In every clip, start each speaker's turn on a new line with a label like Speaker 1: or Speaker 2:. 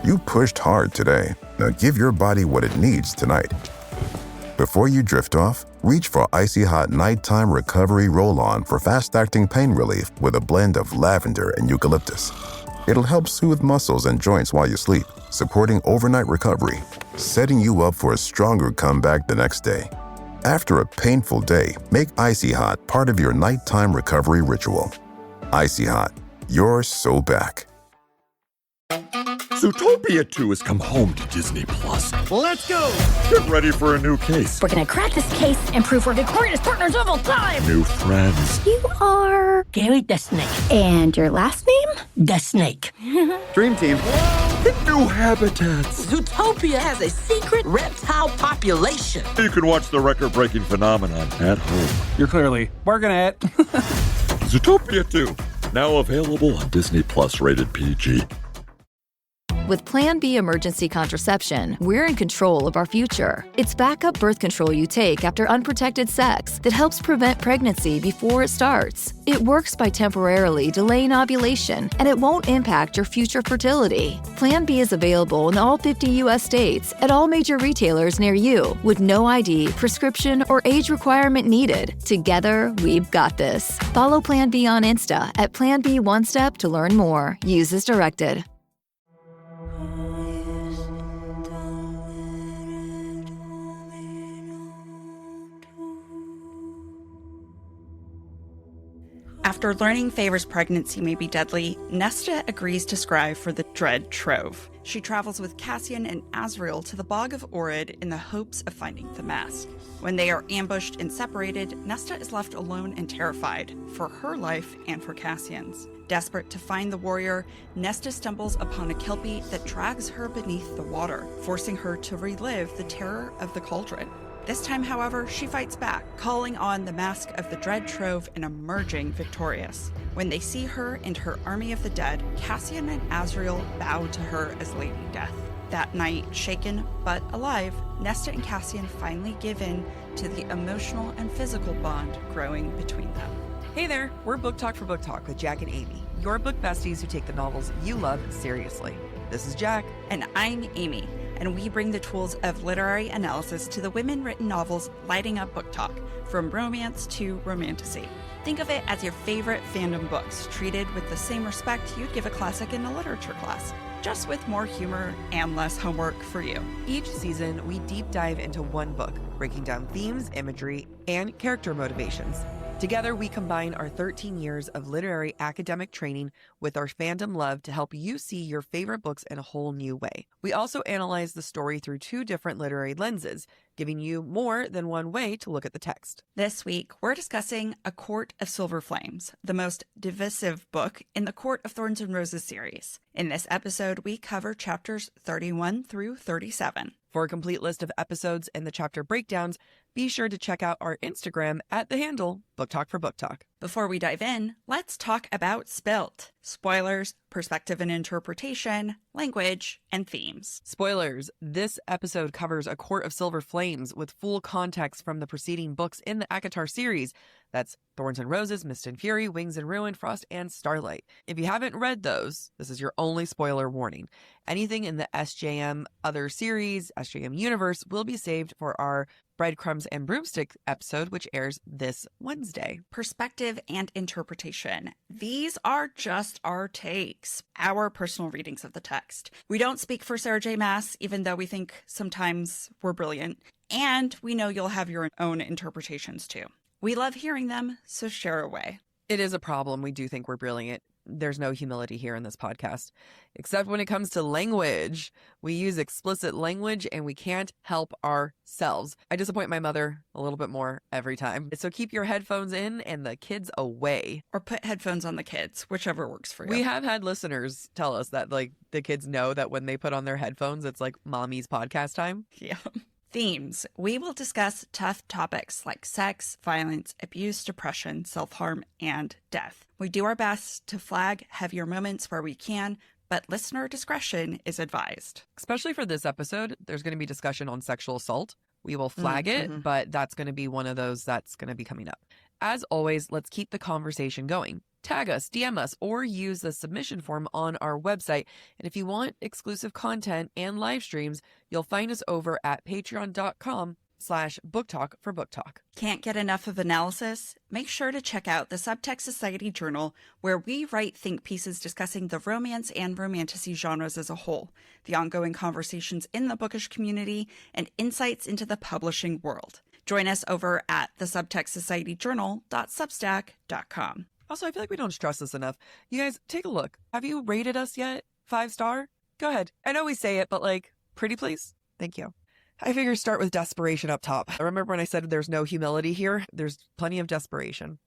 Speaker 1: You pushed hard today. Now give your body what it needs tonight. Before you drift off, reach for Icy Hot Nighttime Recovery Roll-On for fast-acting pain relief with a blend of lavender and eucalyptus. It'll help soothe muscles and joints while you sleep, supporting overnight recovery, setting you up for a stronger comeback the next day. After a painful day, make Icy Hot part of your nighttime recovery ritual. Icy Hot, you're so back.
Speaker 2: Zootopia 2 has come home to Disney+.
Speaker 3: Let's go!
Speaker 2: Get ready for a new case.
Speaker 4: We're gonna crack this case and prove we're the greatest partners of all time!
Speaker 2: New friends.
Speaker 4: You are... Gary the Snake. And your last name? The Snake.
Speaker 3: Dream team.
Speaker 2: And new habitats.
Speaker 5: Zootopia has a secret reptile population.
Speaker 2: You can watch the record-breaking phenomenon at home.
Speaker 3: You're clearly working at
Speaker 2: Zootopia 2, now available on Disney Plus rated PG.
Speaker 6: With Plan B emergency contraception, we're in control of our future. It's backup birth control you take after unprotected sex that helps prevent pregnancy before it starts. It works by temporarily delaying ovulation, and it won't impact your future fertility. Plan B is available in all 50 U.S. states at all major retailers near you, with no ID, prescription, or age requirement needed. Together, we've got this. Follow Plan B on Insta at Plan B One Step to learn more. Use as directed.
Speaker 7: After learning Favor's pregnancy may be deadly, Nesta agrees to scribe for the Dread Trove. She travels with Cassian and Azrael to the Bog of Orid in the hopes of finding the mask. When they are ambushed and separated, Nesta is left alone and terrified, for her life and for Cassian's. Desperate to find the warrior, Nesta stumbles upon a kelpie that drags her beneath the water, forcing her to relive the terror of the cauldron. This time, however, she fights back, calling on the Mask of the Dread Trove and emerging victorious. When they see her and her army of the dead, Cassian and Azrael bow to her as Lady Death. That night, shaken but alive, Nesta and Cassian finally give in to the emotional and physical bond growing between them.
Speaker 8: Hey there, we're Book Talk for Book Talk with Jack and Amy, your book besties who take the novels you love seriously. This is Jack.
Speaker 7: And I'm Amy, and we bring the tools of literary analysis to the women-written novels lighting up Book Talk, from romance to romantasy. Think of it as your favorite fandom books, treated with the same respect you'd give a classic in a literature class, just with more humor and less homework for you.
Speaker 8: Each season, we deep dive into one book, breaking down themes, imagery, and character motivations. Together, we combine our 13 years of literary academic training with our fandom love to help you see your favorite books in a whole new way. We also analyze the story through two different literary lenses, giving you more than one way to look at the text.
Speaker 7: This week, we're discussing A Court of Silver Flames, the most divisive book in the Court of Thorns and Roses series. In this episode, we cover chapters 31 through 37.
Speaker 8: For a complete list of episodes and the chapter breakdowns, be sure to check out our Instagram at the handle Book Talk for Book Talk.
Speaker 7: Before we dive in, let's talk about Spilt. Spoilers, perspective and interpretation, language, and themes.
Speaker 8: Spoilers, this episode covers A Court of Silver Flames with full context from the preceding books in the ACOTAR series. That's Thorns and Roses, Mist and Fury, Wings and Ruin, Frost and Starlight. If you haven't read those, this is your only spoiler warning. Anything in the SJM other series, SJM universe, will be saved for our Breadcrumbs and Broomsticks episode, which airs this Wednesday.
Speaker 7: Perspective and interpretation. These are just our takes, our personal readings of the text. We don't speak for Sarah J. Maas, even though we think sometimes we're brilliant. And we know you'll have your own interpretations too. We love hearing them, so share away.
Speaker 8: It is a problem. We do think we're brilliant. There's no humility here in this podcast, except when it comes to language. We use explicit language and we can't help ourselves. I disappoint my mother a little bit more every time. So keep your headphones in and the kids away.
Speaker 7: Or put headphones on the kids, whichever works for you.
Speaker 8: We have had listeners tell us that like the kids know that when they put on their headphones, it's like mommy's podcast time.
Speaker 7: Yeah. Themes. We will discuss tough topics like sex, violence, abuse, depression, self-harm, and death. We do our best to flag heavier moments where we can, but listener discretion is advised.
Speaker 8: Especially for this episode, there's going to be discussion on sexual assault. We will flag it, but that's going to be one of those that's going to be coming up. As always, let's keep the conversation going. tag us, DM us, or use the submission form on our website. And if you want exclusive content and live streams, you'll find us over at patreon.com/booktalk for book talk.
Speaker 7: Can't get enough of analysis? Make sure to check out the Subtext Society Journal, where we write think pieces discussing the romance and romantasy genres as a whole, the ongoing conversations in the bookish community, and insights into the publishing world. Join us over at the subtextsocietyjournal.substack.com.
Speaker 8: Also, I feel like we don't stress this enough. You guys, take a look. Have you rated us yet? 5-star? Go ahead. I know we say it, but like, pretty please? Thank you. I figure start with desperation up top. I remember when I said there's no humility here? There's plenty of desperation.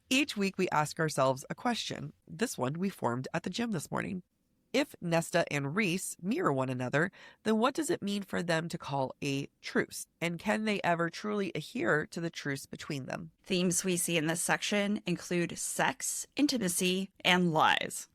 Speaker 8: Each week we ask ourselves a question. This one we formed at the gym this morning. If Nesta and Rhys mirror one another, then what does it mean for them to call a truce? And can they ever truly adhere to the truce between them?
Speaker 7: Themes we see in this section include sex, intimacy, and lies.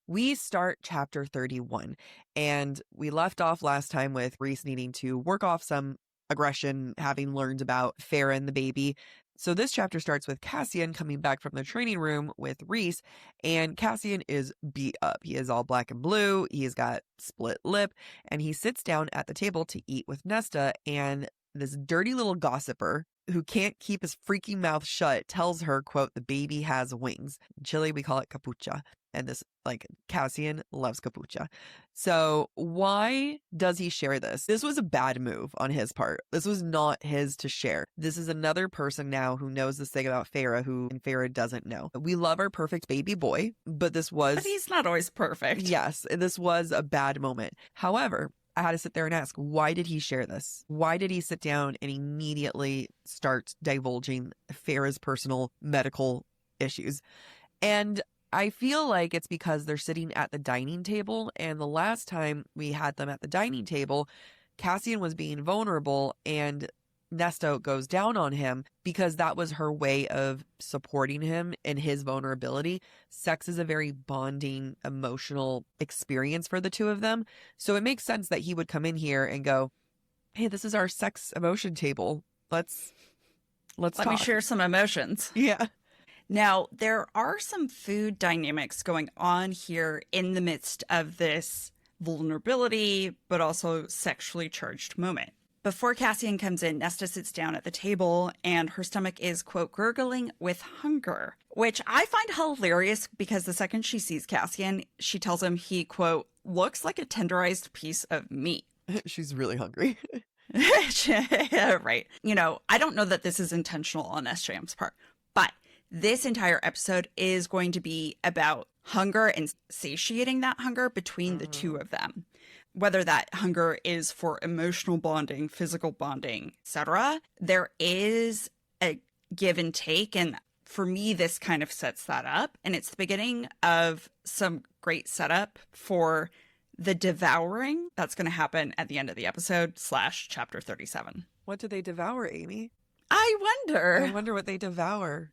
Speaker 8: We start chapter 31, and we left off last time with Rhys needing to work off some aggression, having learned about Farah and the baby. So this chapter starts with Cassian coming back from the training room with Rhys, and Cassian is beat up. He is all black and blue. He's got split lip, and he sits down at the table to eat with Nesta, and this dirty little gossiper who can't keep his freaking mouth shut tells her, quote, the baby has wings. In Chile, we call it capucha. And this, like, Cassian loves capucha. So why does he share this? This was a bad move on his part. This was not his to share. This is another person now who knows this thing about Farah, who Farah doesn't know. We love our perfect baby boy, but this was...
Speaker 7: But he's not always perfect.
Speaker 8: Yes, this was a bad moment. However, I had to sit there and ask, why did he share this? Why did he sit down and immediately start divulging Farah's personal medical issues? And I feel like it's because they're sitting at the dining table. And the last time we had them at the dining table, Cassian was being vulnerable and Nesta goes down on him because that was her way of supporting him in his vulnerability. Sex is a very bonding, emotional experience for the two of them. So it makes sense that he would come in here and go, hey, this is our sex emotion table. Let's
Speaker 7: Let
Speaker 8: talk.
Speaker 7: me share some emotions.
Speaker 8: Yeah.
Speaker 7: Now, there are some food dynamics going on here in the midst of this vulnerability, but also sexually charged moment. Before Cassian comes in, Nesta sits down at the table and her stomach is, quote, gurgling with hunger, which I find hilarious because the second she sees Cassian, she tells him he, quote, looks like a tenderized piece of meat.
Speaker 8: She's really hungry.
Speaker 7: Right. You know, I don't know that this is intentional on SJM's part, but this entire episode is going to be about hunger and satiating that hunger between the two of them. Whether that hunger is for emotional bonding, physical bonding, etc., there is a give and take. And for me, this kind of sets that up. And it's the beginning of some great setup for the devouring that's going to happen at the end of the episode / chapter 37.
Speaker 8: What do they devour, Amy?
Speaker 7: I
Speaker 8: I wonder what they devour.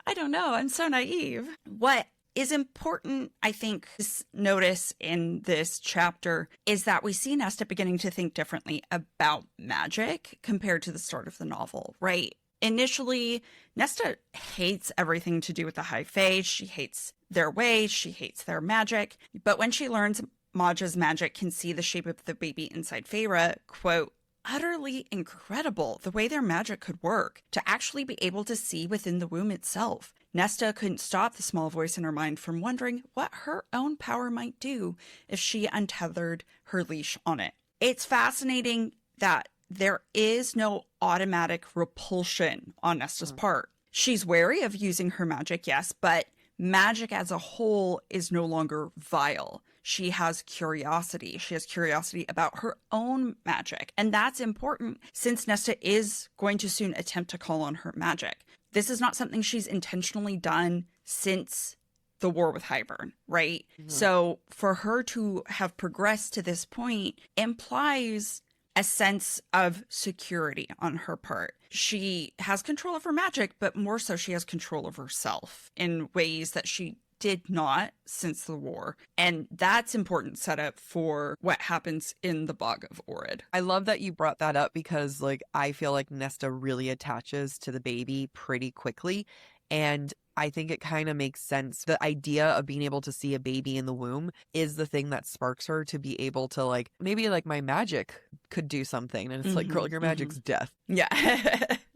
Speaker 7: I don't know. I'm so naive. What is important, I think, to notice in this chapter is that we see Nesta beginning to think differently about magic compared to the start of the novel, right? Initially, Nesta hates everything to do with the High Fae. She hates their ways. She hates their magic. But when she learns Maja's magic can see the shape of the baby inside Farah, quote, utterly incredible the way their magic could work to actually be able to see within the womb itself. Nesta couldn't stop the small voice in her mind from wondering what her own power might do if she untethered her leash on it. It's fascinating that there is no automatic repulsion on Nesta's part. She's wary of using her magic, yes, but magic as a whole is no longer vile. She has curiosity. She has curiosity about her own magic. And that's important since Nesta is going to soon attempt to call on her magic. This is not something she's intentionally done since the war with Hybern, right? Mm-hmm. So for her to have progressed to this point implies a sense of security on her part. She has control of her magic, but more so she has control of herself in ways that she did not since the war. And that's important setup for what happens in the Bog of Orid.
Speaker 8: I love that you brought that up because, like, I feel like Nesta really attaches to the baby pretty quickly. And I think it kind of makes sense. The idea of being able to see a baby in the womb is the thing that sparks her to be able to like, maybe like my magic could do something. And it's like, girl, your magic's death.
Speaker 7: Yeah.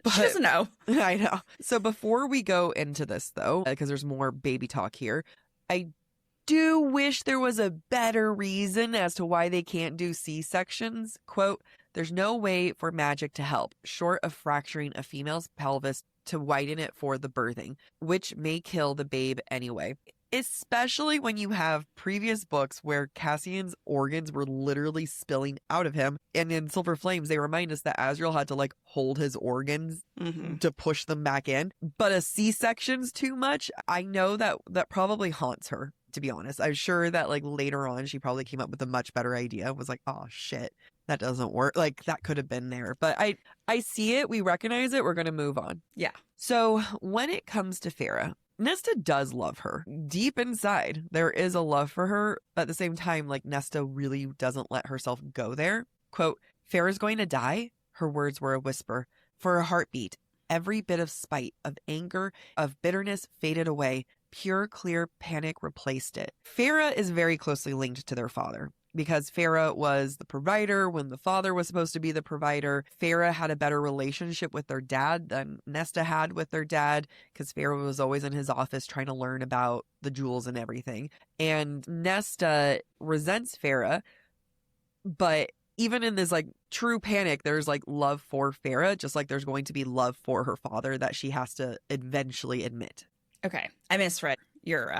Speaker 8: But,
Speaker 7: she doesn't know.
Speaker 8: I know. So before we go into this though, because there's more baby talk here, I do wish there was a better reason as to why they can't do C-sections. Quote, there's no way for magic to help, short of fracturing a female's pelvis to widen it for the birthing, which may kill the babe anyway. Especially when you have previous books where Cassian's organs were literally spilling out of him. And in Silver Flames, they remind us that Azrael had to like hold his organs to push them back in. But a C-section's too much. I know that probably haunts her, to be honest. I'm sure that like later on, she probably came up with a much better idea. Was like, oh shit, that doesn't work. Like that could have been there. But I see it. We recognize it. We're going to move on.
Speaker 7: Yeah.
Speaker 8: So when it comes to Farah, Nesta does love her. Deep inside, there is a love for her. But at the same time, like Nesta really doesn't let herself go there. Quote, Farah's going to die? Her words were a whisper. For a heartbeat, every bit of spite, of anger, of bitterness faded away. Pure, clear panic replaced it. Farah is very closely linked to their father, because Farah was the provider when the father was supposed to be the provider. Farah had a better relationship with their dad than Nesta had with their dad, because Farah was always in his office trying to learn about the jewels and everything. And Nesta resents Farah, but even in this like true panic, there's like love for Farah, just like there's going to be love for her father that she has to eventually admit.
Speaker 7: Okay. I misread your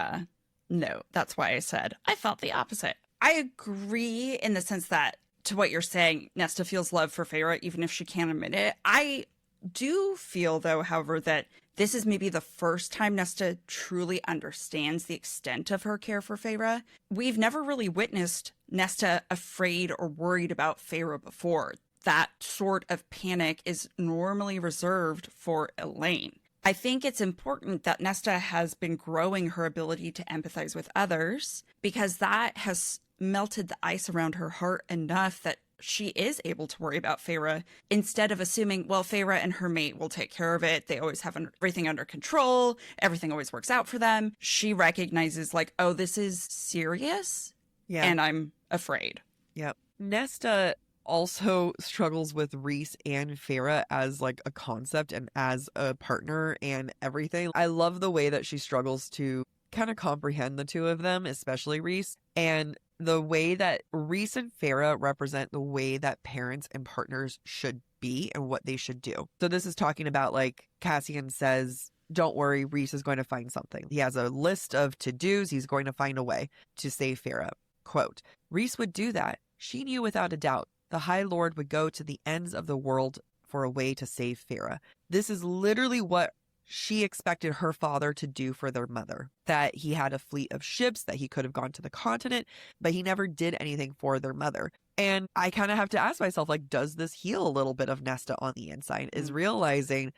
Speaker 7: note. That's why I said I felt the opposite. I agree in the sense that, to what you're saying, Nesta feels love for Farah, even if she can't admit it. I do feel, though, however, that this is maybe the first time Nesta truly understands the extent of her care for Farah. We've never really witnessed Nesta afraid or worried about Farah before. That sort of panic is normally reserved for Elaine. I think it's important that Nesta has been growing her ability to empathize with others, because that has melted the ice around her heart enough that she is able to worry about Farah, instead of assuming, well, Farah and her mate will take care of it. They always have everything under control. Everything always works out for them. She recognizes like, oh, this is serious. Yeah. And I'm afraid.
Speaker 8: Yep. Nesta also struggles with Rhys and Farah as like a concept and as a partner and everything. I love the way that she struggles to kind of comprehend the two of them, especially Rhys, and the way that Rhys and Farah represent the way that parents and partners should be and what they should do. So this is talking about like Cassian says, don't worry, Rhys is going to find something. He has a list of to-dos. He's going to find a way to save Farah. Quote, Rhys would do that. She knew without a doubt the High Lord would go to the ends of the world for a way to save Farah. This is literally what she expected her father to do for their mother, that he had a fleet of ships, that he could have gone to the continent, but he never did anything for their mother. And I kind of have to ask myself, like, does this heal a little bit of Nesta on the inside? Is realizing,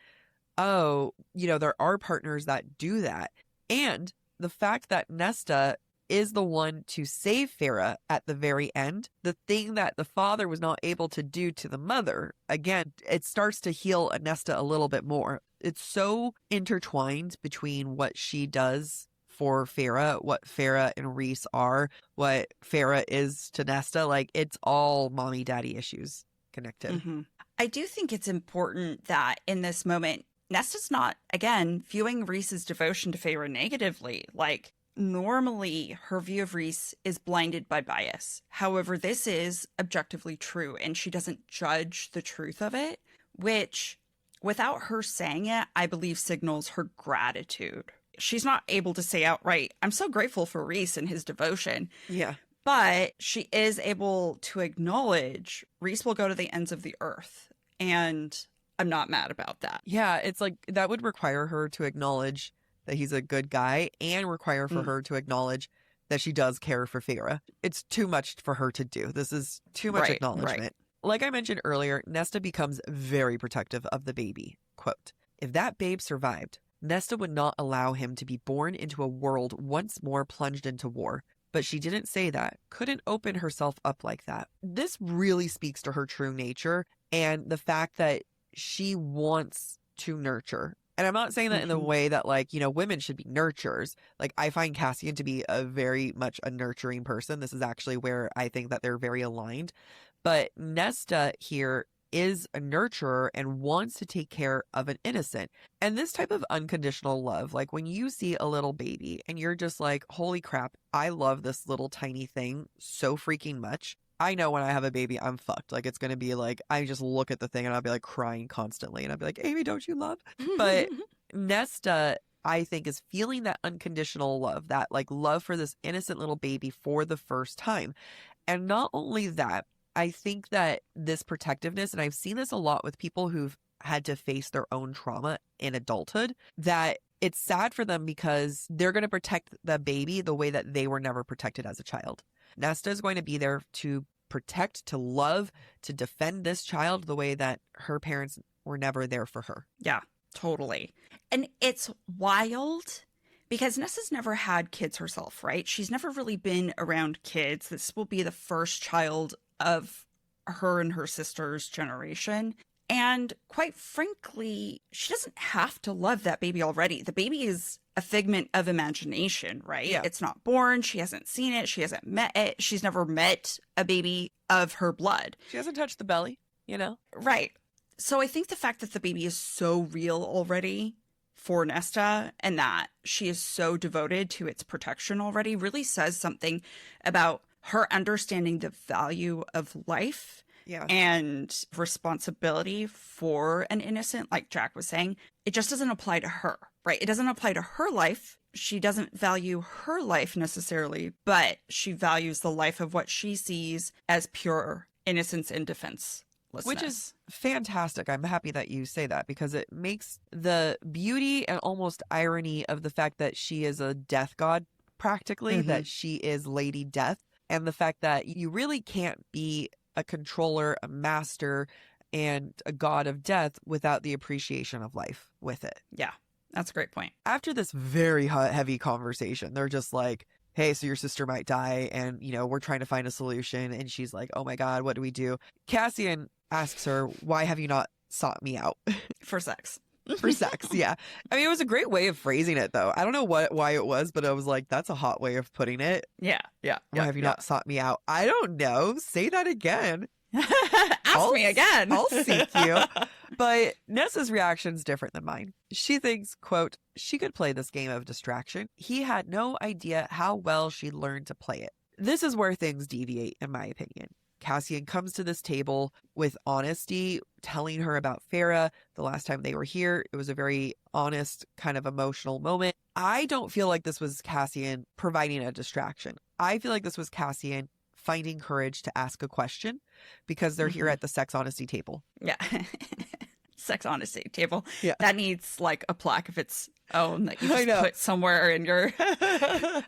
Speaker 8: oh, you know, there are partners that do that. And the fact that Nesta is the one to save Farah at the very end, the thing that the father was not able to do to the mother, again, it starts to heal Nesta a little bit more. It's so intertwined between what she does for Farah, what Farah and Rhys are, what Farah is to Nesta. Like, it's all mommy daddy issues connected.
Speaker 7: Mm-hmm. I do think it's important that in this moment, Nesta's not, again, viewing Rhys's devotion to Farah negatively. Like, normally her view of Rhys is blinded by bias. However, this is objectively true, and she doesn't judge the truth of it, which, without her saying it, I believe signals her gratitude. She's not able to say outright, I'm so grateful for Rhys and his devotion.
Speaker 8: Yeah.
Speaker 7: But she is able to acknowledge Rhys will go to the ends of the earth. And I'm not mad about that.
Speaker 8: Yeah, it's like that would require her to acknowledge that he's a good guy and require for her to acknowledge that she does care for Farah. It's too much for her to do. This is too much acknowledgement. Right. Like I mentioned earlier, Nesta becomes very protective of the baby. Quote, if that babe survived, Nesta would not allow him to be born into a world once more plunged into war. But she didn't say that, couldn't open herself up like that. This really speaks to her true nature and the fact that she wants to nurture. And I'm not saying that in the way that, like, you know, women should be nurturers. Like, I find Cassian to be a very much a nurturing person. This is actually where I think that they're very aligned. But Nesta here is a nurturer and wants to take care of an innocent. And this type of unconditional love, like when you see a little baby and you're just like, holy crap, I love this little tiny thing so freaking much. I know when I have a baby, I'm fucked. Like, it's going to be like, I just look at the thing and I'll be like crying constantly. And I'll be like, Amy, don't you love? But Nesta, I think, is feeling that unconditional love, that like love for this innocent little baby for the first time. And not only that, I think that this protectiveness, and I've seen this a lot with people who've had to face their own trauma in adulthood, that it's sad for them because they're going to protect the baby the way that they were never protected as a child. Nesta is going to be there to protect, to love, to defend this child the way that her parents were never there for her.
Speaker 7: Yeah, totally. And it's wild because Nesta's never had kids herself, right? She's never really been around kids. This will be the first child of her and her sister's generation. And quite frankly, she doesn't have to love that baby already. The baby is a figment of imagination, right?
Speaker 8: Yeah.
Speaker 7: It's not born. She hasn't seen it. She hasn't met it. She's never met a baby of her blood.
Speaker 8: She hasn't touched the belly, you know?
Speaker 7: Right. So I think the fact that the baby is so real already for Nesta and that she is so devoted to its protection already really says something about her understanding the value of life and responsibility for an innocent, like Jack was saying. It just doesn't apply to her, right? It doesn't apply to her life. She doesn't value her life necessarily, but she values the life of what she sees as pure innocence and defenselessness.
Speaker 8: Which is fantastic. I'm happy that you say that because it makes the beauty and almost irony of the fact that she is a death god, practically, that she is Lady Death, and the fact that you really can't be a controller, a master, and a god of death without the appreciation of life with it.
Speaker 7: Yeah, that's a great point.
Speaker 8: After this very heavy conversation, they're just like, hey, so your sister might die and, you know, we're trying to find a solution. And she's like, oh my God, what do we do? Cassian asks her, why have you not sought me out?
Speaker 7: For sex.
Speaker 8: For sex, yeah. I mean, it was a great way of phrasing it, though. I don't know why it was, but I was like, that's a hot way of putting it.
Speaker 7: Yeah.
Speaker 8: Why have you not sought me out? I don't know. Say that again.
Speaker 7: Ask me again.
Speaker 8: I'll seek you. But Nessa's reaction's different than mine. She thinks, quote, she could play this game of distraction. He had no idea how well she'd learned to play it. This is where things deviate, in my opinion. Cassian comes to this table with honesty, telling her about Farah. The last time they were here, it was a very honest, kind of emotional moment. I don't feel like this was Cassian providing a distraction. I feel like this was Cassian finding courage to ask a question because they're here at the sex honesty table.
Speaker 7: Yeah. Sex honesty table.
Speaker 8: Yeah.
Speaker 7: That needs like a plaque of its own that you just put somewhere in your...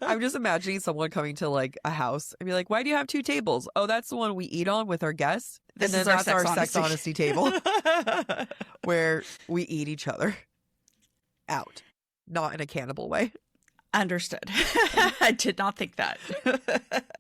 Speaker 8: I'm just imagining someone coming to like a house and be like, why do you have two tables? Oh, that's the one we eat on with our guests.
Speaker 7: This
Speaker 8: and
Speaker 7: is
Speaker 8: then
Speaker 7: our
Speaker 8: that's our
Speaker 7: sex
Speaker 8: sex honesty table where we eat each other out. Not in a cannibal way.
Speaker 7: Understood. I did not think that.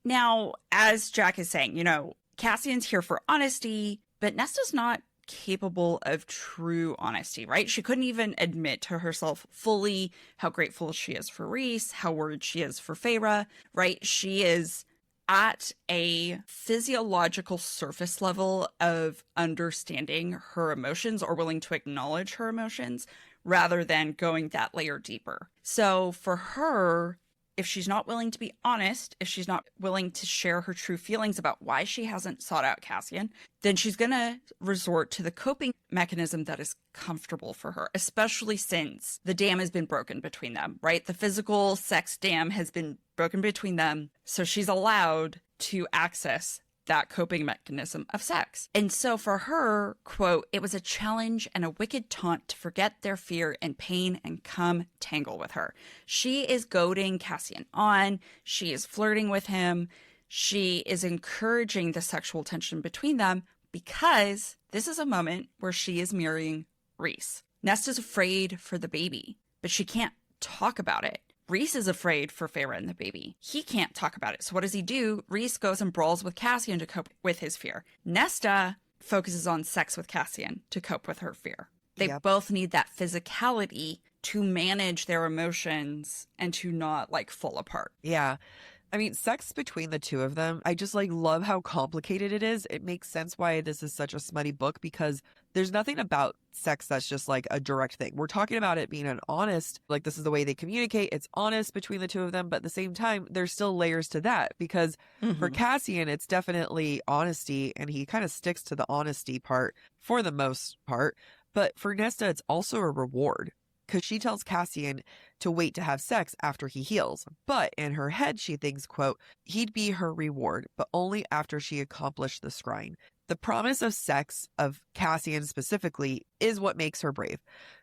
Speaker 7: Now, as Jack is saying, you know, Cassian's here for honesty, but Nesta's not capable of true honesty, right? She couldn't even admit to herself fully how grateful she is for Rhys, how worried she is for Feyre, right? She is at a physiological surface level of understanding her emotions or willing to acknowledge her emotions rather than going that layer deeper. So for her, if she's not willing to be honest, if she's not willing to share her true feelings about why she hasn't sought out Cassian, then she's going to resort to the coping mechanism that is comfortable for her, especially since the dam has been broken between them, right? The physical sex dam has been broken between them. So she's allowed to access that coping mechanism of sex. And so for her, quote, it was a challenge and a wicked taunt to forget their fear and pain and come tangle with her. She is goading Cassian on. She is flirting with him. She is encouraging the sexual tension between them because this is a moment where she is marrying Rhys. Nesta's afraid for the baby, but she can't talk about it. Rhys is afraid for Feyre and the baby. He can't talk about it. So what does he do? Rhys goes and brawls with Cassian to cope with his fear. Nesta focuses on sex with Cassian to cope with her fear. They
Speaker 8: Yep.
Speaker 7: both need that physicality to manage their emotions and to not like fall apart.
Speaker 8: Yeah. I mean, sex between the two of them, I just like love how complicated it is. It makes sense why this is such a smutty book because there's nothing about sex that's just like a direct thing. We're talking about it being an honest, like this is the way they communicate. It's honest between the two of them. But at the same time, there's still layers to that because for Cassian, it's definitely honesty. And he kind of sticks to the honesty part for the most part. But for Nesta, it's also a reward. Because she tells Cassian to wait to have sex after he heals. But in her head, she thinks, quote, he'd be her reward, but only after she accomplished the scrying. The promise of sex, of Cassian specifically, is what makes her brave.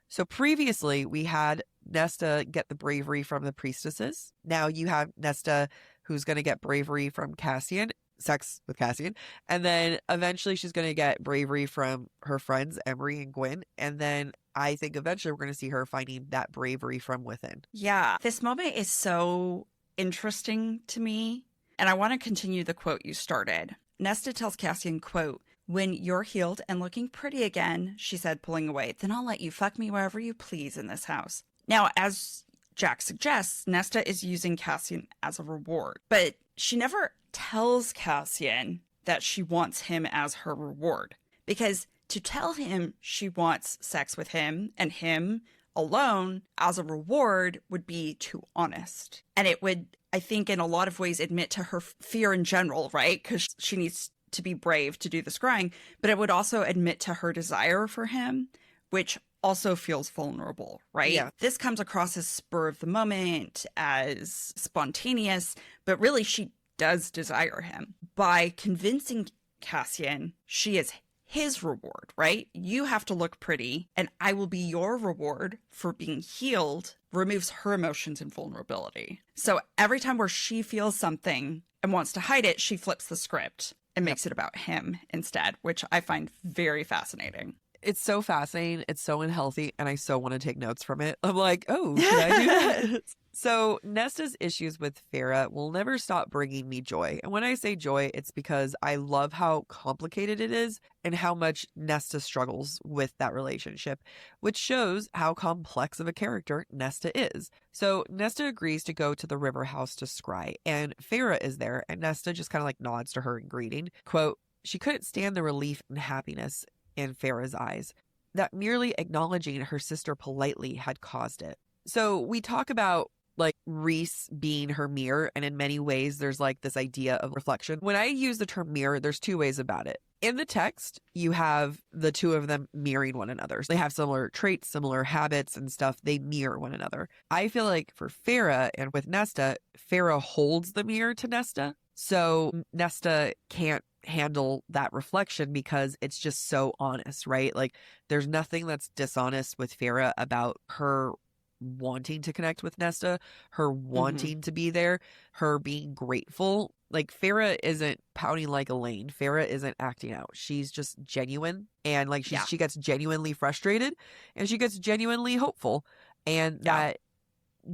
Speaker 8: So previously, we had Nesta get the bravery from the priestesses. Now you have Nesta who's going to get bravery from Cassian, sex with Cassian. And then eventually she's going to get bravery from her friends, Emery and Gwen. And then I think eventually we're going to see her finding that bravery from within.
Speaker 7: Yeah, this moment is so interesting to me. And I want to continue the quote you started. Nesta tells Cassian, quote, when you're healed and looking pretty again, she said, pulling away, then I'll let you fuck me wherever you please in this house. Now, as Jack suggests, Nesta is using Cassian as a reward, but she never tells Cassian that she wants him as her reward, because to tell him she wants sex with him and him alone as a reward would be too honest. And it would, I think, in a lot of ways admit to her fear in general, right? Because she needs to be brave to do the scrying, but it would also admit to her desire for him, which also feels vulnerable, right?
Speaker 8: Yeah.
Speaker 7: This comes across as spur of the moment, as spontaneous, but really she does desire him. By convincing Cassian she is his reward, right? You have to look pretty and I will be your reward for being healed, removes her emotions and vulnerability. So every time where she feels something and wants to hide it, she flips the script and makes it about him instead, which I find very fascinating.
Speaker 8: It's so fascinating. It's so unhealthy. And I so want to take notes from it. I'm like, oh, should I do that? So Nesta's issues with Farah will never stop bringing me joy. And when I say joy, it's because I love how complicated it is and how much Nesta struggles with that relationship, which shows how complex of a character Nesta is. So Nesta agrees to go to the river house to scry, and Farah is there, and Nesta just kind of like nods to her in greeting. Quote, she couldn't stand the relief and happiness in Farah's eyes, that merely acknowledging her sister politely had caused it. So we talk about like Rhys being her mirror, and in many ways there's like this idea of reflection. When I use the term mirror, there's two ways about it. In the text, you have the two of them mirroring one another. So they have similar traits, similar habits and stuff. They mirror one another. I feel like for Farah and with Nesta, Farah holds the mirror to Nesta. So Nesta can't handle that reflection because it's just so honest, right? Like there's nothing that's dishonest with Farah about her wanting to connect with Nesta, her wanting to be there, her being grateful. Like Farah isn't pouting like Elaine. Farah isn't acting out. She's just genuine, and like she gets genuinely frustrated and she gets genuinely hopeful. And that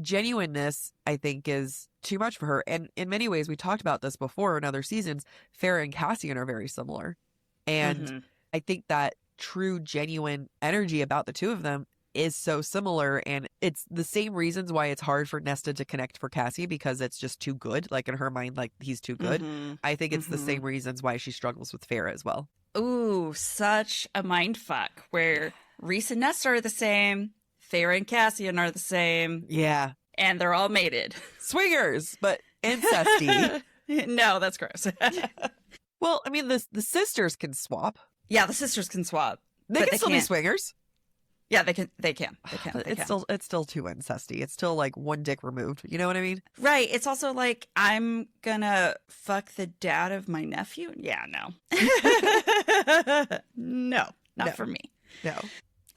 Speaker 8: genuineness, I think, is too much for her. And in many ways, we talked about this before in other seasons, Farah and Cassian are very similar. And I think that true, genuine energy about the two of them is so similar, and it's the same reasons why it's hard for Nesta to connect for Cassie, because it's just too good. Like in her mind, like he's too good. I think it's the same reasons why she struggles with Farah as well.
Speaker 7: Ooh, such a mind fuck where Rhys and Nesta are the same, Farah and Cassian are the same.
Speaker 8: Yeah.
Speaker 7: And they're all mated.
Speaker 8: Swingers, but incesty.
Speaker 7: No, that's gross.
Speaker 8: Well, I mean, the sisters can swap.
Speaker 7: Yeah, the sisters can swap.
Speaker 8: They can still be swingers.
Speaker 7: Yeah, they can.
Speaker 8: It's still too incesty. It's still like one dick removed. You know what I mean?
Speaker 7: Right. It's also like, I'm gonna fuck the dad of my nephew. Yeah, no. No, not for me.
Speaker 8: No.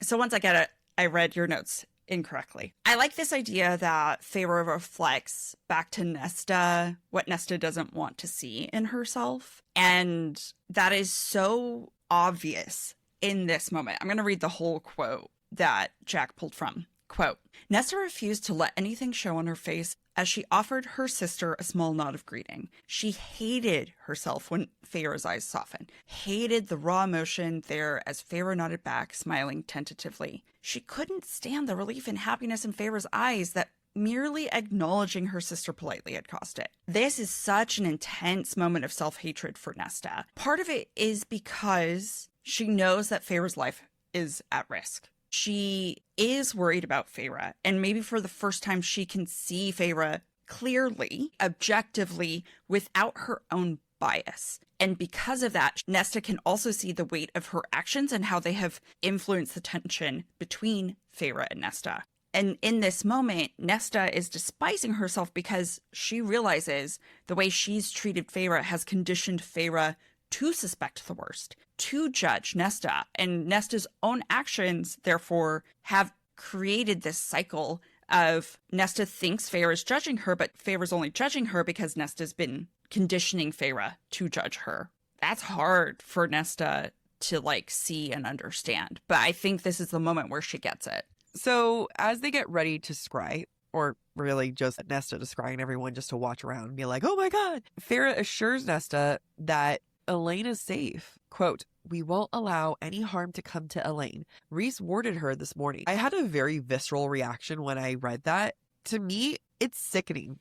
Speaker 7: So once I get it, I read your notes incorrectly. I like this idea that Farah reflects back to Nesta what Nesta doesn't want to see in herself. And that is so obvious in this moment. I'm going to read the whole quote that Jack pulled from. Quote, Nesta refused to let anything show on her face as she offered her sister a small nod of greeting. She hated herself when Feyre's eyes softened, hated the raw emotion there as Feyre nodded back, smiling tentatively. She couldn't stand the relief and happiness in Feyre's eyes that merely acknowledging her sister politely had cost it. This is such an intense moment of self-hatred for Nesta. Part of it is because she knows that Feyre's life is at risk. She is worried about Feyre, and maybe for the first time she can see Feyre clearly, objectively, without her own bias. And because of that, Nesta can also see the weight of her actions and how they have influenced the tension between Feyre and Nesta. And in this moment, Nesta is despising herself because she realizes the way she's treated Feyre has conditioned Feyre to suspect the worst, to judge Nesta. And Nesta's own actions, therefore, have created this cycle of Nesta thinks Feyre is judging her, but Feyre's only judging her because Nesta's been conditioning Feyre to judge her. That's hard for Nesta to see and understand. But I think this is the moment where she gets it.
Speaker 8: So as they get ready to scry, or really just Nesta to scry and everyone just to watch around and be like, oh my God, Feyre assures Nesta that Elaine is safe. Quote, "We won't allow any harm to come to Elaine. Rhys warded her this morning." I had a very visceral reaction when I read that. To me, it's sickening.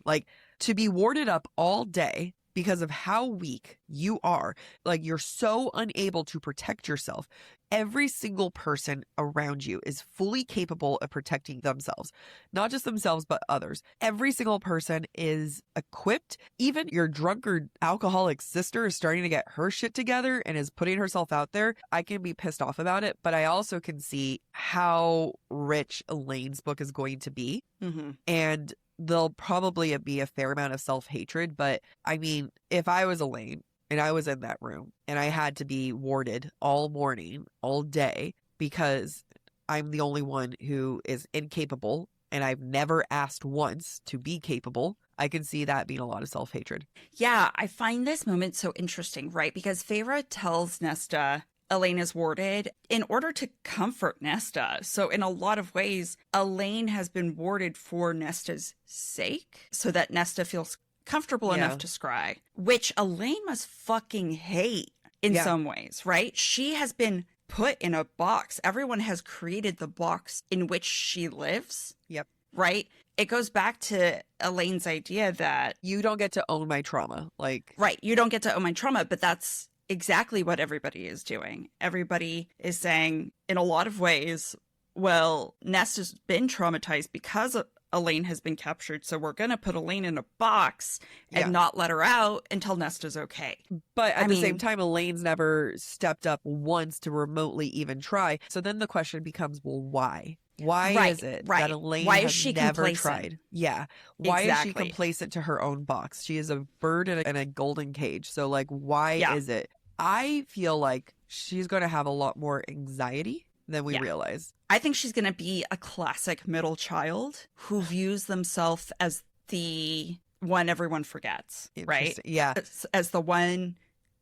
Speaker 8: To be warded up all day because of how weak you are. You're so unable to protect yourself. Every single person around you is fully capable of protecting themselves. Not just themselves, but others. Every single person is equipped. Even your drunkard alcoholic sister is starting to get her shit together and is putting herself out there. I can be pissed off about it, but I also can see how rich Elaine's book is going to be. Mm-hmm. And there'll probably be a fair amount of self-hatred. But I mean, if I was Elaine, and I was in that room and I had to be warded all morning, all day, because I'm the only one who is incapable and I've never asked once to be capable, I can see that being a lot of self-hatred.
Speaker 7: Yeah, I find this moment so interesting, right? Because Feyre tells Nesta Elaine is warded in order to comfort Nesta. So in a lot of ways, Elaine has been warded for Nesta's sake so that Nesta feels comfortable enough to scry, which Elaine must fucking hate in some ways, right? She has been put in a box. Everyone has created the box in which she lives.
Speaker 8: Yep.
Speaker 7: Right? It goes back to Elaine's idea that
Speaker 8: you don't get to own my trauma.
Speaker 7: Right. You don't get to own my trauma, but that's exactly what everybody is doing. Everybody is saying, in a lot of ways, well, Nesta's been traumatized because Elaine has been captured, so we're going to put Elaine in a box and not let her out until Nesta's okay.
Speaker 8: But at the same time, Elaine's never stepped up once to remotely even try. So then the question becomes, well, why? Why is it that Elaine has never tried? Yeah. Why is she complacent to her own box? She is a bird in a golden cage. So why is it? I feel like she's going to have a lot more anxiety than we realize.
Speaker 7: I think she's going to be a classic middle child who views themselves as the one everyone forgets, right?
Speaker 8: Yeah.
Speaker 7: As the one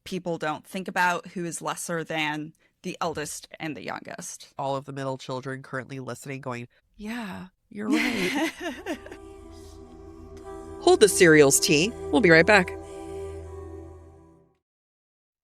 Speaker 7: people don't think about, who is lesser than the eldest and the youngest.
Speaker 8: All of the middle children currently listening going, yeah, you're right. Hold the cereals, T. We'll be right back.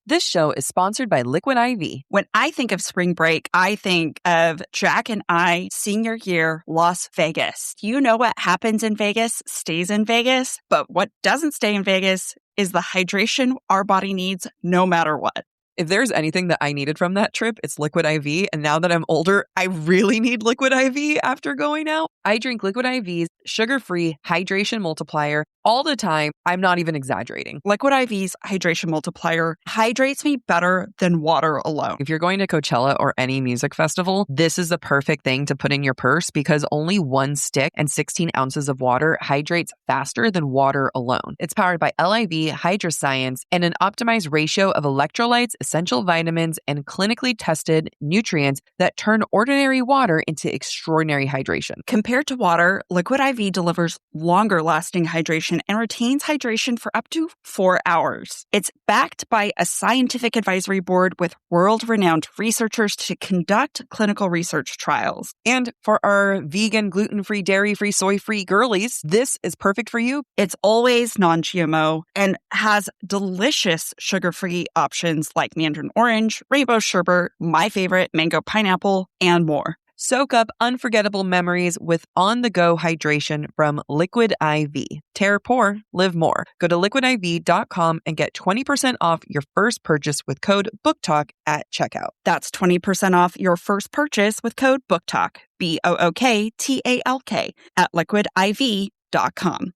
Speaker 8: This show is sponsored by Liquid IV.
Speaker 7: When I think of spring break, I think of Jack and I senior year Las Vegas. You know what happens in Vegas stays in Vegas, but what doesn't stay in Vegas is the hydration our body needs no matter what.
Speaker 8: If there's anything that I needed from that trip, it's Liquid IV. And now that I'm older, I really need Liquid IV after going out. I drink Liquid IV's sugar-free hydration multiplier all the time. I'm not even exaggerating.
Speaker 7: Liquid IV's hydration multiplier hydrates me better than water alone.
Speaker 8: If you're going to Coachella or any music festival, this is the perfect thing to put in your purse because only one stick and 16 ounces of water hydrates faster than water alone. It's powered by LIV, Hydroscience, and an optimized ratio of electrolytes, essential vitamins, and clinically tested nutrients that turn ordinary water into extraordinary hydration.
Speaker 7: Compared to water, Liquid IV delivers longer lasting hydration hydration and retains hydration for up to 4 hours. It's backed by a scientific advisory board with world-renowned researchers to conduct clinical research trials.
Speaker 8: And for our vegan, gluten-free, dairy-free, soy-free girlies, this is perfect for you.
Speaker 7: It's always non-GMO and has delicious sugar-free options like mandarin orange, rainbow sherbet, my favorite, mango pineapple, and more.
Speaker 8: Soak up unforgettable memories with on-the-go hydration from Liquid IV. Tear pour, live more. Go to liquidiv.com and get 20% off your first purchase with code BookTalk at checkout.
Speaker 7: That's 20% off your first purchase with code BookTalk, BOOKTALK, at liquidiv.com.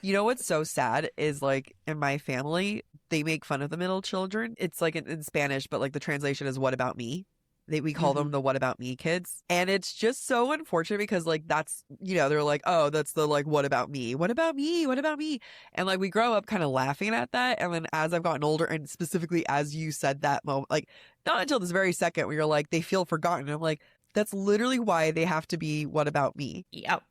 Speaker 8: You know what's so sad is, like, in my family, they make fun of the middle children. It's like in Spanish, but like the translation is "what about me?" We call them the "what about me" kids. And it's just so unfortunate because, like, that's, you know, they're like, oh, that's the, like, what about me? What about me? What about me? And, like, we grow up kind of laughing at that. And then as I've gotten older, and specifically as you said that moment, like, not until this very second where you're like, they feel forgotten. I'm like, that's literally why they have to be "what about me?"
Speaker 7: Yep.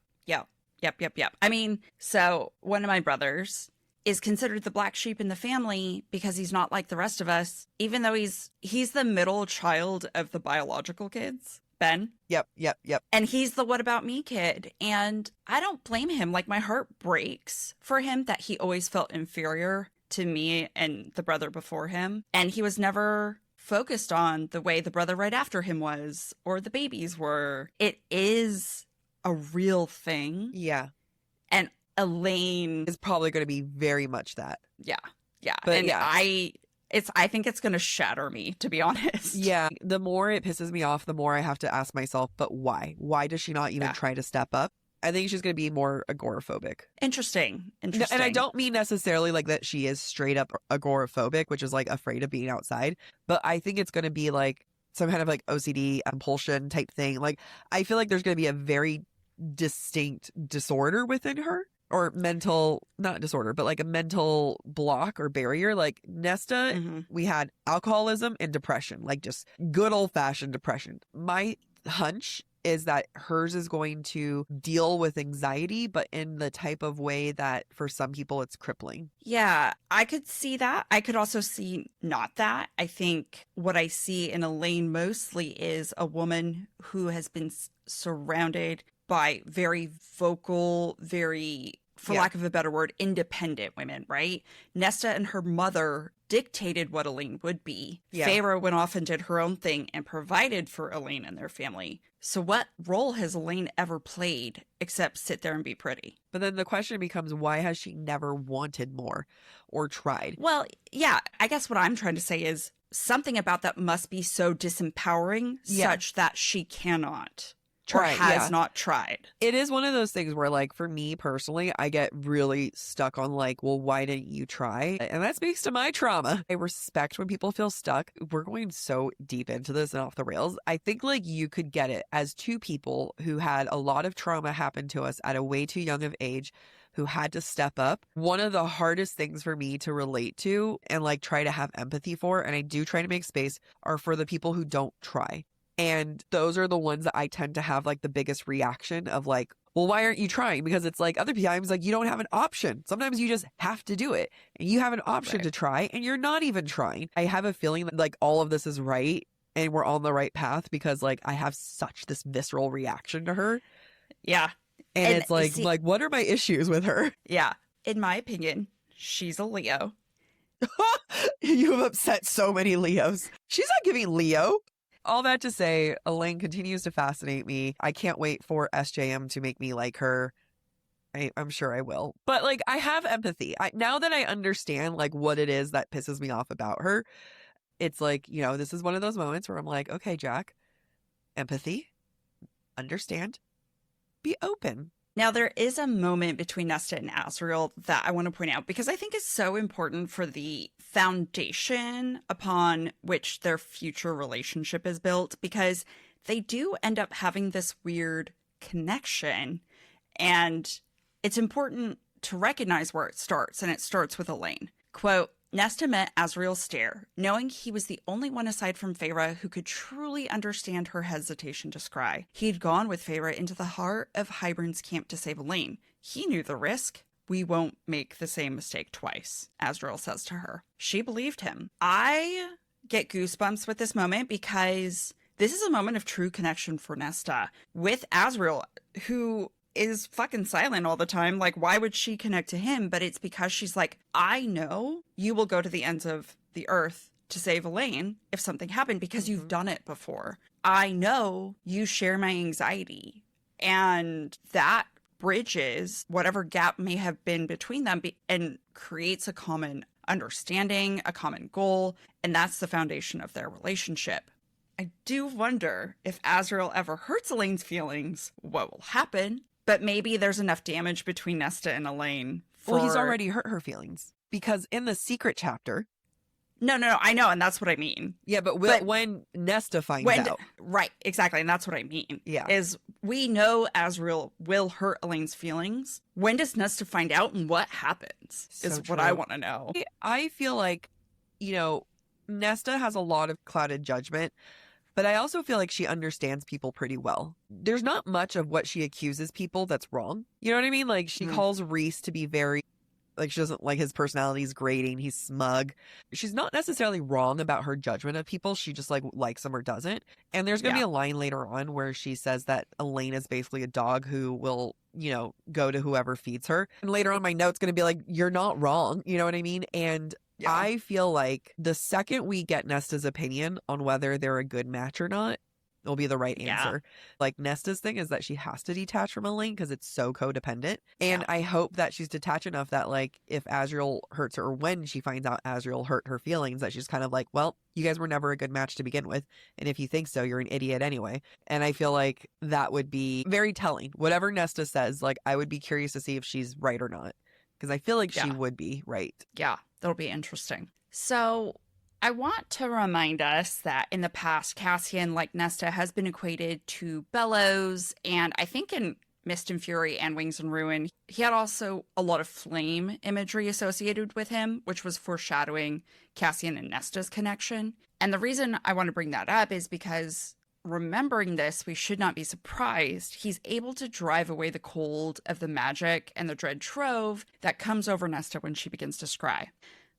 Speaker 7: I mean, so one of my brothers is considered the black sheep in the family because he's not like the rest of us, even though he's the middle child of the biological kids, Ben.
Speaker 8: Yep.
Speaker 7: And he's the "what about me" kid. And I don't blame him. Like, my heart breaks for him that he always felt inferior to me and the brother before him. And he was never focused on the way the brother right after him was, or the babies were. It is a real thing.
Speaker 8: Yeah.
Speaker 7: And Elaine
Speaker 8: is probably going to be very much that.
Speaker 7: Yeah.
Speaker 8: But
Speaker 7: and
Speaker 8: yeah.
Speaker 7: I think it's going to shatter me, to be honest.
Speaker 8: Yeah. The more it pisses me off, the more I have to ask myself, but why? Why does she not even try to step up? I think she's going to be more agoraphobic.
Speaker 7: Interesting.
Speaker 8: And I don't mean necessarily like that she is straight up agoraphobic, which is like afraid of being outside. But I think it's going to be like some kind of like OCD compulsion type thing. Like, I feel like there's going to be a very distinct disorder within her, or mental, not disorder, but like a mental block or barrier. Like Nesta, we had alcoholism and depression, like just good old fashioned depression. My hunch is that hers is going to deal with anxiety, but in the type of way that for some people it's crippling.
Speaker 7: Yeah, I could see that. I could also see not that. I think what I see in Elaine mostly is a woman who has been surrounded by very vocal, very, for lack of a better word, independent women, right? Nesta and her mother dictated what Elaine would be.
Speaker 8: Yeah.
Speaker 7: Feyre went off and did her own thing and provided for Elaine and their family. So what role has Elaine ever played except sit there and be pretty?
Speaker 8: But then the question becomes, why has she never wanted more or tried?
Speaker 7: Well, yeah, I guess what I'm trying to say is something about that must be so disempowering such that she cannot. Or has not tried.
Speaker 8: It is one of those things where, like, for me personally, I get really stuck on, like, well, why didn't you try? And that speaks to my trauma. I respect when people feel stuck. We're going so deep into this and off the rails. I think, like, you could get it as two people who had a lot of trauma happen to us at a way too young of age, who had to step up. One of the hardest things for me to relate to and, like, try to have empathy for, and I do try to make space, are for the people who don't try. And those are the ones that I tend to have like the biggest reaction of like, well, why aren't you trying? Because it's like other times, like, you don't have an option. Sometimes you just have to do it, and you have an option to try and you're not even trying. I have a feeling that like all of this is right and we're on the right path because like I have such this visceral reaction to her.
Speaker 7: Yeah.
Speaker 8: And it's like, what are my issues with her?
Speaker 7: Yeah. In my opinion, she's a Leo.
Speaker 8: You have upset so many Leos. She's not giving Leo. All that to say, Elaine continues to fascinate me. I can't wait for SJM to make me like her. I'm sure I will. But like, I have empathy. Now that I understand like what it is that pisses me off about her, it's like, you know, this is one of those moments where I'm like, okay, Jack, empathy, understand, be open.
Speaker 7: Now, there is a moment between Nesta and Asriel that I want to point out because I think is so important for the foundation upon which their future relationship is built, because they do end up having this weird connection. And it's important to recognize where it starts, and it starts with Elaine. Quote, Nesta met Asriel Stare, knowing he was the only one aside from Feyre who could truly understand her hesitation to scry. He'd gone with Feyre into the heart of Hybern's camp to save Elaine. He knew the risk. We won't make the same mistake twice, Azrael says to her. She believed him. I get goosebumps with this moment because this is a moment of true connection for Nesta with Azrael, who is fucking silent all the time. Like, why would she connect to him? But it's because she's like, I know you will go to the ends of the earth to save Elaine if something happened because you've done it before. I know you share my anxiety. And that bridges whatever gap may have been between them and creates a common understanding, a common goal. And that's the foundation of their relationship. I do wonder if Azrael ever hurts Elaine's feelings, what will happen? But maybe there's enough damage between Nesta and Elaine.
Speaker 8: Well, he's already hurt her feelings because in the secret chapter.
Speaker 7: No, I know. And that's what I mean.
Speaker 8: Yeah, but when Nesta finds out.
Speaker 7: Right, exactly. And that's what I mean.
Speaker 8: Yeah.
Speaker 7: Is we know Azrael will hurt Elaine's feelings. When does Nesta find out and what happens is what I want to know.
Speaker 8: I feel like, Nesta has a lot of clouded judgment. But I also feel like she understands people pretty well. There's not much of what she accuses people that's wrong. You know what I mean? Like, she calls Rhys to be very, like, she doesn't like his personality. He's grating. He's smug. She's not necessarily wrong about her judgment of people. She just, likes them or doesn't. And there's going to be a line later on where she says that Elaine is basically a dog who will, go to whoever feeds her. And later on, my note's going to be like, you're not wrong. You know what I mean? And I feel like the second we get Nesta's opinion on whether they're a good match or not, it'll be the right answer. Like, Nesta's thing is that she has to detach from Elaine because it's so codependent. And I hope that she's detached enough that, like, if Azrael hurts her or when she finds out Azrael hurt her feelings, that she's kind of like, well, you guys were never a good match to begin with. And if you think so, you're an idiot anyway. And I feel like that would be very telling. Whatever Nesta says, like, I would be curious to see if she's right or not. Because I feel like she would be right.
Speaker 7: Yeah, that'll be interesting. So I want to remind us that in the past, Cassian, like Nesta, has been equated to Bellows. And I think in Mist and Fury and Wings and Ruin, he had also a lot of flame imagery associated with him, which was foreshadowing Cassian and Nesta's connection. And the reason I want to bring that up is because remembering this, we should not be surprised. He's able to drive away the cold of the magic and the dread trove that comes over Nesta when she begins to scry.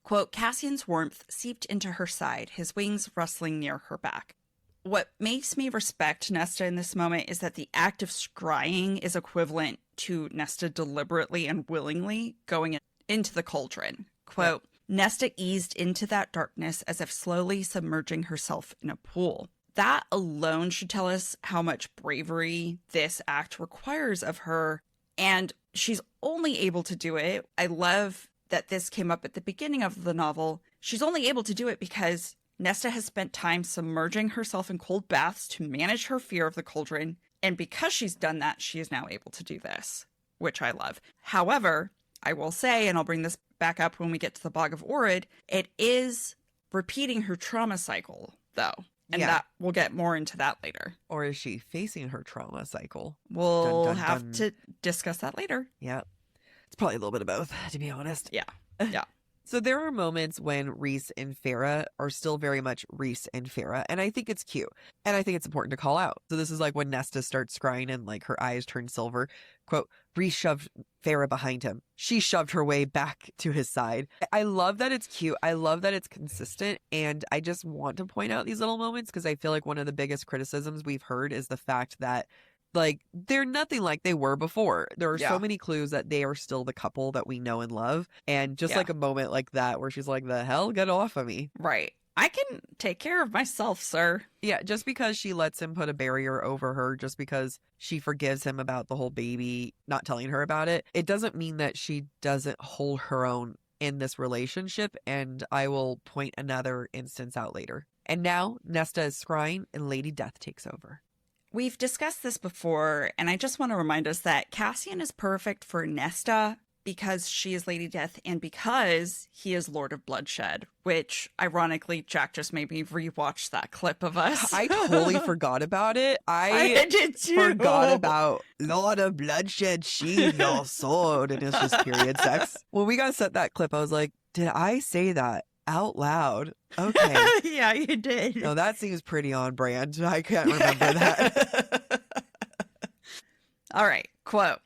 Speaker 7: Quote, Cassian's warmth seeped into her side, his wings rustling near her back. What makes me respect Nesta in this moment is that the act of scrying is equivalent to Nesta deliberately and willingly going into the cauldron. Quote, Nesta eased into that darkness as if slowly submerging herself in a pool. That alone should tell us how much bravery this act requires of her. And she's only able to do it. I love that this came up at the beginning of the novel. She's only able to do it because Nesta has spent time submerging herself in cold baths to manage her fear of the cauldron. And because she's done that, she is now able to do this, which I love. However, I will say, and I'll bring this back up when we get to the Bog of Orid, it is repeating her trauma cycle, though. And that we'll get more into that later.
Speaker 8: Or is she facing her trauma cycle?
Speaker 7: We'll have to discuss that later.
Speaker 8: Yeah. It's probably a little bit of both, to be honest.
Speaker 7: Yeah.
Speaker 8: So there are moments when Rhys and Farah are still very much Rhys and Farah, and I think it's cute. And I think it's important to call out. So this is like when Nesta starts crying and like her eyes turn silver. Quote, Rhys shoved Farah behind him. She shoved her way back to his side. I love that it's cute. I love that it's consistent. And I just want to point out these little moments because I feel like one of the biggest criticisms we've heard is the fact that like they're nothing like they were before. There are so many clues that they are still the couple that we know and love. And just like a moment like that where she's like, the hell, get off of me.
Speaker 7: Right. I can take care of myself, sir.
Speaker 8: Yeah, just because she lets him put a barrier over her, just because she forgives him about the whole baby, not telling her about it, it doesn't mean that she doesn't hold her own in this relationship. And I will point another instance out later. And now Nesta is scrying and Lady Death takes over.
Speaker 7: We've discussed this before, and I just want to remind us that Cassian is perfect for Nesta because she is Lady Death and because he is Lord of Bloodshed, which, ironically, Jack just made me rewatch that clip of us.
Speaker 8: I totally forgot about it.
Speaker 7: I did too.
Speaker 8: Forgot about Lord of Bloodshed, sheathe your sword, and it's just period sex. When we got set that clip, I was like, did I say that out loud? Okay.
Speaker 7: Yeah, you did.
Speaker 8: No, that seems pretty on brand. I can't remember that.
Speaker 7: All right. Quote.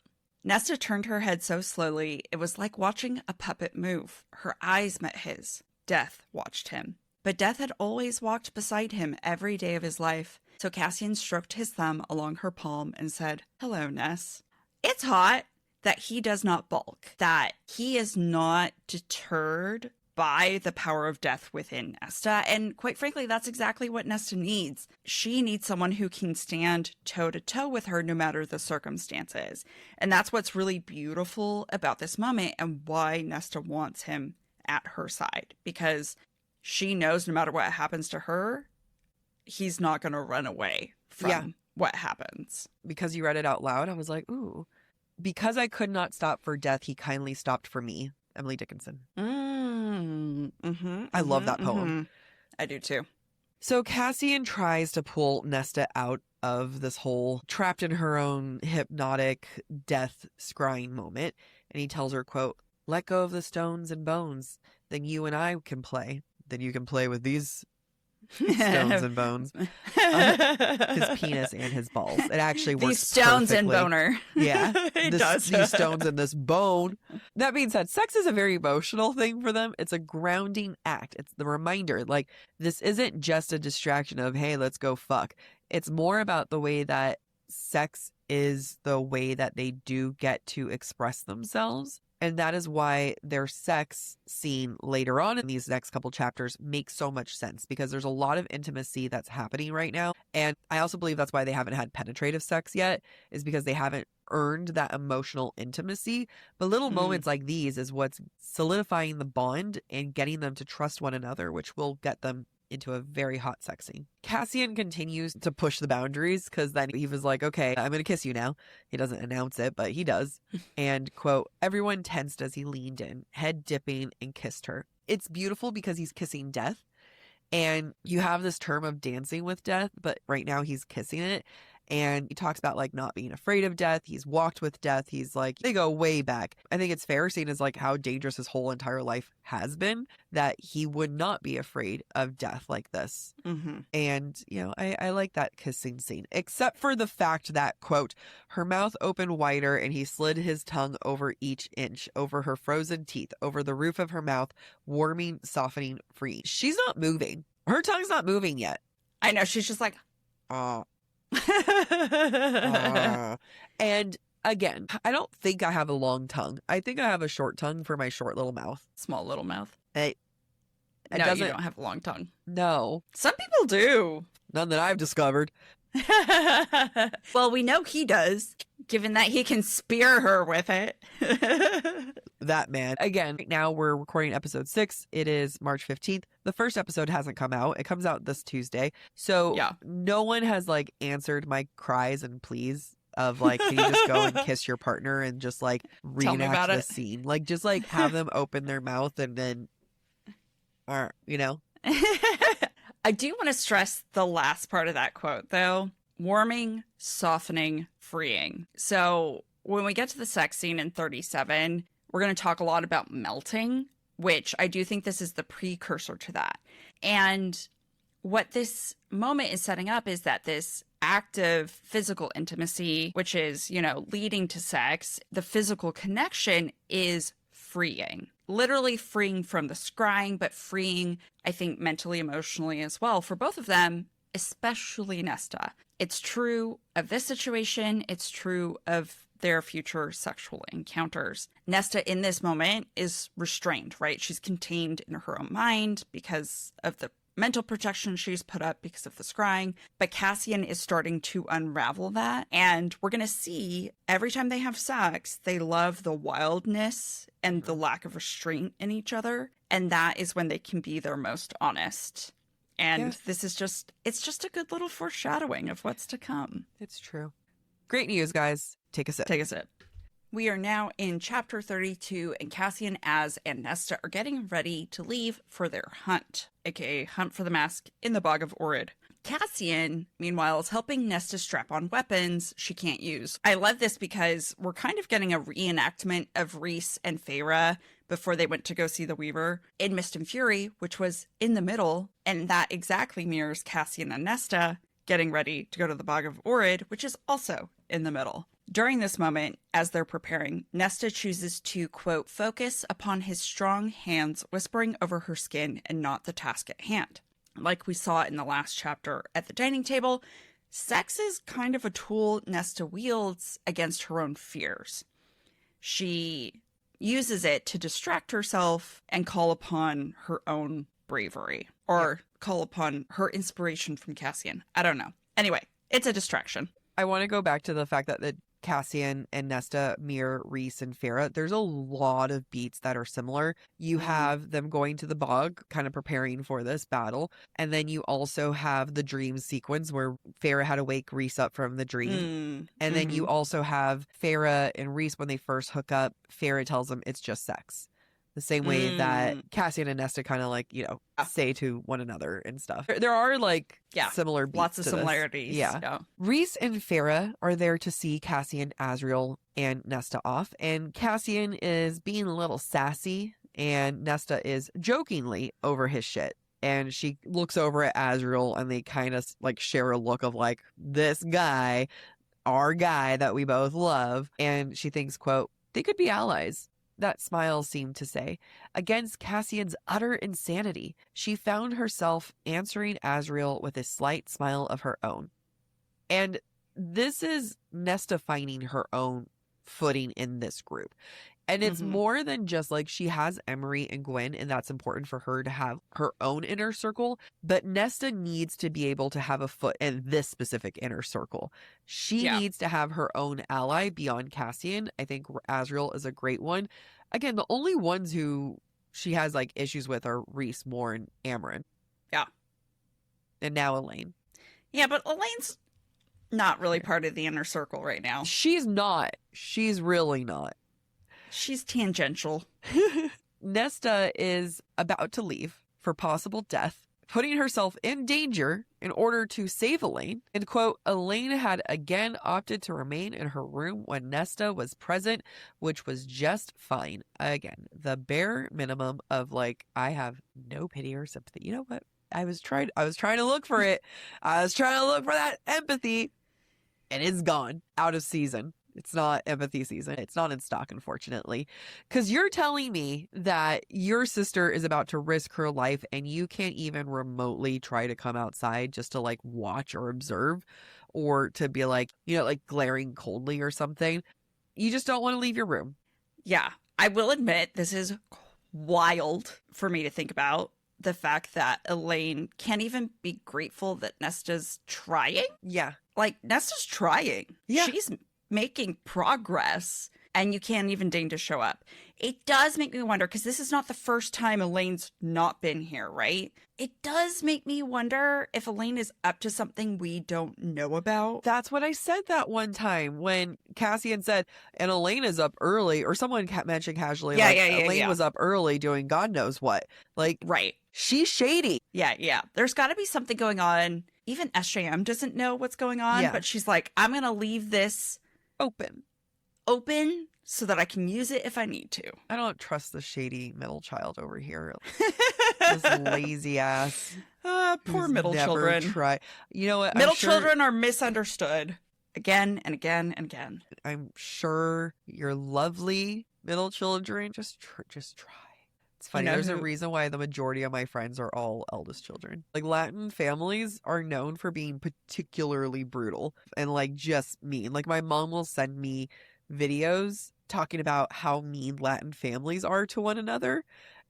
Speaker 7: Nesta turned her head so slowly, it was like watching a puppet move. Her eyes met his. Death watched him. But Death had always walked beside him every day of his life. So Cassian stroked his thumb along her palm and said, "Hello, Ness." It's hot that he does not balk, that he is not deterred by the power of death within Nesta. And quite frankly, that's exactly what Nesta needs. She needs someone who can stand toe to toe with her no matter the circumstances. And that's what's really beautiful about this moment and why Nesta wants him at her side, because she knows no matter what happens to her, he's not going to run away from what happens.
Speaker 8: Because you read it out loud, I was like, ooh. Because I could not stop for death, he kindly stopped for me. Emily Dickinson. I love that poem.
Speaker 7: I do too.
Speaker 8: So Cassian tries to pull Nesta out of this whole trapped in her own hypnotic death scrying moment. And he tells her, quote, "Let go of the stones and bones. Then you and I can play. Then you can play with these stones and bones." His penis and his balls. It actually works.
Speaker 7: These stones
Speaker 8: perfectly.
Speaker 7: and boner.
Speaker 8: Yeah.
Speaker 7: It does.
Speaker 8: These stones and this bone. That being said, sex is a very emotional thing for them. It's a grounding act. It's the reminder. Like, this isn't just a distraction of, hey, let's go fuck. It's more about the way that sex is the way that they do get to express themselves. And that is why their sex scene later on in these next couple chapters makes so much sense, because there's a lot of intimacy that's happening right now. And I also believe that's why they haven't had penetrative sex yet, is because they haven't earned that emotional intimacy. But little moments like these is what's solidifying the bond and getting them to trust one another, which will get them into a very hot sex scene. Cassian continues to push the boundaries, because then he was like, okay, I'm going to kiss you now. He doesn't announce it, but he does. And, quote, "Everyone tensed as he leaned in, head dipping, and kissed her." It's beautiful because he's kissing death. And you have this term of dancing with death, but right now he's kissing it. And he talks about like not being afraid of death. He's walked with death. He's like, they go way back. I think it's fair, seeing as like how dangerous his whole entire life has been, that he would not be afraid of death like this. And, you know, I like that kissing scene, except for the fact that, quote, "Her mouth opened wider and he slid his tongue over each inch, over her frozen teeth, over the roof of her mouth, warming, softening, free." She's not moving. Her tongue's not moving yet.
Speaker 7: I know. She's just like,
Speaker 8: oh. And again, I don't think I have a long tongue. I think I have a short tongue for my short little mouth.
Speaker 7: small little mouth.
Speaker 8: It
Speaker 7: No, you
Speaker 8: doesn't.
Speaker 7: don't have a long tongue.
Speaker 8: No,
Speaker 7: Some people do.
Speaker 8: none that I've discovered.
Speaker 7: Well, we know he does, given that he can spear her with it.
Speaker 8: That man. Again, right now we're recording episode 6. It is March 15th. The first episode hasn't come out. It comes out this Tuesday. So
Speaker 7: Yeah.
Speaker 8: no one has like answered my cries and pleas of like, can you just go and kiss your partner and just like
Speaker 7: Tell me
Speaker 8: reenact
Speaker 7: about
Speaker 8: the
Speaker 7: it.
Speaker 8: scene? Like, just like have them open their mouth and then, you know?
Speaker 7: I do want to stress the last part of that quote, though. Warming, softening, freeing. So when we get to the sex scene in 37, we're going to talk a lot about melting, which I do think this is the precursor to that. And what this moment is setting up is that this act of physical intimacy, which is, you know, leading to sex, the physical connection is freeing. Literally freeing from the scrying, but freeing, I think, mentally, emotionally as well for both of them, especially Nesta. It's true of this situation. It's true of their future sexual encounters. Nesta in this moment is restrained, right? She's contained in her own mind because of the mental protection she's put up because of the scrying. But Cassian is starting to unravel that. And we're going to see every time they have sex, they love the wildness and the lack of restraint in each other. And that is when they can be their most honest. And this is it's just a good little foreshadowing of what's to come.
Speaker 8: It's true. Great news, guys. Take a sip.
Speaker 7: Take a sip. We are now in chapter 32, and Cassian, Az, and Nesta are getting ready to leave for their hunt, aka hunt for the mask in the Bog of Orid. Cassian, meanwhile, is helping Nesta strap on weapons she can't use. I love this because we're kind of getting a reenactment of Rhys and Feyre before they went to go see the Weaver in Mist and Fury, which was in the middle, and that exactly mirrors Cassian and Nesta getting ready to go to the Bog of Orid, which is also in the middle. During this moment, as they're preparing, Nesta chooses to, quote, focus upon his strong hands whispering over her skin and not the task at hand. Like we saw in the last chapter at the dining table, sex is kind of a tool Nesta wields against her own fears. She uses it to distract herself and call upon her own bravery, or call upon her inspiration from Cassian. I don't know. Anyway, it's a distraction.
Speaker 8: I want to go back to the fact that the Cassian and Nesta mirror Rhys and Farah. There's a lot of beats that are similar. You have them going to the bog, kind of preparing for this battle. And then you also have the dream sequence where Farah had to wake Rhys up from the dream. And then you also have Farah and Rhys, when they first hook up, Farah tells them it's just sex. The same way that Cassian and Nesta kind of like, you know, say to one another and stuff. There are like similar beats.
Speaker 7: Lots of
Speaker 8: to
Speaker 7: similarities.
Speaker 8: This. Yeah. Rhys and Farah are there to see Cassian, Azriel, and Nesta off. And Cassian is being a little sassy and Nesta is jokingly over his shit. And she looks over at Azriel and they kind of like share a look of like, this guy, our guy that we both love. And she thinks, quote, they could be allies. That smile seemed to say, against Cassian's utter insanity, she found herself answering Azriel with a slight smile of her own. And this is Nesta finding her own footing in this group. And it's more than just like she has Emery and Gwen, and that's important for her to have her own inner circle. But Nesta needs to be able to have a foot in this specific inner circle. She needs to have her own ally beyond Cassian. I think Azriel is a great one. Again, the only ones who she has like issues with are Rhys, Moore, and Amren.
Speaker 7: Yeah.
Speaker 8: And now Elaine.
Speaker 7: Yeah, but Elaine's not really part of the inner circle right now.
Speaker 8: She's not. She's really not.
Speaker 7: She's tangential.
Speaker 8: Nesta is about to leave for possible death, putting herself in danger in order to save Elaine. And quote, Elaine had again opted to remain in her room when Nesta was present, which was just fine. Again, the bare minimum of like, I have no pity or sympathy. You know what? I was trying to look for it. I was trying to look for that empathy, and it's gone, out of season. It's not empathy season. It's not in stock, unfortunately. Because you're telling me that your sister is about to risk her life and you can't even remotely try to come outside just to like watch or observe, or to be like, you know, like glaring coldly or something. You just don't want to leave your room.
Speaker 7: Yeah, I will admit this is wild for me to think about. The fact that Elaine can't even be grateful that Nesta's trying.
Speaker 8: Yeah.
Speaker 7: Like, Nesta's trying.
Speaker 8: Yeah.
Speaker 7: She's making progress, and you can't even deign to show up. It does make me wonder, because this is not the first time Elaine's not been here, right? It does make me wonder if Elaine is up to something we don't know about.
Speaker 8: That's what I said that one time when Cassian said, and Elaine is up early, or someone mentioned casually, Elaine was up early doing God knows what. Like,
Speaker 7: right.
Speaker 8: She's shady.
Speaker 7: Yeah. There's got to be something going on. Even SJM doesn't know what's going on, but she's like, I'm going to leave this
Speaker 8: open
Speaker 7: so that I can use it if I need to.
Speaker 8: I don't trust the shady middle child over here. This lazy ass.
Speaker 7: Poor middle children.
Speaker 8: You know what?
Speaker 7: Middle children are misunderstood again and again and again.
Speaker 8: I'm sure you're lovely, middle children. Just try. It's funny. There's a reason why the majority of my friends are all eldest children. Like, Latin families are known for being particularly brutal and like just mean. Like, my mom will send me videos talking about how mean Latin families are to one another.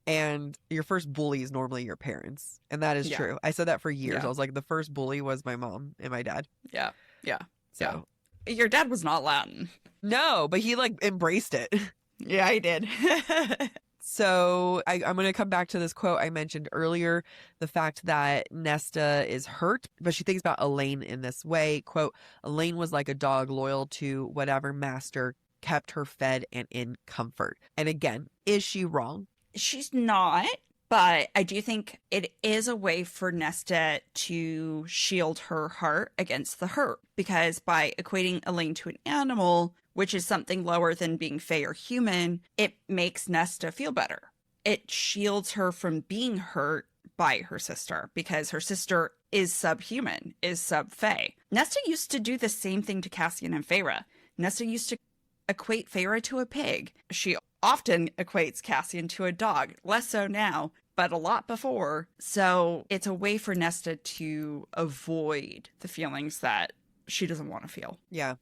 Speaker 8: And your first bully is normally your parents. And that is true. I said that for years. I was like, the first bully was my mom and my dad.
Speaker 7: Yeah.
Speaker 8: So
Speaker 7: your dad was not Latin.
Speaker 8: No, but he like embraced it.
Speaker 7: Yeah, he did.
Speaker 8: So I'm going to come back to this quote I mentioned earlier, the fact that Nesta is hurt, but she thinks about Elaine in this way. Quote, Elaine was like a dog loyal to whatever master kept her fed and in comfort. And again, is she wrong?
Speaker 7: She's not, but I do think it is a way for Nesta to shield her heart against the hurt, because by equating Elaine to an animal, which is something lower than being fey or human, it makes Nesta feel better. It shields her from being hurt by her sister, because her sister is subhuman, is sub-fey. Nesta used to do the same thing to Cassian and Feyre. Nesta used to equate Feyre to a pig. She often equates Cassian to a dog, less so now, but a lot before. So it's a way for Nesta to avoid the feelings that she doesn't want to feel.
Speaker 8: Yeah.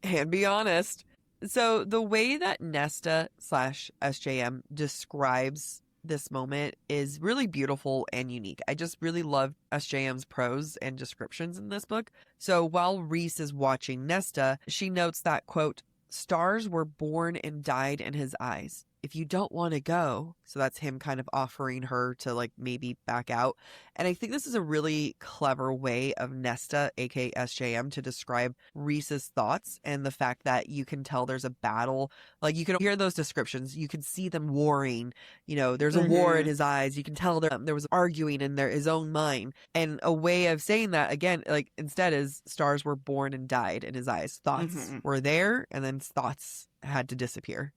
Speaker 8: And be honest. So the way that Nesta / SJM describes this moment is really beautiful and unique. I just really love SJM's prose and descriptions in this book. So while Rhys is watching Nesta, she notes that, quote, "Stars were born and died in his eyes. If you don't want to go," so that's him kind of offering her to like maybe back out. And I think this is a really clever way of Nesta, aka SJM, to describe Rhys's thoughts and the fact that you can tell there's a battle. Like you can hear those descriptions, you can see them warring. You know, there's a war in his eyes. You can tell there was arguing in his own mind. And a way of saying that again, like instead is stars were born and died in his eyes. Thoughts were there, and then thoughts had to disappear.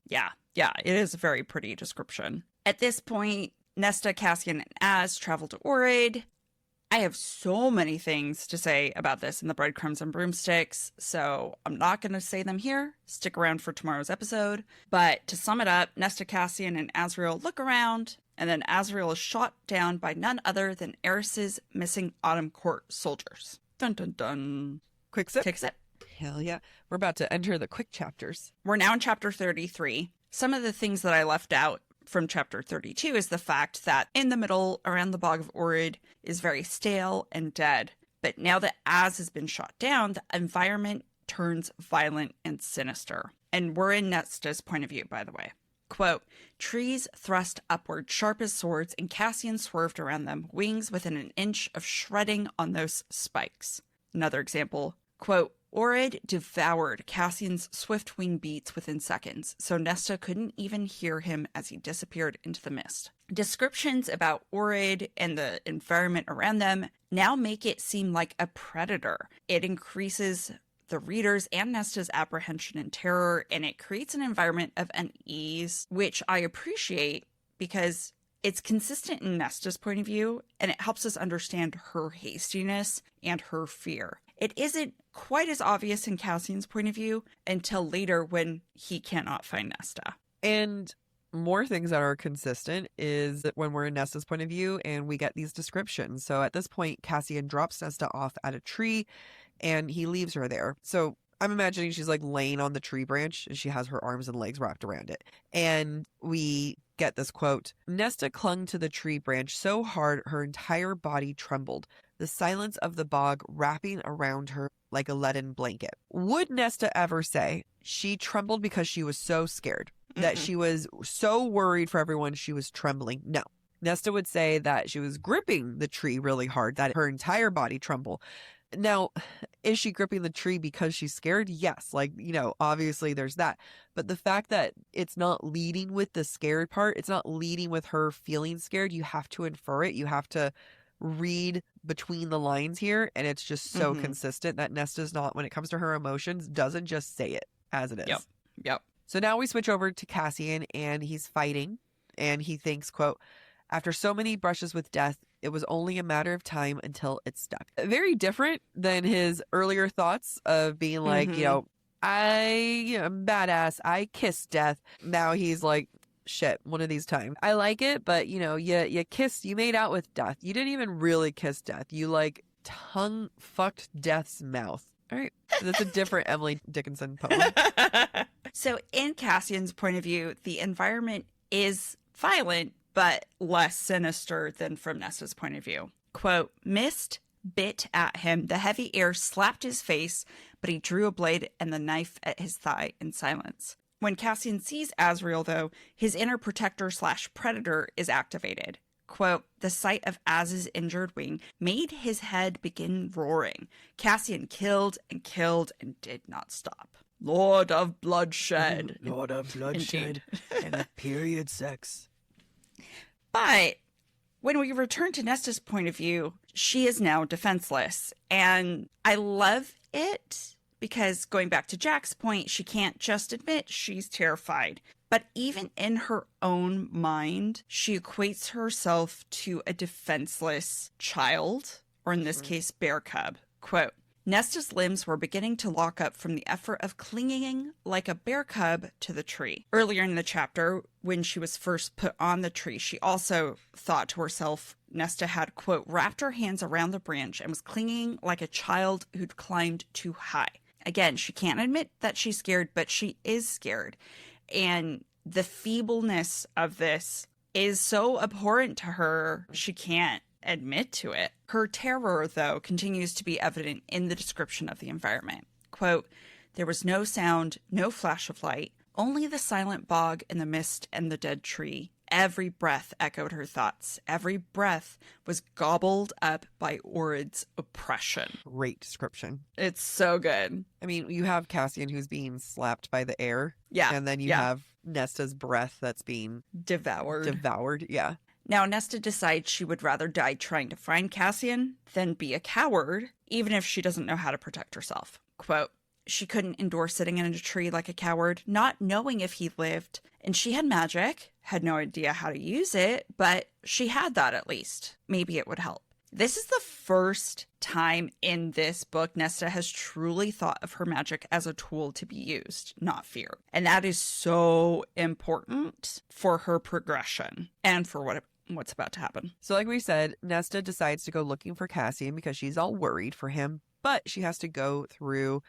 Speaker 7: Yeah, it is a very pretty description. At this point, Nesta, Cassian, and Az travel to Orid. I have so many things to say about this in the Breadcrumbs and Broomsticks, so I'm not going to say them here. Stick around for tomorrow's episode. But to sum it up, Nesta, Cassian, and Azriel look around, and then Azriel is shot down by none other than Eris's missing Autumn Court soldiers. Dun dun dun.
Speaker 8: Quick sip.
Speaker 7: Take a sip.
Speaker 8: Hell yeah. We're about to enter the quick chapters.
Speaker 7: We're now in chapter 33. Some of the things that I left out from chapter 32 is the fact that in the middle, around the Bog of Orid, is very stale and dead. But now that Az has been shot down, the environment turns violent and sinister. And we're in Nesta's point of view, by the way. Quote, "Trees thrust upward, sharp as swords, and Cassian swerved around them, wings within an inch of shredding on those spikes." Another example, quote, "Orid devoured Cassian's swift wing beats within seconds, so Nesta couldn't even hear him as he disappeared into the mist." Descriptions about Orid and the environment around them now make it seem like a predator. It increases the reader's and Nesta's apprehension and terror, and it creates an environment of unease, which I appreciate because it's consistent in Nesta's point of view, and it helps us understand her hastiness and her fear. It isn't quite as obvious in Cassian's point of view until later when he cannot find Nesta.
Speaker 8: And more things that are consistent is that when we're in Nesta's point of view and we get these descriptions. So at this point, Cassian drops Nesta off at a tree and he leaves her there. So I'm imagining she's like laying on the tree branch and she has her arms and legs wrapped around it. And we get this quote, "Nesta clung to the tree branch so hard her entire body trembled, the silence of the bog wrapping around her like a leaden blanket." Would Nesta ever say she trembled because she was so scared, that she was so worried for everyone she was trembling? No. Nesta would say that she was gripping the tree really hard, that her entire body trembled. Now, is she gripping the tree because she's scared? Yes. Like, you know, obviously there's that. But the fact that it's not leading with the scared part, it's not leading with her feeling scared, you have to infer it. You have to read between the lines here. And it's just so consistent that Nesta's not, when it comes to her emotions, doesn't just say it as it is.
Speaker 7: Yep.
Speaker 8: So now we switch over to Cassian and he's fighting and he thinks, quote, "After so many brushes with death, it was only a matter of time until it stuck." Very different than his earlier thoughts of being like, you know, I'm badass. I kissed death. Now he's like, shit, one of these times. I like it, but you know, you kissed, you made out with death. You didn't even really kiss death. You like tongue fucked death's mouth. All right. That's a different Emily Dickinson poem.
Speaker 7: So in Cassian's point of view, the environment is violent, but less sinister than from Nesta's point of view. Quote, "Mist bit at him. The heavy air slapped his face, but he drew a blade and the knife at his thigh in silence." When Cassian sees Azriel, though, his inner protector/predator is activated. Quote, "The sight of Az's injured wing made his head begin roaring. Cassian killed and killed and did not stop. Lord of bloodshed."
Speaker 3: Lord of bloodshed and of period sex.
Speaker 7: But when we return to Nesta's point of view, she is now defenseless. And I love it because going back to Jack's point, she can't just admit she's terrified. But even in her own mind, she equates herself to a defenseless child, or in this case, bear cub. Quote, Nesta's limbs were beginning to lock up from the effort of clinging like a bear cub to the tree. Earlier in the chapter, when she was first put on the tree, she also thought to herself Nesta had, quote, wrapped her hands around the branch and was clinging like a child who'd climbed too high. Again, she can't admit that she's scared, but she is scared. And the feebleness of this is so abhorrent to her, she can't admit to it. Her terror, though, continues to be evident in the description of the environment. Quote, there was no sound, no flash of light, only the silent bog and the mist and the dead tree. Every breath echoed her thoughts. Every breath was gobbled up by Orid's oppression.
Speaker 8: Great description.
Speaker 7: It's so good.
Speaker 8: I mean, you have Cassian who's being slapped by the air.
Speaker 7: Yeah.
Speaker 8: And then you have Nesta's breath that's being
Speaker 7: devoured.
Speaker 8: Yeah.
Speaker 7: Now, Nesta decides she would rather die trying to find Cassian than be a coward, even if she doesn't know how to protect herself. Quote, she couldn't endure sitting in a tree like a coward, not knowing if he lived. And she had magic, had no idea how to use it, but she had that at least. Maybe it would help. This is the first time in this book Nesta has truly thought of her magic as a tool to be used, not fear. And that is so important for her progression and for what's about to happen.
Speaker 8: So like we said, Nesta decides to go looking for Cassian because she's all worried for him, but she has to go through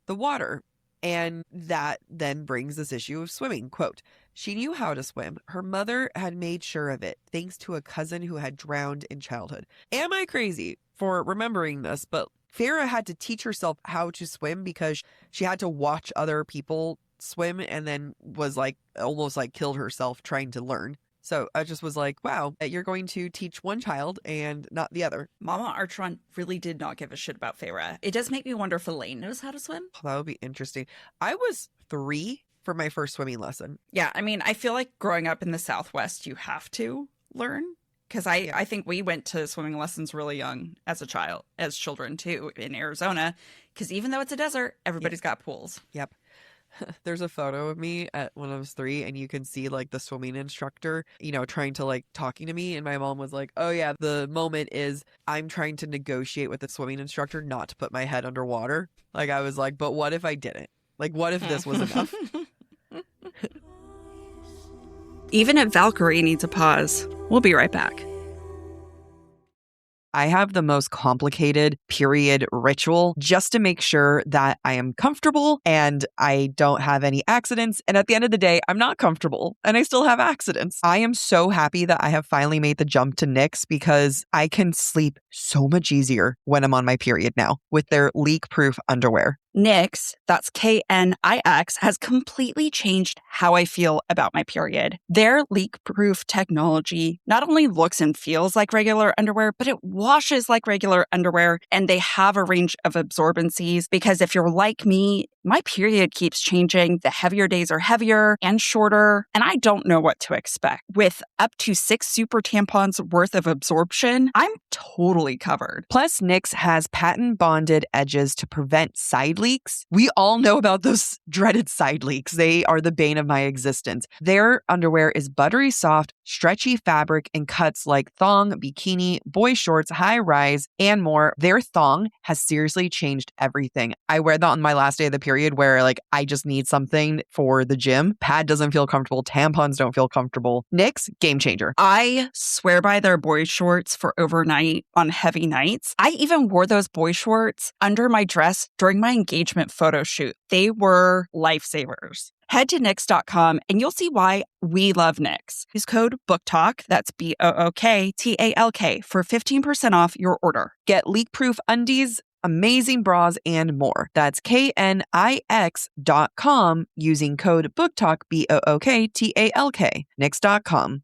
Speaker 8: the water. And that then brings this issue of swimming. Quote, she knew how to swim. Her mother had made sure of it, thanks to a cousin who had drowned in childhood. Am I crazy for remembering this? But Feyre had to teach herself how to swim because she had to watch other people swim and then was like almost like killed herself trying to learn. So I just was like, wow, you're going to teach one child and not the other.
Speaker 7: Mama Archeron really did not give a shit about Feyre. It does make me wonder if Elaine knows how to swim.
Speaker 8: Oh, that would be interesting. I was 3 for my first swimming lesson.
Speaker 7: Yeah, I mean, I feel like growing up in the Southwest, you have to learn. Because I think we went to swimming lessons really young as children too, in Arizona. Because even though it's a desert, everybody's got pools.
Speaker 8: Yep. There's a photo of me at when I was 3 and you can see like the swimming instructor, trying to like talking to me. And my mom was like, oh yeah, the moment is I'm trying to negotiate with the swimming instructor not to put my head underwater. Like I was like, but what if I didn't? Like, what if this was enough?
Speaker 7: Even if Valkyrie needs a pause, we'll be right back.
Speaker 8: I have the most complicated period ritual just to make sure that I am comfortable and I don't have any accidents. And at the end of the day, I'm not comfortable and I still have accidents. I am so happy that I have finally made the jump to Nyx because I can sleep so much easier when I'm on my period now with their leak-proof underwear.
Speaker 7: Nyx, that's KNIX, has completely changed how I feel about my period. Their leak-proof technology not only looks and feels like regular underwear, but it washes like regular underwear, and they have a range of absorbencies because if you're like me, my period keeps changing. The heavier days are heavier and shorter, and I don't know what to expect. With up to 6 super tampons worth of absorption, I'm totally covered.
Speaker 8: Plus, Nyx has patent-bonded edges to prevent side leaks. We all know about those dreaded side leaks. They are the bane of my existence. Their underwear is buttery soft, stretchy fabric and cuts like thong, bikini, boy shorts, high rise, and more. Their thong has seriously changed everything. I wear that on my last day of the period where like I just need something for the gym. Pad doesn't feel comfortable. Tampons don't feel comfortable. Nyx, game changer.
Speaker 7: I swear by their boy shorts for overnight on heavy nights. I even wore those boy shorts under my dress during my engagement photo shoot. They were lifesavers. Head to Nyx.com and you'll see why we love Nyx. Use code BOOKTALK, that's BOOKTALK, for 15% off your order.
Speaker 8: Get leak-proof undies, amazing bras, and more. That's KNIX.com using code BOOKTALK, BOOKTALK, Nyx.com.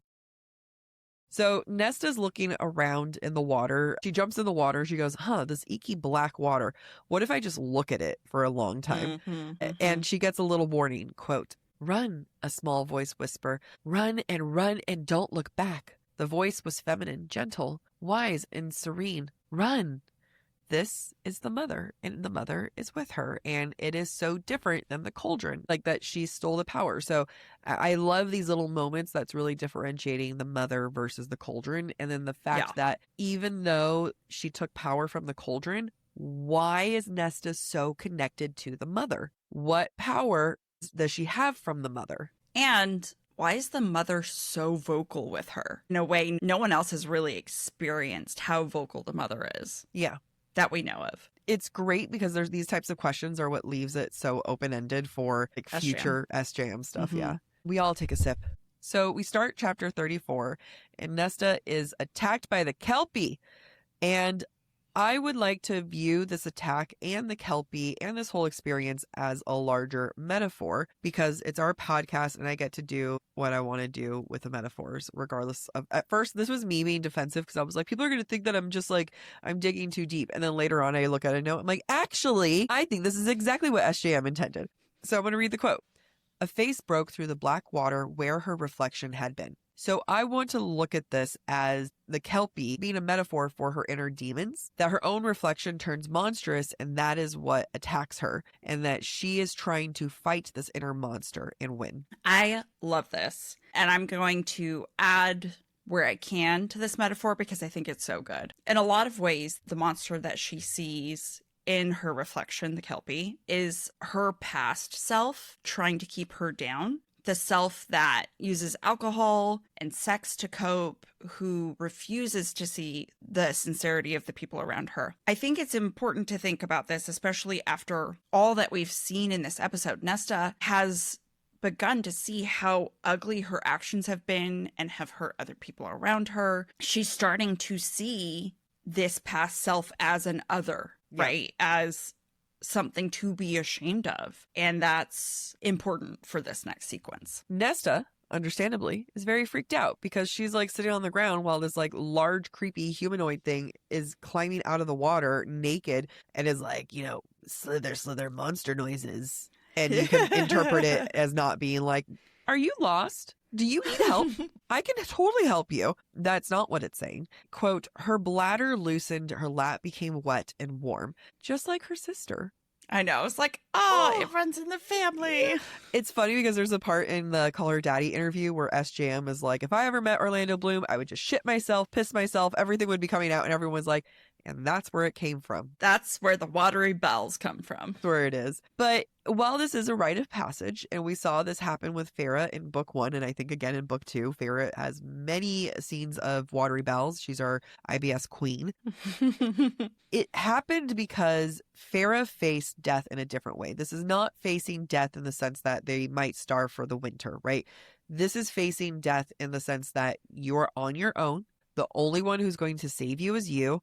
Speaker 8: So Nesta's looking around in the water. She jumps in the water. She goes, this icky black water. What if I just look at it for a long time? And she gets a little warning, quote, run, a small voice whisper. Run and don't look back. The voice was feminine, gentle, wise, and serene. Run. This is the mother, and the mother is with her, and it is so different than the cauldron, like that she stole the power. So I love these little moments that's really differentiating the mother versus the cauldron, and then the fact that even though she took power from the cauldron, Why is Nesta so connected to the mother? What power does she have from the mother?
Speaker 7: And why is the mother so vocal with her? In a way, no one else has really experienced how vocal the mother is.
Speaker 8: Yeah.
Speaker 7: That we know of.
Speaker 8: It's great because there's these types of questions are what leaves it so open-ended for like future SJM stuff.
Speaker 7: Mm-hmm.
Speaker 8: Yeah. We all take a sip. So we start chapter 34 and Nesta is attacked by the Kelpie. And I would like to view this attack and the Kelpie and this whole experience as a larger metaphor because it's our podcast and I get to do what I want to do with the metaphors, regardless of, at first, this was me being defensive because I was like, people are going to think that I'm just like, I'm digging too deep. And then later on, I look at a note, I'm like, actually, I think this is exactly what SJM intended. So I'm going to read the quote. A face broke through the black water where her reflection had been. So I want to look at this as the Kelpie being a metaphor for her inner demons, that her own reflection turns monstrous and that is what attacks her, and that she is trying to fight this inner monster and win.
Speaker 7: I love this. And I'm going to add where I can to this metaphor because I think it's so good. In a lot of ways, the monster that she sees in her reflection, the Kelpie, is her past self trying to keep her down. The self that uses alcohol and sex to cope, who refuses to see the sincerity of the people around her. I think it's important to think about this, especially after all that we've seen in this episode. Nesta has begun to see how ugly her actions have been and have hurt other people around her. She's starting to see this past self as an other, right? As something to be ashamed of. And that's important for this next sequence.
Speaker 8: Nesta, understandably, is very freaked out because she's like sitting on the ground while this like large, creepy humanoid thing is climbing out of the water naked and is like, you know, slither monster noises. And you can interpret it as not being like, are you lost? Do you need help? I can totally help you. That's not what it's saying. Quote, her bladder loosened, her lap became wet and warm, just like her sister.
Speaker 7: I know. It's like, oh, it runs in the family.
Speaker 8: It's funny because there's a part in the Call Her Daddy interview where SJM is like, if I ever met Orlando Bloom, I would just shit myself, piss myself, everything would be coming out. And everyone's like, and that's where it came from.
Speaker 7: That's where the watery bells come from.
Speaker 8: That's where it is. But while this is a rite of passage, and we saw this happen with Farah in book 1, and I think again in book 2, Farah has many scenes of watery bells. She's our IBS queen. It happened because Farah faced death in a different way. This is not facing death in the sense that they might starve for the winter, right? This is facing death in the sense that you're on your own. The only one who's going to save you is you.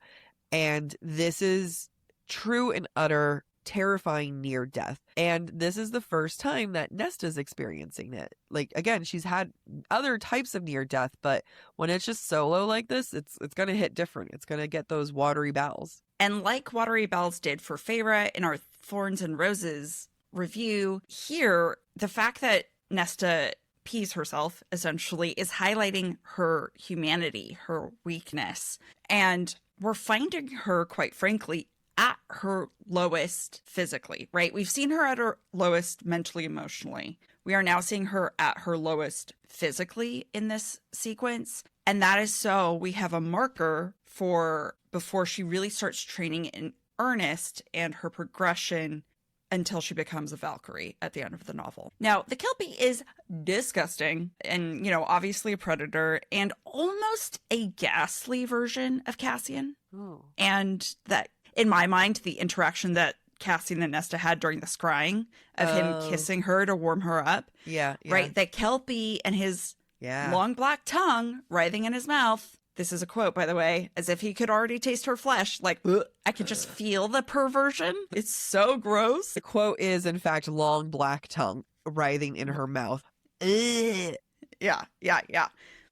Speaker 8: And this is true and utter terrifying near death. And this is the first time that Nesta's experiencing it. Like, again, she's had other types of near death, but when it's just solo like this, it's going to hit different. It's going to get those watery bowels.
Speaker 7: And like watery bells did for Farah in our Thorns and Roses review, here, the fact that Nesta pees herself, essentially, is highlighting her humanity, her weakness. And we're finding her, quite frankly, at her lowest physically, right? We've seen her at her lowest mentally, emotionally. We are now seeing her at her lowest physically in this sequence. And that is so we have a marker for before she really starts training in earnest and her progression until she becomes a Valkyrie at the end of the novel. Now, the Kelpie is disgusting and, you know, obviously a predator and almost a ghastly version of Cassian.
Speaker 8: Oh.
Speaker 7: And that, in my mind, the interaction that Cassian and Nesta had during the scrying of him kissing her to warm her up.
Speaker 8: Yeah.
Speaker 7: Right? The Kelpie and his long black tongue writhing in his mouth. This is a quote, by the way, as if he could already taste her flesh. Like, I could just feel the perversion. It's so gross.
Speaker 8: The quote is, in fact, long black tongue writhing in her mouth.
Speaker 7: Ugh. Yeah.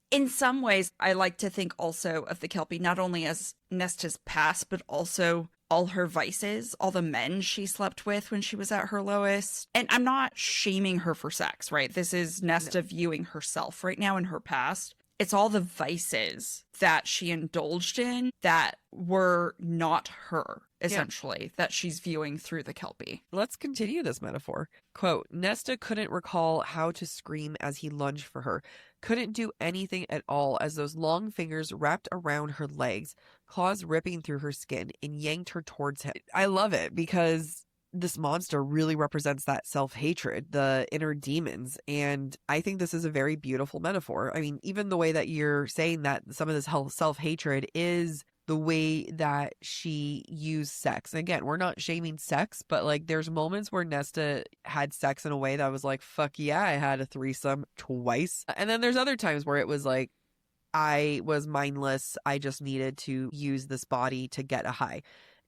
Speaker 7: In some ways, I like to think also of the Kelpie not only as Nesta's past, but also all her vices, all the men she slept with when she was at her lowest. And I'm not shaming her for sex, right? This is Nesta viewing herself right now in her past. It's all the vices that she indulged in that were not her. essentially, that she's viewing through the Kelpie.
Speaker 8: Let's continue this metaphor. Quote, Nesta couldn't recall how to scream as he lunged for her, couldn't do anything at all as those long fingers wrapped around her legs, claws ripping through her skin, and yanked her towards him. I love it because this monster really represents that self-hatred, the inner demons. And I think this is a very beautiful metaphor. I mean, even the way that you're saying that some of this self-hatred is the way that she used sex. And again, we're not shaming sex, but like there's moments where Nesta had sex in a way that was like, fuck yeah, I had a threesome twice. And then there's other times where it was like, I was mindless. I just needed to use this body to get a high.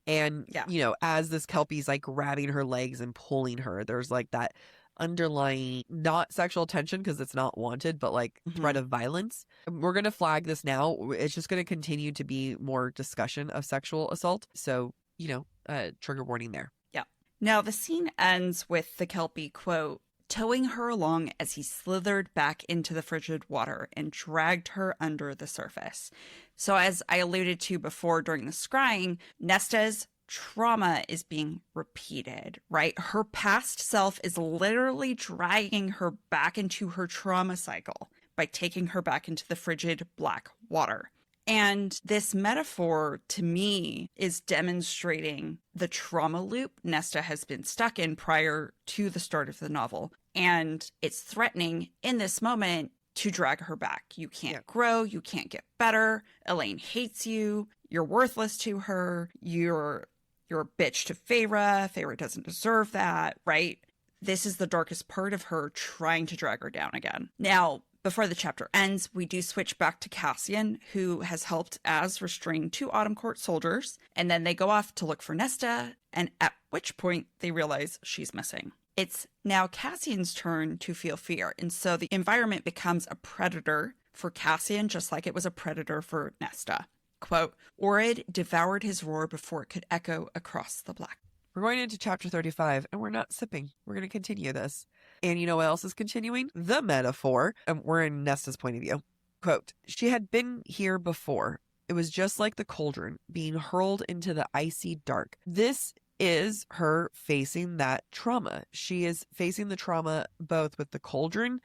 Speaker 8: And, you know, as this Kelpie's like grabbing her legs and pulling her, there's like that underlying, not sexual tension because it's not wanted, but like threat of violence. We're going to flag this now. It's just going to continue to be more discussion of sexual assault. So, you know, trigger warning there.
Speaker 7: Yeah. Now the scene ends with the Kelpie, quote, towing her along as he slithered back into the frigid water and dragged her under the surface. So as I alluded to before during the scrying, Nesta's trauma is being repeated, right? Her past self is literally dragging her back into her trauma cycle by taking her back into the frigid black water. And this metaphor, to me, is demonstrating the trauma loop Nesta has been stuck in prior to the start of the novel. And it's threatening in this moment to drag her back. You can't grow. You can't get better. Elaine hates you. You're worthless to her. You're a bitch to Feyre. Feyre doesn't deserve that, right? This is the darkest part of her trying to drag her down again. Now, before the chapter ends, we do switch back to Cassian, who has helped Az restrain 2 Autumn Court soldiers, and then they go off to look for Nesta, and at which point they realize she's missing. It's now Cassian's turn to feel fear, and so the environment becomes a predator for Cassian, just like it was a predator for Nesta. Quote, Orid devoured his roar before it could echo across the black.
Speaker 8: We're going into chapter 35, and we're not sipping. We're going to continue this. And you know what else is continuing? The metaphor. And we're in Nesta's point of view. Quote, she had been here before. It was just like the cauldron being hurled into the icy dark. This is her facing that trauma. She is facing the trauma both with the cauldron,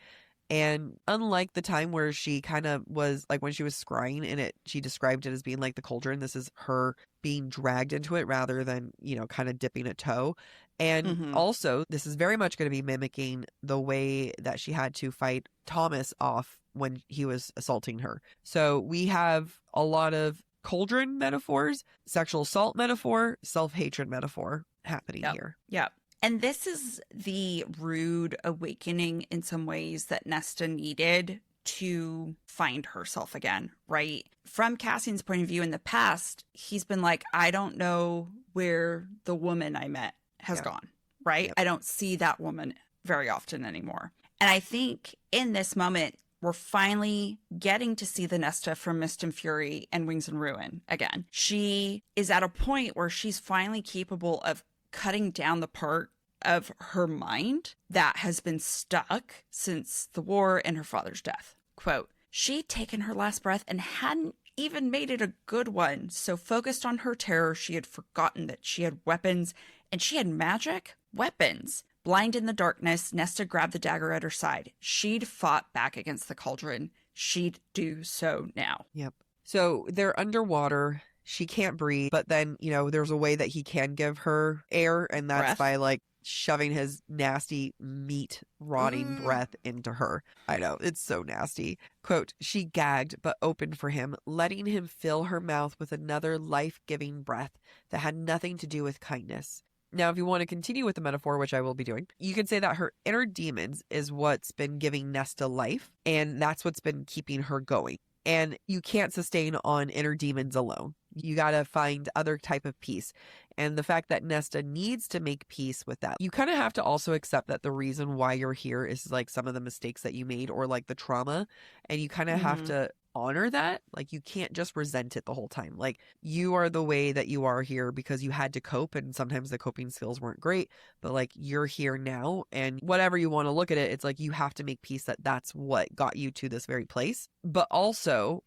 Speaker 8: and unlike the time where she kind of was like when she was scrying in it, she described it as being like the cauldron. This is her being dragged into it rather than, you know, kind of dipping a toe. And also, this is very much going to be mimicking the way that she had to fight Thomas off when he was assaulting her. So we have a lot of cauldron metaphors, sexual assault metaphor, self-hatred metaphor happening here.
Speaker 7: Yeah. And this is the rude awakening in some ways that Nesta needed to find herself again, right? From Cassian's point of view in the past, he's been like, I don't know where the woman I met has gone, right? I don't see that woman very often anymore. And I think in this moment, we're finally getting to see the Nesta from Mist and Fury and Wings and Ruin again. She is at a point where she's finally capable of cutting down the part of her mind that has been stuck since the war and her father's death. Quote, she'd taken her last breath and hadn't even made it a good one. So focused on her terror, she had forgotten that she had weapons, and she had magic weapons. Blind in the darkness, Nesta grabbed the dagger at her side. She'd fought back against the cauldron. She'd do so now.
Speaker 8: Yep. So they're underwater. She can't breathe, but then, you know, there's a way that he can give her air, and that's by like shoving his nasty meat rotting breath into her. I know, it's so nasty. Quote, she gagged but opened for him, letting him fill her mouth with another life-giving breath that had nothing to do with kindness. Now, if you want to continue with the metaphor, which I will be doing, you can say that her inner demons is what's been giving Nesta life, and that's what's been keeping her going. And you can't sustain on inner demons alone. You got to find other type of peace. And the fact that Nesta needs to make peace with that. You kind of have to also accept that the reason why you're here is like some of the mistakes that you made or like the trauma. And you kind of have to honor that. Like you can't just resent it the whole time. Like you are the way that you are here because you had to cope, and sometimes the coping skills weren't great, but like you're here now, and whatever you want to look at it, it's like you have to make peace that that's what got you to this very place. But also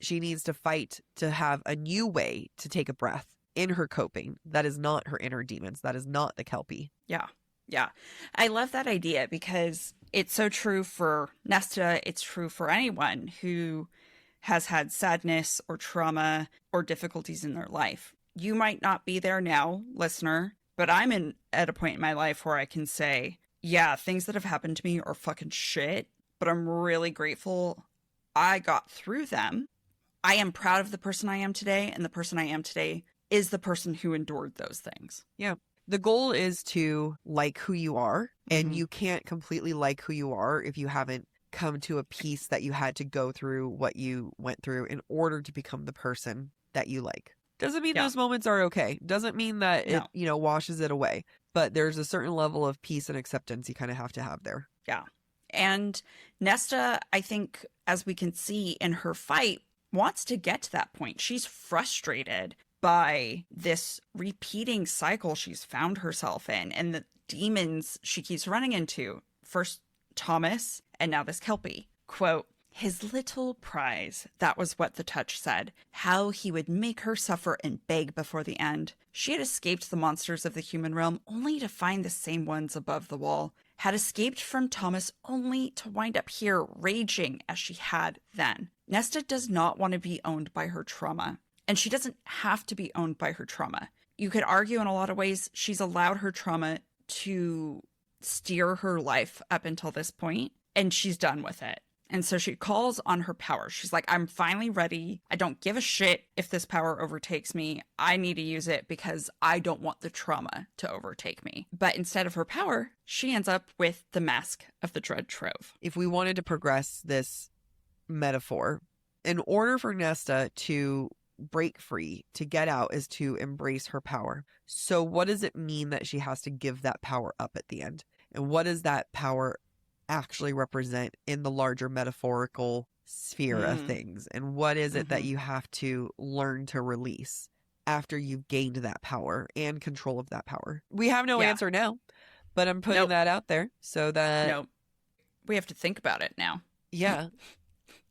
Speaker 8: she needs to fight to have a new way to take a breath in her coping. That is not her inner demons. That is not the Kelpie.
Speaker 7: Yeah. Yeah. I love that idea because it's so true for Nesta. It's true for anyone who has had sadness or trauma or difficulties in their life. You might not be there now, listener, but I'm at a point in my life where I can say, yeah, things that have happened to me are fucking shit, but I'm really grateful I got through them. I am proud of the person I am today, and the person I am today is the person who endured those things.
Speaker 8: Yeah. The goal is to like who you are, and you can't completely like who you are if you haven't come to a piece that you had to go through what you went through in order to become the person that you like. Doesn't mean those moments are okay. Doesn't mean that it, washes it away. But there's a certain level of peace and acceptance you kind of have there.
Speaker 7: Yeah. And Nesta, I think, as we can see in her fight, wants to get to that point. She's frustrated by this repeating cycle she's found herself in and the demons she keeps running into. First Thomas, and now this Kelpie. Quote, his little prize, that was what the touch said. How he would make her suffer and beg before the end. She had escaped the monsters of the human realm only to find the same ones above the wall. Had escaped from Thomas only to wind up here raging as she had then. Nesta does not want to be owned by her trauma. And she doesn't have to be owned by her trauma. You could argue in a lot of ways she's allowed her trauma to steer her life up until this point, and she's done with it. And so she calls on her power. She's like, I'm finally ready. I don't give a shit if this power overtakes me. I need to use it because I don't want the trauma to overtake me. But instead of her power, she ends up with the Mask of the Dread Trove.
Speaker 8: If we wanted to progress this metaphor, in order for Nesta to break free, to get out, is to embrace her power. So what does it mean that she has to give that power up at the end? And what does that power actually represent in the larger metaphorical sphere of things? And what is it that you have to learn to release after you've gained that power and control of that power? We have no answer now, but I'm putting that out there so that
Speaker 7: we have to think about it now.
Speaker 8: Yeah.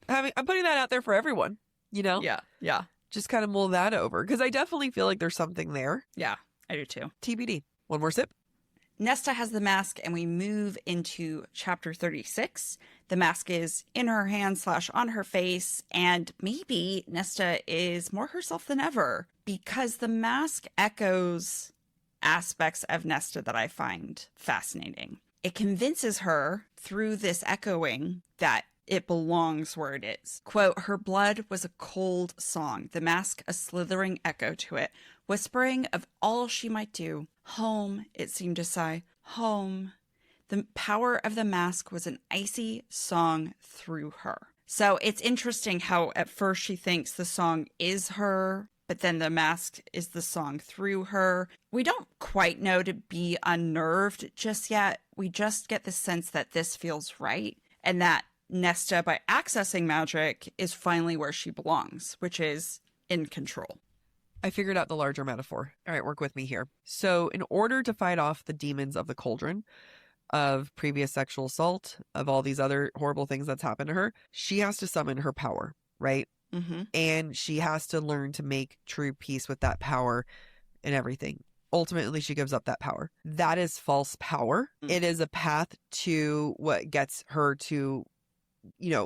Speaker 8: I'm putting that out there for everyone,
Speaker 7: Yeah.
Speaker 8: Just kind of mull that over, because I definitely feel like there's something there.
Speaker 7: Yeah, I do too.
Speaker 8: TBD. One more sip.
Speaker 7: Nesta has the mask, and we move into chapter 36. The mask is in her hand / on her face, and maybe Nesta is more herself than ever, because the mask echoes aspects of Nesta that I find fascinating. It convinces her through this echoing that it belongs where it is. Quote, her blood was a cold song, the mask a slithering echo to it, whispering of all she might do. Home, it seemed to sigh, home. The power of the mask was an icy song through her. So it's interesting how at first she thinks the song is her, but then the mask is the song through her. We don't quite know to be unnerved just yet. We just get the sense that this feels right, and that Nesta, by accessing magic, is finally where she belongs, which is in control.
Speaker 8: I figured out the larger metaphor. All right, work with me here. So in order to fight off the demons of the cauldron, of previous sexual assault, of all these other horrible things that's happened to her, she has to summon her power, right? And she has to learn to make true peace with that power and everything. Ultimately, she gives up that power. That is false power. It is a path to what gets her to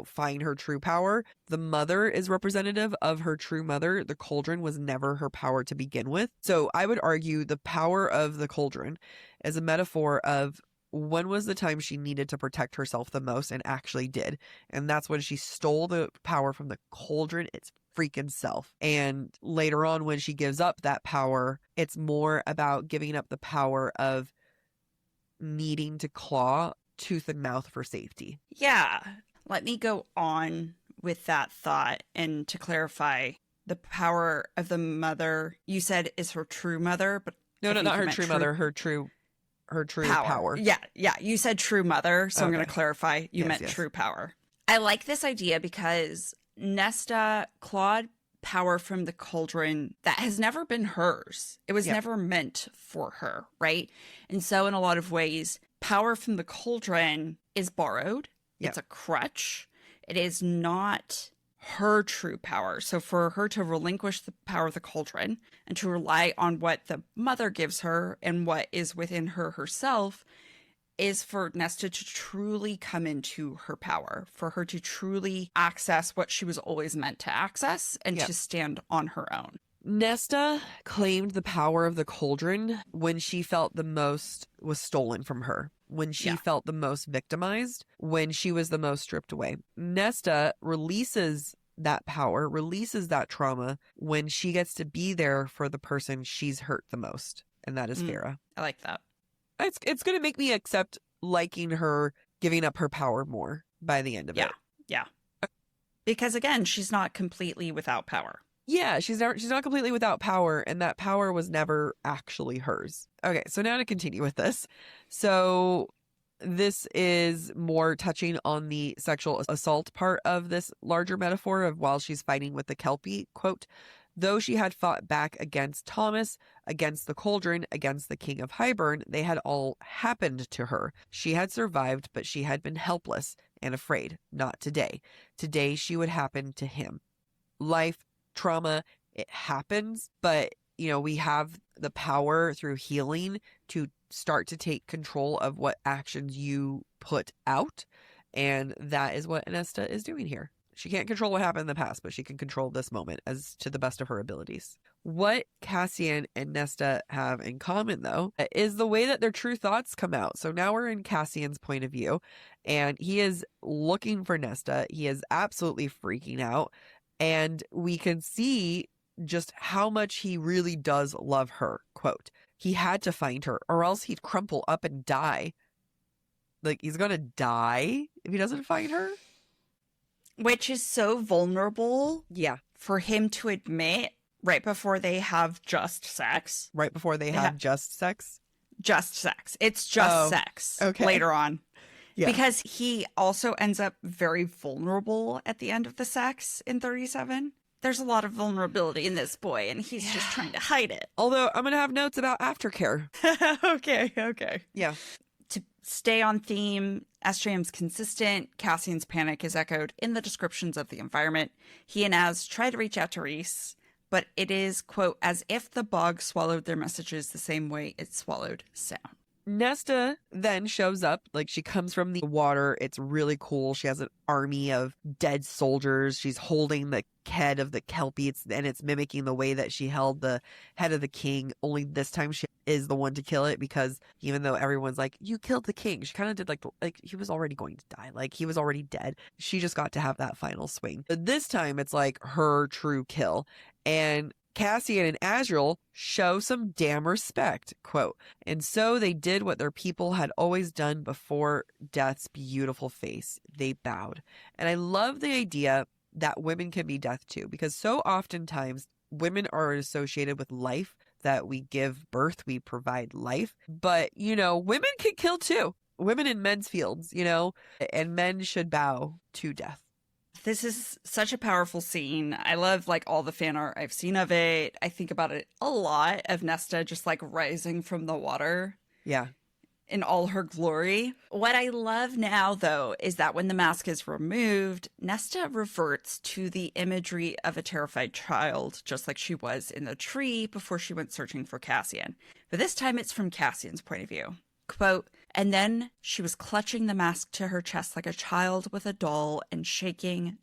Speaker 8: find her true power. The mother is representative of her true mother. The cauldron was never her power to begin with. So I would argue the power of the cauldron is a metaphor of when was the time she needed to protect herself the most and actually did. And that's when she stole the power from the cauldron, its freaking self. And later on, when she gives up that power, it's more about giving up the power of needing to claw tooth and mouth for safety.
Speaker 7: Yeah. Let me go on with that thought, and to clarify, the power of the mother, you said is her true mother, but
Speaker 8: no, not her true mother, her true power.
Speaker 7: Yeah. You said true mother, so I'm going to clarify. You meant true power. I like this idea because Nesta clawed power from the cauldron that has never been hers. It was never meant for her, right? And so in a lot of ways, power from the cauldron is borrowed. It's a crutch. It is not her true power. So for her to relinquish the power of the cauldron and to rely on what the mother gives her and what is within her herself is for Nesta to truly come into her power, for her to truly access what she was always meant to access and to stand on her own.
Speaker 8: Nesta claimed the power of the cauldron when she felt the most was stolen from her, when she felt the most victimized, when she was the most stripped away. Nesta releases that power, releases that trauma when she gets to be there for the person she's hurt the most, and that is Farah.
Speaker 7: I like that.
Speaker 8: It's going to make me accept liking her giving up her power more by the end of it.
Speaker 7: Yeah. Because again, she's not completely without power.
Speaker 8: Yeah, she's not completely without power, and that power was never actually hers. Okay, so now to continue with this. So this is more touching on the sexual assault part of this larger metaphor of while she's fighting with the Kelpie, quote, though she had fought back against Thomas, against the cauldron, against the king of Hybern, they had all happened to her. She had survived, but she had been helpless and afraid. Not today. Today she would happen to him. Life, trauma, it happens, but we have the power through healing to start to take control of what actions you put out, and that is what Nesta is doing here. She can't control what happened in the past, but she can control this moment as to the best of her abilities. What Cassian and Nesta have in common, though, is the way that their true thoughts come out. So now we're in Cassian's point of view, and he is looking for Nesta. He is absolutely freaking out. And we can see just how much he really does love her. Quote, he had to find her or else he'd crumple up and die. Like, he's going to die if he doesn't find her.
Speaker 7: Which is so vulnerable.
Speaker 8: Yeah.
Speaker 7: For him to admit right before they have just sex.
Speaker 8: Right before they have just sex?
Speaker 7: Just sex. It's just sex later on. Yeah. Because he also ends up very vulnerable at the end of the sex in 37. There's a lot of vulnerability in this boy, and he's just trying to hide it.
Speaker 8: Although I'm going to have notes about aftercare.
Speaker 7: Okay.
Speaker 8: Yeah.
Speaker 7: To stay on theme, SJM's consistent. Cassian's panic is echoed in the descriptions of the environment. He and Az try to reach out to Rhys, but it is, quote, as if the bog swallowed their messages the same way it swallowed sound.
Speaker 8: Nesta then shows up, like she comes from the water. It's really cool. She has an army of dead soldiers. She's holding the head of the Kelpie, and it's mimicking the way that she held the head of the king. Only this time she is the one to kill it, because even though everyone's like, you killed the king, she kind of did like he was already going to die. Like, he was already dead. She just got to have that final swing. But this time it's like her true kill. And Cassian and Azrael show some damn respect, quote, and so they did what their people had always done before death's beautiful face. They bowed. And I love the idea that women can be death too, because so oftentimes women are associated with life, that we give birth, we provide life. But, women can kill too. Women in men's fields, and men should bow to death.
Speaker 7: This is such a powerful scene. I love all the fan art I've seen of it. I think about it a lot, of Nesta just rising from the water.
Speaker 8: Yeah.
Speaker 7: In all her glory. What I love now, though, is that when the mask is removed, Nesta reverts to the imagery of a terrified child, just like she was in the tree before she went searching for Cassian. But this time it's from Cassian's point of view. Quote, and then she was clutching the mask to her chest like a child with a doll and shaking.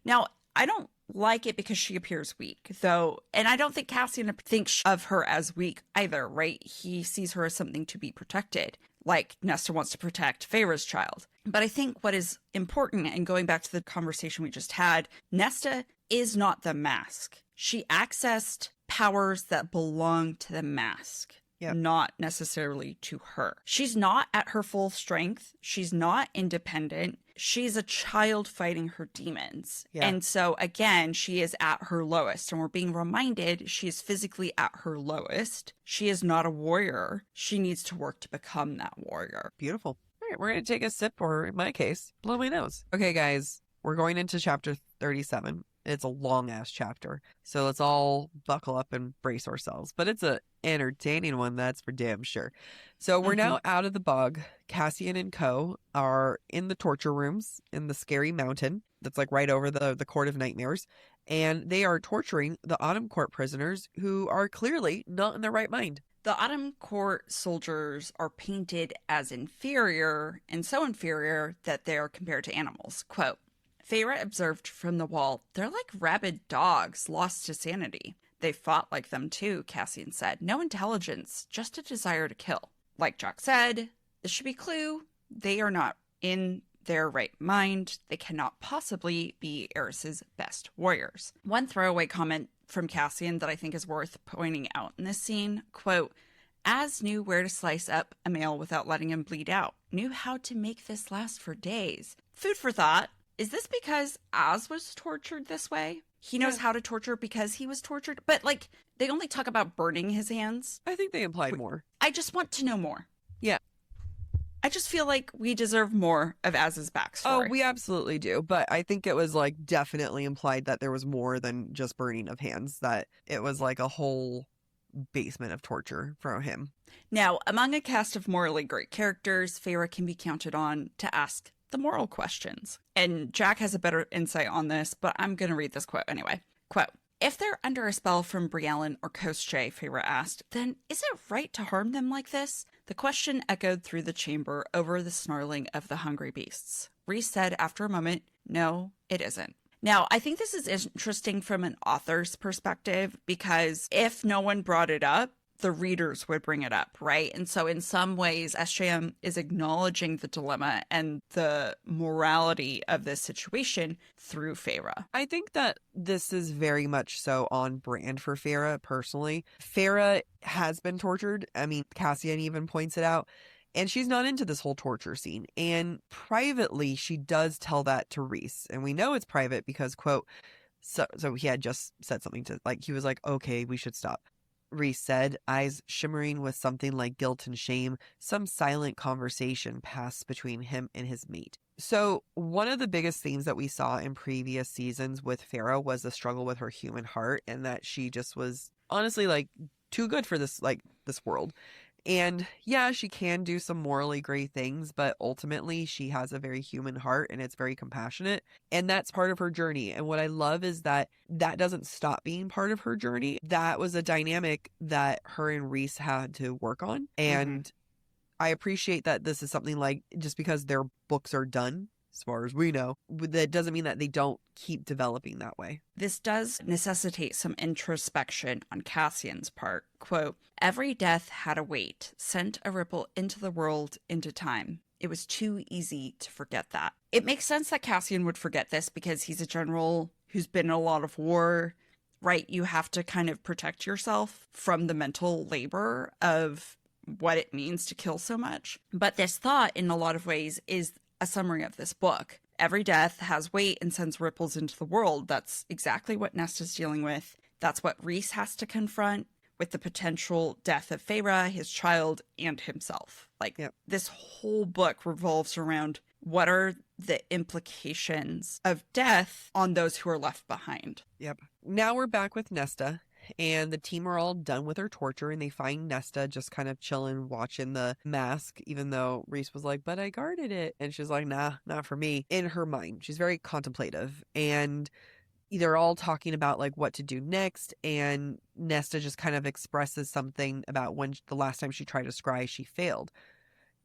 Speaker 7: Now, I don't like it because she appears weak, though, and I don't think Cassian thinks of her as weak either, right? He sees her as something to be protected, like Nesta wants to protect Feyre's child. But I think what is important, and going back to the conversation we just had, Nesta is not the mask. She accessed powers that belong to the mask. Yep. Not necessarily to her. She's not at her full strength. She's not independent. She's a child fighting her demons. Yeah. And so, again, she is at her lowest. And we're being reminded she is physically at her lowest. She is not a warrior. She needs to work to become that warrior.
Speaker 8: Beautiful. All right, we're going to take a sip, or in my case, blow my nose. Okay, guys, we're going into chapter 37. It's a long-ass chapter. So let's all buckle up and brace ourselves. But it's a entertaining one, that's for damn sure. So we're now out of the bog. Cassian and co. are in the torture rooms in the scary mountain that's like right over the Court of Nightmares. And they are torturing the Autumn Court prisoners who are clearly not in their right mind.
Speaker 7: The Autumn Court soldiers are painted as inferior, and so inferior that they are compared to animals. Quote, Feyre observed from the wall, they're like rabid dogs lost to sanity. They fought like them too, Cassian said. No intelligence, just a desire to kill. Like Jack said, this should be clue. They are not in their right mind. They cannot possibly be Eris's best warriors. One throwaway comment from Cassian that I think is worth pointing out in this scene, quote, Az knew where to slice up a male without letting him bleed out. Knew how to make this last for days. Food for thought. Is this because Az was tortured this way? He knows how to torture because he was tortured? But, like, they only talk about burning his hands.
Speaker 8: I think they implied more.
Speaker 7: I just want to know more.
Speaker 8: Yeah.
Speaker 7: I just feel like we deserve more of Az's backstory.
Speaker 8: Oh, we absolutely do. But I think it was like definitely implied that there was more than just burning of hands, that it was like a whole basement of torture for him.
Speaker 7: Now, among a cast of morally great characters, Feyre can be counted on to ask the moral questions. And Jack has a better insight on this, but I'm going to read this quote anyway. Quote, if they're under a spell from Briellen or Koschei, Feyre asked, then is it right to harm them like this? The question echoed through the chamber over the snarling of the hungry beasts. Rhys said after a moment, no, it isn't. Now, I think this is interesting from an author's perspective because if no one brought it up, the readers would bring it up, right? And so in some ways, SJM is acknowledging the dilemma and the morality of this situation through Feyre.
Speaker 8: I think that this is very much so on brand for Feyre, personally. Feyre has been tortured. I mean, Cassian even points it out. And she's not into this whole torture scene. And privately, she does tell that to Rhys. And we know it's private because, quote, so he had just said something to, like, he was like, okay, we should stop. Rhys said, eyes shimmering with something like guilt and shame. Some silent conversation passed between him and his mate. So one of the biggest themes that we saw in previous seasons with Feyre was the struggle with her human heart, and that she just was honestly like too good for this world. And yeah, she can do some morally great things, but ultimately she has a very human heart and it's very compassionate. And that's part of her journey. And what I love is that that doesn't stop being part of her journey. That was a dynamic that her and Rhys had to work on. And I appreciate that this is something like, just because their books are done, as far as we know, that doesn't mean that they don't keep developing that way.
Speaker 7: This does necessitate some introspection on Cassian's part. Quote, every death had a weight, sent a ripple into the world, into time. It was too easy to forget that. It makes sense that Cassian would forget this because he's a general who's been in a lot of war, right? You have to kind of protect yourself from the mental labor of what it means to kill so much. But this thought, in a lot of ways, is a summary of this book. Every death has weight and sends ripples into the world. That's exactly what Nesta's dealing with. That's what Rhys has to confront with the potential death of Feyre, his child, and himself. Like, This whole book revolves around what are the implications of death on those who are left behind.
Speaker 8: Yep. Now we're back with Nesta. And the team are all done with her torture, and they find Nesta just kind of chilling, watching the mask, even though Rhys was like, but I guarded it. And she's like, nah, not for me. In her mind, she's very contemplative. And they're all talking about like what to do next. And Nesta just kind of expresses something about when the last time she tried to scry, she failed.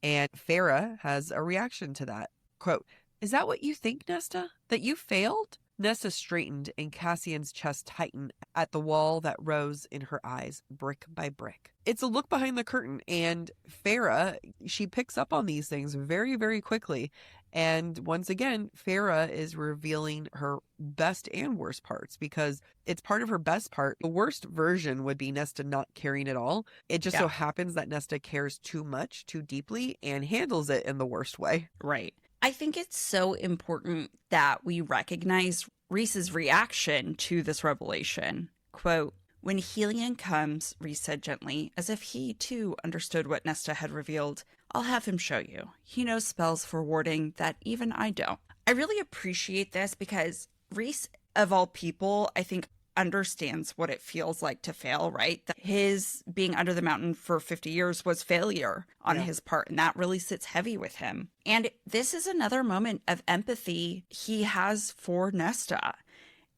Speaker 8: And Feyre has a reaction to that. Quote, is that what you think, Nesta? That you failed? Nesta straightened and Cassian's chest tightened at the wall that rose in her eyes, brick by brick. It's a look behind the curtain, and Feyre, she picks up on these things very, very quickly. And once again, Feyre is revealing her best and worst parts, because it's part of her best part. The worst version would be Nesta not caring at all. It just so happens that Nesta cares too much, too deeply, and handles it in the worst way.
Speaker 7: Right. I think it's so important that we recognize Rhys's reaction to this revelation. Quote, when Helion comes, Rhys said gently, as if he, too, understood what Nesta had revealed, I'll have him show you. He knows spells for warding that even I don't. I really appreciate this because Rhys of all people, I think understands what it feels like to fail, right? That his being under the mountain for 50 years was failure on his part, and that really sits heavy with him. And this is another moment of empathy he has for Nesta.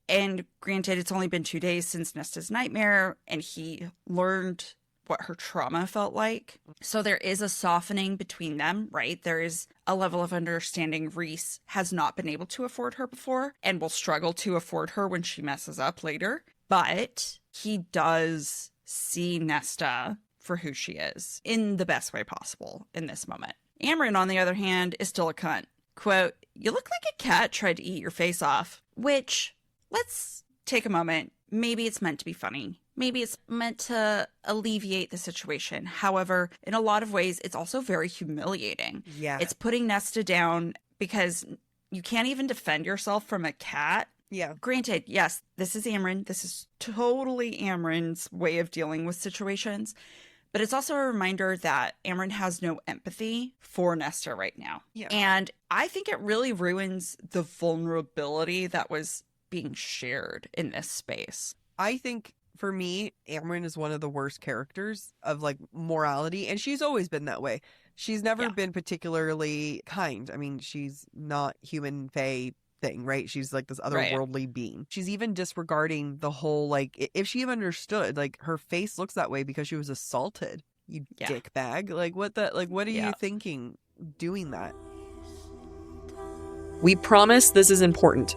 Speaker 7: And granted, it's only been 2 days since Nesta's nightmare, and he learned what her trauma felt like. So there is a softening between them, right? There is a level of understanding Rhys has not been able to afford her before and will struggle to afford her when she messes up later. But he does see Nesta for who she is in the best way possible in this moment. Amren, on the other hand, is still a cunt. Quote, "You look like a cat tried to eat your face off," which, let's take a moment. Maybe it's meant to be funny. Maybe it's meant to alleviate the situation. However, in a lot of ways, it's also very humiliating.
Speaker 8: Yeah.
Speaker 7: It's putting Nesta down because you can't even defend yourself from a cat.
Speaker 8: Yeah.
Speaker 7: Granted, yes, this is Amren. This is totally Amren's way of dealing with situations. But it's also a reminder that Amren has no empathy for Nesta right now.
Speaker 8: Yeah.
Speaker 7: And I think it really ruins the vulnerability that was being shared in this space.
Speaker 8: I think for me, Amren is one of the worst characters of like morality, and she's always been that way. She's never been particularly kind. I mean, she's not human fae thing, right? She's like this otherworldly being. She's even disregarding the whole, like, if she even understood, like, her face looks that way because she was assaulted. You dickbag. Like, what are you thinking doing that? We promise this is important.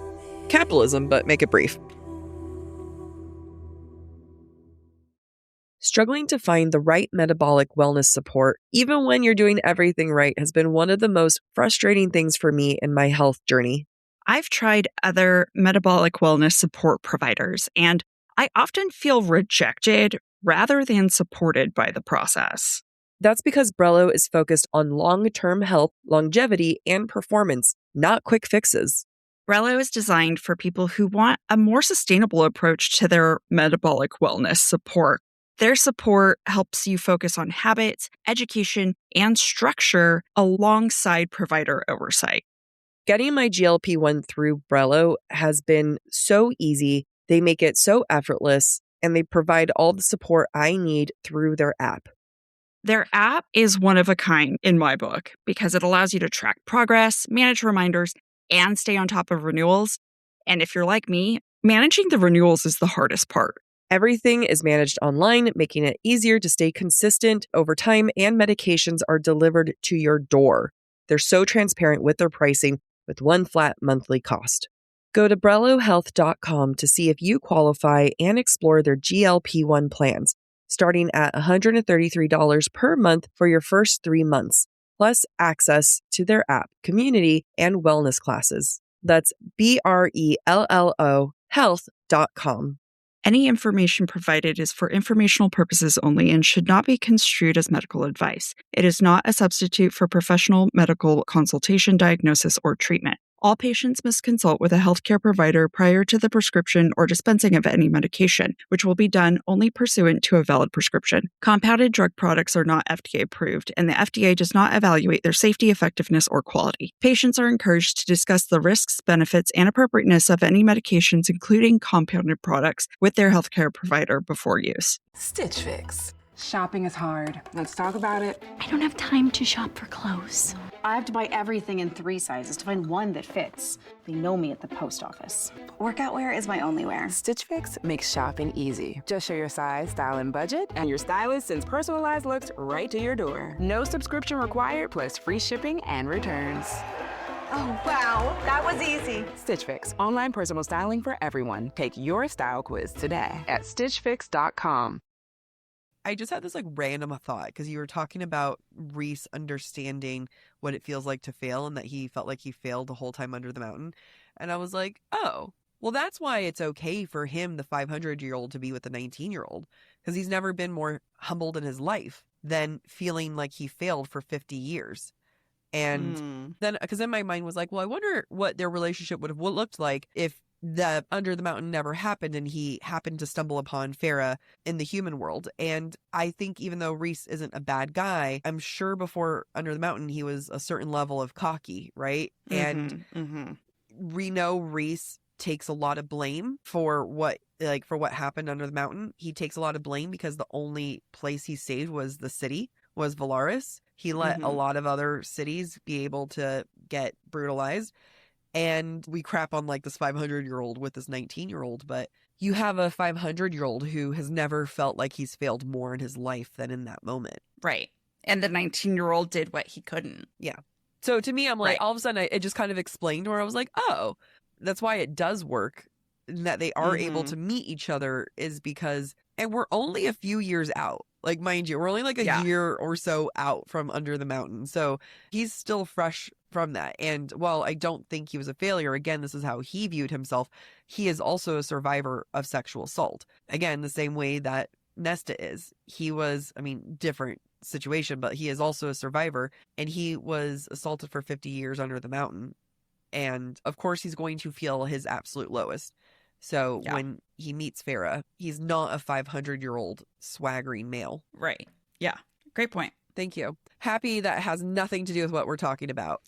Speaker 8: Capitalism, but make it brief. Struggling to find the right metabolic wellness support, even when you're doing everything right, has been one of the most frustrating things for me in my health journey.
Speaker 7: I've tried other metabolic wellness support providers, and I often feel rejected rather than supported by the process.
Speaker 8: That's because Brello is focused on long-term health, longevity, and performance, not quick fixes.
Speaker 7: Brello is designed for people who want a more sustainable approach to their metabolic wellness support. Their support helps you focus on habits, education, and structure alongside provider oversight.
Speaker 8: Getting my GLP-1 through Brello has been so easy. They make it so effortless, and they provide all the support I need through their app.
Speaker 7: Their app is one of a kind in my book because it allows you to track progress, manage reminders, and stay on top of renewals. And if you're like me, managing the renewals is the hardest part.
Speaker 8: Everything is managed online, making it easier to stay consistent over time, and medications are delivered to your door. They're so transparent with their pricing with one flat monthly cost. Go to BrelloHealth.com to see if you qualify and explore their GLP-1 plans, starting at $133 per month for your first 3 months, plus access to their app, community, and wellness classes. That's BRELLO health.com.
Speaker 7: Any information provided is for informational purposes only and should not be construed as medical advice. It is not a substitute for professional medical consultation, diagnosis, or treatment. All patients must consult with a healthcare provider prior to the prescription or dispensing of any medication, which will be done only pursuant to a valid prescription. Compounded drug products are not FDA approved, and the FDA does not evaluate their safety, effectiveness, or quality. Patients are encouraged to discuss the risks, benefits, and appropriateness of any medications, including compounded products, with their healthcare provider before use.
Speaker 9: Stitch Fix. Shopping is hard. Let's talk about it.
Speaker 4: I don't have time to shop for clothes.
Speaker 10: I have to buy everything in 3 sizes to find one that fits. They know me at the post office.
Speaker 11: Workout wear is my only wear.
Speaker 9: Stitch Fix makes shopping easy. Just show your size, style, and budget, and your stylist sends personalized looks right to your door. No subscription required, plus free shipping and returns.
Speaker 11: Oh, wow. That was easy.
Speaker 9: Stitch Fix. Online personal styling for everyone. Take your style quiz today at StitchFix.com.
Speaker 8: I just had this like random thought because you were talking about Rhys understanding what it feels like to fail and that he felt like he failed the whole time under the mountain. And I was like, oh, well, that's why it's okay for him, the 500-year-old, to be with the 19-year-old, because he's never been more humbled in his life than feeling like he failed for 50 years. And then, because in my mind was like, well, I wonder what their relationship would have looked like if the Under the Mountain never happened and he happened to stumble upon Farah in the human world. And I think even though Rhys isn't a bad guy, I'm sure before Under the Mountain he was a certain level of cocky, right? And we know Rhys takes a lot of blame for what happened under the mountain. He takes a lot of blame because the only place he saved was the city, was Valaris. He let a lot of other cities be able to get brutalized. And we crap on like this 500-year-old with this 19-year-old, but you have a 500-year-old who has never felt like he's failed more in his life than in that moment.
Speaker 7: Right. And the 19-year-old did what he couldn't.
Speaker 8: Yeah. So to me, I'm like, all of a sudden, it just kind of explained where I was like, oh, that's why it does work, and that they are able to meet each other is because, and we're only a few years out. Like, mind you, we're only like a year or so out from Under the Mountain. So he's still fresh from that. And while I don't think he was a failure, again, this is how he viewed himself, he is also a survivor of sexual assault. Again, the same way that Nesta is. He was, I mean, different situation, but he is also a survivor, and he was assaulted for 50 years under the mountain. And of course, he's going to feel his absolute lowest. So when he meets Farah, he's not a 500-year-old swaggering male.
Speaker 7: Right. Yeah. Great point.
Speaker 8: Thank you. Happy that has nothing to do with what we're talking about.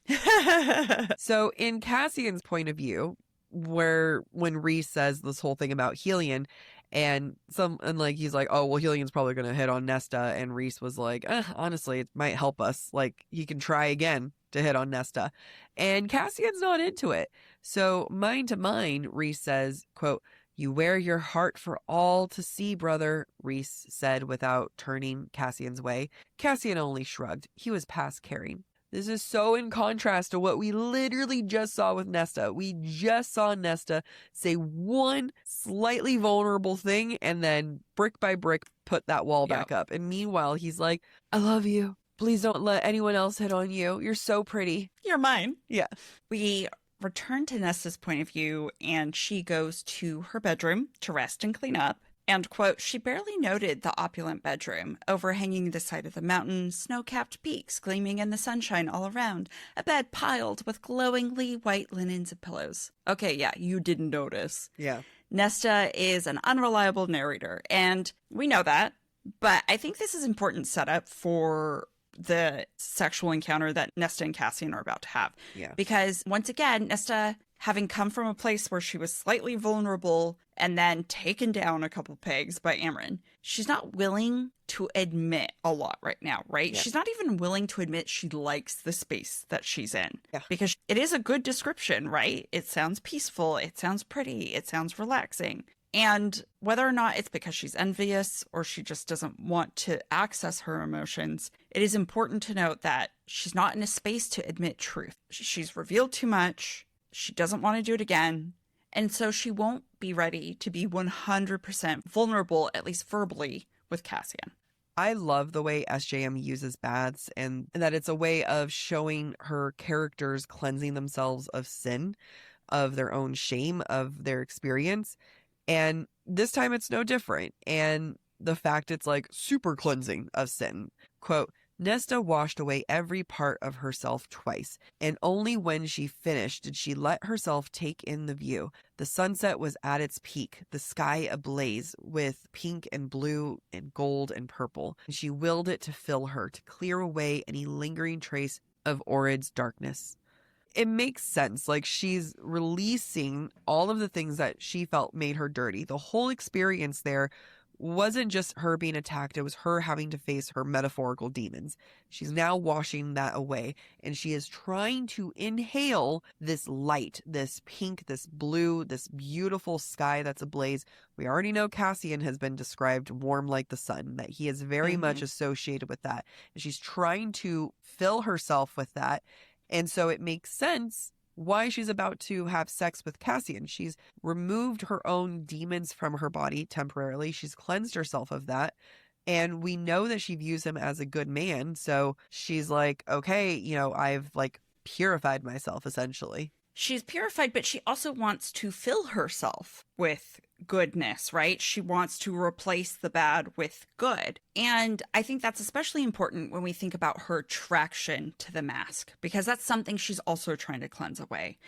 Speaker 8: So in Cassian's point of view, when Rhys says this whole thing about Helion, and like he's like, oh, well, Helion's probably going to hit on Nesta. And Rhys was like, honestly, it might help us. Like, he can try again to hit on Nesta. And Cassian's not into it. So mind to mind, Rhys says, quote, "You wear your heart for all to see, brother," Rhys said without turning Cassian's way. Cassian only shrugged. He was past caring. This is so in contrast to what we literally just saw with Nesta. We just saw Nesta say one slightly vulnerable thing and then brick by brick put that wall back up. And meanwhile, he's like, I love you. Please don't let anyone else hit on you. You're so pretty.
Speaker 7: You're mine.
Speaker 8: Yeah.
Speaker 7: We return to Nesta's point of view, and she goes to her bedroom to rest and clean up. And, quote, "She barely noted the opulent bedroom, overhanging the side of the mountain, snow-capped peaks gleaming in the sunshine all around, a bed piled with glowingly white linens and pillows." Okay, yeah, you didn't notice.
Speaker 8: Yeah.
Speaker 7: Nesta is an unreliable narrator, and we know that, but I think this is important setup for the sexual encounter that Nesta and Cassian are about to have.
Speaker 8: Yeah.
Speaker 7: Because, once again, Nesta, having come from a place where she was slightly vulnerable and then taken down a couple pegs by Amren, she's not willing to admit a lot right now, right?
Speaker 8: Yeah.
Speaker 7: She's not even willing to admit she likes the space that she's in.
Speaker 8: Yeah.
Speaker 7: Because it is a good description, right? It sounds peaceful. It sounds pretty. It sounds relaxing. And whether or not it's because she's envious or she just doesn't want to access her emotions, it is important to note that she's not in a space to admit truth. She's revealed too much. She doesn't want to do it again. And so she won't be ready to be 100% vulnerable, at least verbally, with Cassian.
Speaker 8: I love the way SJM uses baths and that it's a way of showing her characters cleansing themselves of sin, of their own shame, of their experience. And this time it's no different. And the fact it's like super cleansing of sin. Quote, "Nesta washed away every part of herself twice, and only when she finished did she let herself take in the view. The sunset was at its peak, the sky ablaze with pink and blue and gold and purple. And she willed it to fill her, to clear away any lingering trace of Orid's darkness." It makes sense. Like, she's releasing all of the things that she felt made her dirty. The whole experience there wasn't just her being attacked. It was her having to face her metaphorical demons. She's now washing that away, and she is trying to inhale this light, this pink, this blue, this beautiful sky that's ablaze. We already know Cassian has been described warm like the sun, that he is very much associated with that. And she's trying to fill herself with that. And so it makes sense why she's about to have sex with Cassian. She's removed her own demons from her body temporarily. She's cleansed herself of that. And we know that she views him as a good man. So she's like, okay, you know, I've like purified myself essentially.
Speaker 7: She's purified, but she also wants to fill herself with goodness, right? She wants to replace the bad with good. And I think that's especially important when we think about her attraction to the mask, because that's something she's also trying to cleanse away.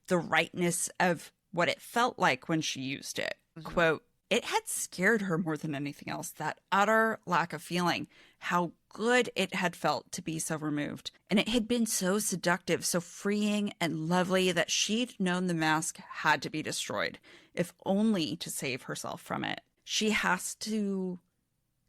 Speaker 7: The rightness of what it felt like when she used it. Quote, it had scared her more than anything else. That utter lack of feeling, how good it had felt to be so removed. And it had been so seductive, so freeing and lovely that she'd known the mask had to be destroyed, if only to save herself from it. She has to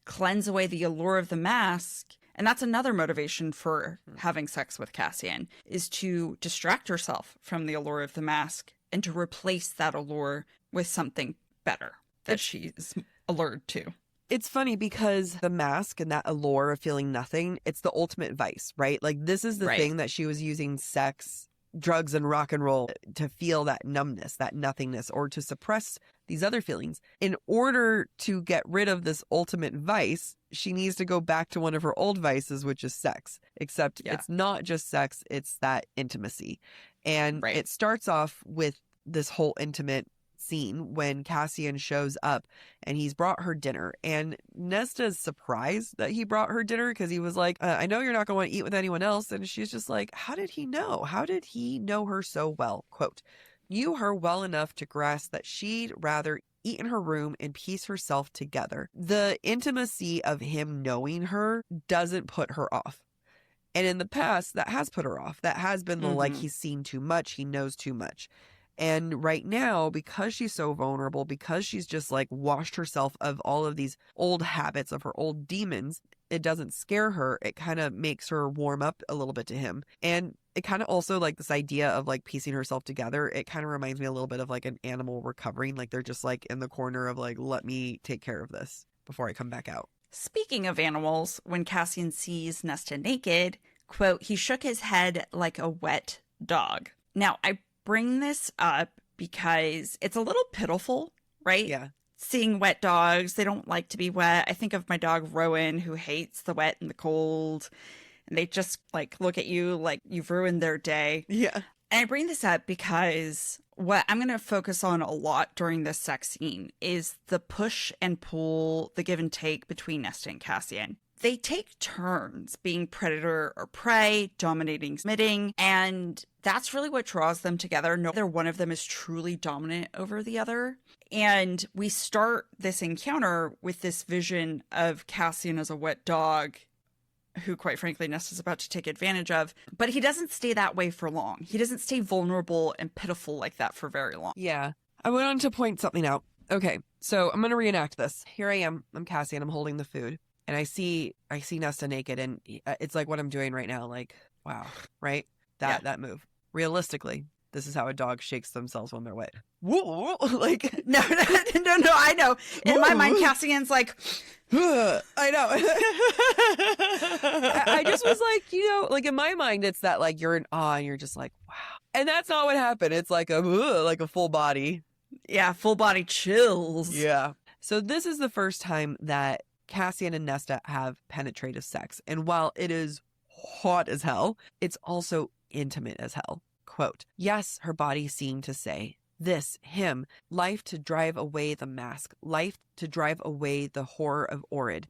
Speaker 7: cleanse away the allure of the mask. And that's another motivation for having sex with Cassian, is to distract herself from the allure of the mask and to replace that allure with something better that she's allured to.
Speaker 8: It's funny because the mask and that allure of feeling nothing, it's the ultimate vice, right? Like, this is the thing that she was using sex, drugs, and rock and roll to feel that numbness, that nothingness, or to suppress these other feelings. In order to get rid of this ultimate vice, she needs to go back to one of her old vices, which is sex. Except it's not just sex, it's that intimacy. And it starts off with this whole intimate scene when Cassian shows up and he's brought her dinner, and Nesta's surprised that he brought her dinner because he was like, I know you're not going to want to eat with anyone else. And she's just like, how did he know? How did he know her so well? Quote, knew her well enough to grasp that she'd rather eat in her room and piece herself together. The intimacy of him knowing her doesn't put her off. And in the past, that has put her off. That has been the like, he's seen too much, he knows too much. And right now, because she's so vulnerable, because she's just like washed herself of all of these old habits of her old demons, it doesn't scare her. It kind of makes her warm up a little bit to him. And it kind of also, like, this idea of like piecing herself together, it kind of reminds me a little bit of like an animal recovering. Like, they're just like in the corner of like, let me take care of this before I come back out.
Speaker 7: Speaking of animals, when Cassian sees Nesta naked, quote, he shook his head like a wet dog. Now, I bring this up because it's a little pitiful, right?
Speaker 8: Yeah.
Speaker 7: Seeing wet dogs, they don't like to be wet. I think of my dog Rowan, who hates the wet and the cold, and they just like look at you like you've ruined their day.
Speaker 8: Yeah.
Speaker 7: And I bring this up because what I'm going to focus on a lot during this sex scene is the push and pull, the give and take between Nesta and Cassian. They take turns being predator or prey, dominating, submitting, and that's really what draws them together. Neither one of them is truly dominant over the other. And we start this encounter with this vision of Cassian as a wet dog, who, quite frankly, Nesta's about to take advantage of. But he doesn't stay that way for long. He doesn't stay vulnerable and pitiful like that for very long.
Speaker 8: Yeah. I went on to point something out. Okay, so I'm going to reenact this. Here I am. I'm Cassian. I'm holding the food. And I see Nesta naked, and it's like what I'm doing right now. Like, wow, right? That move. Realistically, this is how a dog shakes themselves when they're wet. Whoa, like
Speaker 7: no, I know. In my mind, Cassian's like,
Speaker 8: I know. I just was like, like in my mind, it's that like you're in awe and you're just like, wow. And that's not what happened. It's like a full body.
Speaker 7: Yeah, full body chills.
Speaker 8: Yeah. So this is the first time that Cassian and Nesta have penetrative sex. And while it is hot as hell, it's also intimate as hell. Quote, yes, her body seemed to say, this, him, life to drive away the mask, life to drive away the horror of Orid,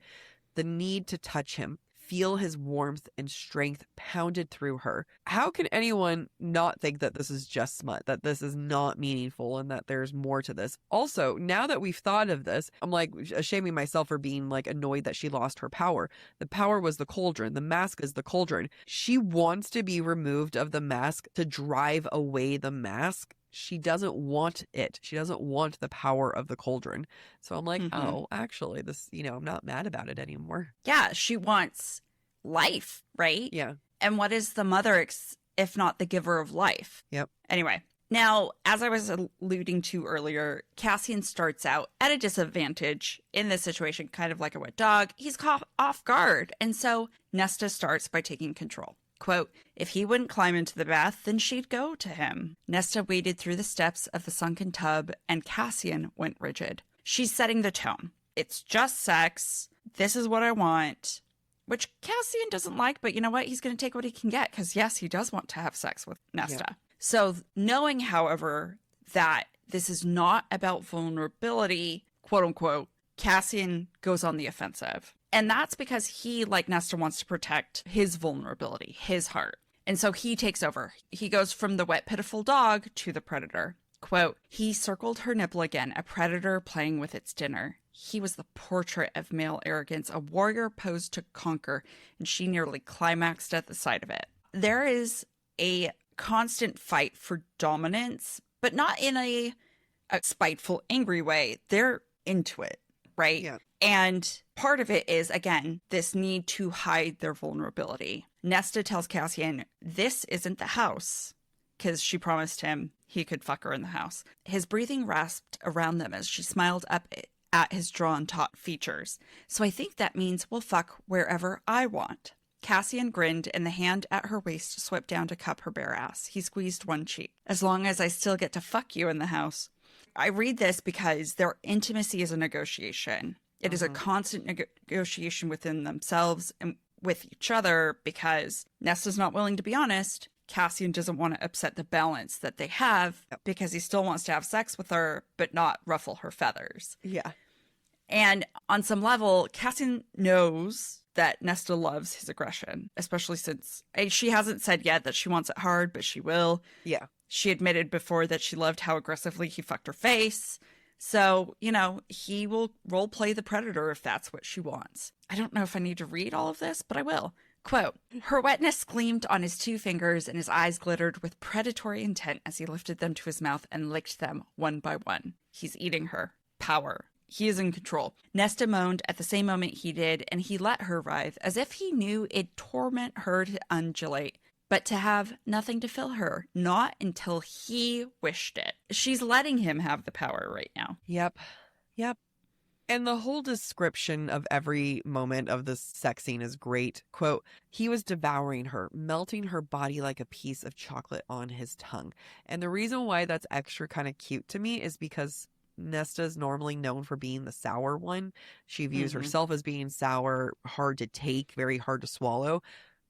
Speaker 8: the need to touch him, feel his warmth and strength pounded through her. How can anyone not think that this is just smut, that this is not meaningful, and that there's more to this? Also, now that we've thought of this, I'm like shaming myself for being like annoyed that she lost her power. The power was the cauldron. The mask is the cauldron. She wants to be removed of the mask to drive away the mask. She doesn't want it. She doesn't want the power of the cauldron. So I'm like, oh, actually, this, I'm not mad about it anymore.
Speaker 7: Yeah, she wants life, right?
Speaker 8: Yeah.
Speaker 7: And what is the mother if not the giver of life?
Speaker 8: Yep.
Speaker 7: Anyway, now, as I was alluding to earlier, Cassian starts out at a disadvantage in this situation, kind of like a wet dog. He's caught off guard. And so Nesta starts by taking control. Quote, if he wouldn't climb into the bath, then she'd go to him. Nesta waded through the steps of the sunken tub, and Cassian went rigid. She's setting the tone. It's just sex. This is what I want. Which Cassian doesn't like, but you know what? He's going to take what he can get, because yes, he does want to have sex with Nesta. Yeah. So knowing, however, that this is not about vulnerability, quote unquote, Cassian goes on the offensive. And that's because he, like Nesta, wants to protect his vulnerability, his heart. And so he takes over. He goes from the wet, pitiful dog to the predator. Quote, he circled her nipple again, a predator playing with its dinner. He was the portrait of male arrogance, a warrior posed to conquer, and she nearly climaxed at the sight of it. There is a constant fight for dominance, but not in a spiteful, angry way. They're into it, right?
Speaker 8: Yeah.
Speaker 7: And part of it is, again, this need to hide their vulnerability. Nesta tells Cassian, this isn't the house, because she promised him he could fuck her in the house. His breathing rasped around them as she smiled up at his drawn taut features. So I think that means we'll fuck wherever I want. Cassian grinned, and the hand at her waist swept down to cup her bare ass. He squeezed one cheek. As long as I still get to fuck you in the house. I read this because their intimacy is a negotiation. It is a constant negotiation within themselves and with each other because Nesta's not willing to be honest. Cassian doesn't want to upset the balance that they have because he still wants to have sex with her, but not ruffle her feathers.
Speaker 8: Yeah.
Speaker 7: And on some level, Cassian knows that Nesta loves his aggression, especially since she hasn't said yet that she wants it hard, but she will.
Speaker 8: Yeah.
Speaker 7: She admitted before that she loved how aggressively he fucked her face. So, you know, he will role play the predator if that's what she wants. I don't know if I need to read all of this, but I will. Quote, her wetness gleamed on his 2 fingers and his eyes glittered with predatory intent as he lifted them to his mouth and licked them one by one. He's eating her. Power. He is in control. Nesta moaned at the same moment he did, and he let her writhe as if he knew it'd torment her to undulate, but to have nothing to fill her, not until he wished it. She's letting him have the power right now.
Speaker 8: Yep. And the whole description of every moment of this sex scene is great. Quote, he was devouring her, melting her body like a piece of chocolate on his tongue. And the reason why that's extra kind of cute to me is because Nesta is normally known for being the sour one. She views herself as being sour, hard to take, very hard to swallow.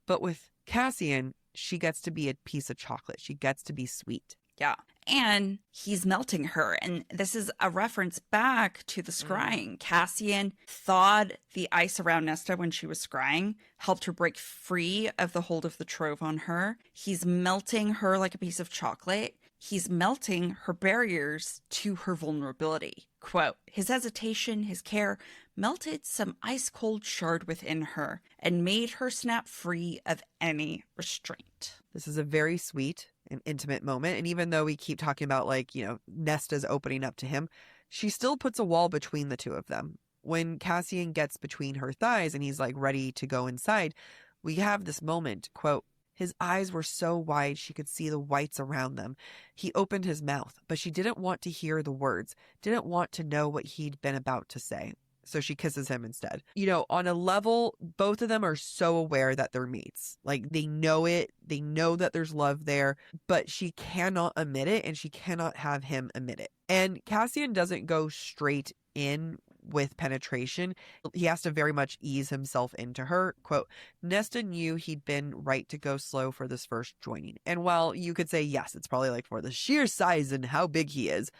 Speaker 8: But with Cassian, she gets to be a piece of chocolate. She gets to be sweet.
Speaker 7: Yeah. And he's melting her. And this is a reference back to the scrying. Cassian thawed the ice around Nesta when she was scrying, helped her break free of the hold of the trove on her. He's melting her like a piece of chocolate. He's melting her barriers to her vulnerability. Quote, his hesitation, his care, melted some ice-cold shard within her and made her snap free of any restraint.
Speaker 8: This is a very sweet and intimate moment. And even though we keep talking about, like, you know, Nesta's opening up to him, she still puts a wall between the two of them. When Cassian gets between her thighs and he's like ready to go inside, we have this moment, quote, his eyes were so wide she could see the whites around them. He opened his mouth, but she didn't want to hear the words, didn't want to know what he'd been about to say. So she kisses him instead. You know, on a level, both of them are so aware that they're mates. Like, they know it. They know that there's love there, but she cannot admit it and she cannot have him admit it. And Cassian doesn't go straight in with penetration. He has to very much ease himself into her. Quote, Nesta knew he'd been right to go slow for this first joining. And while you could say, yes, it's probably like for the sheer size and how big he is,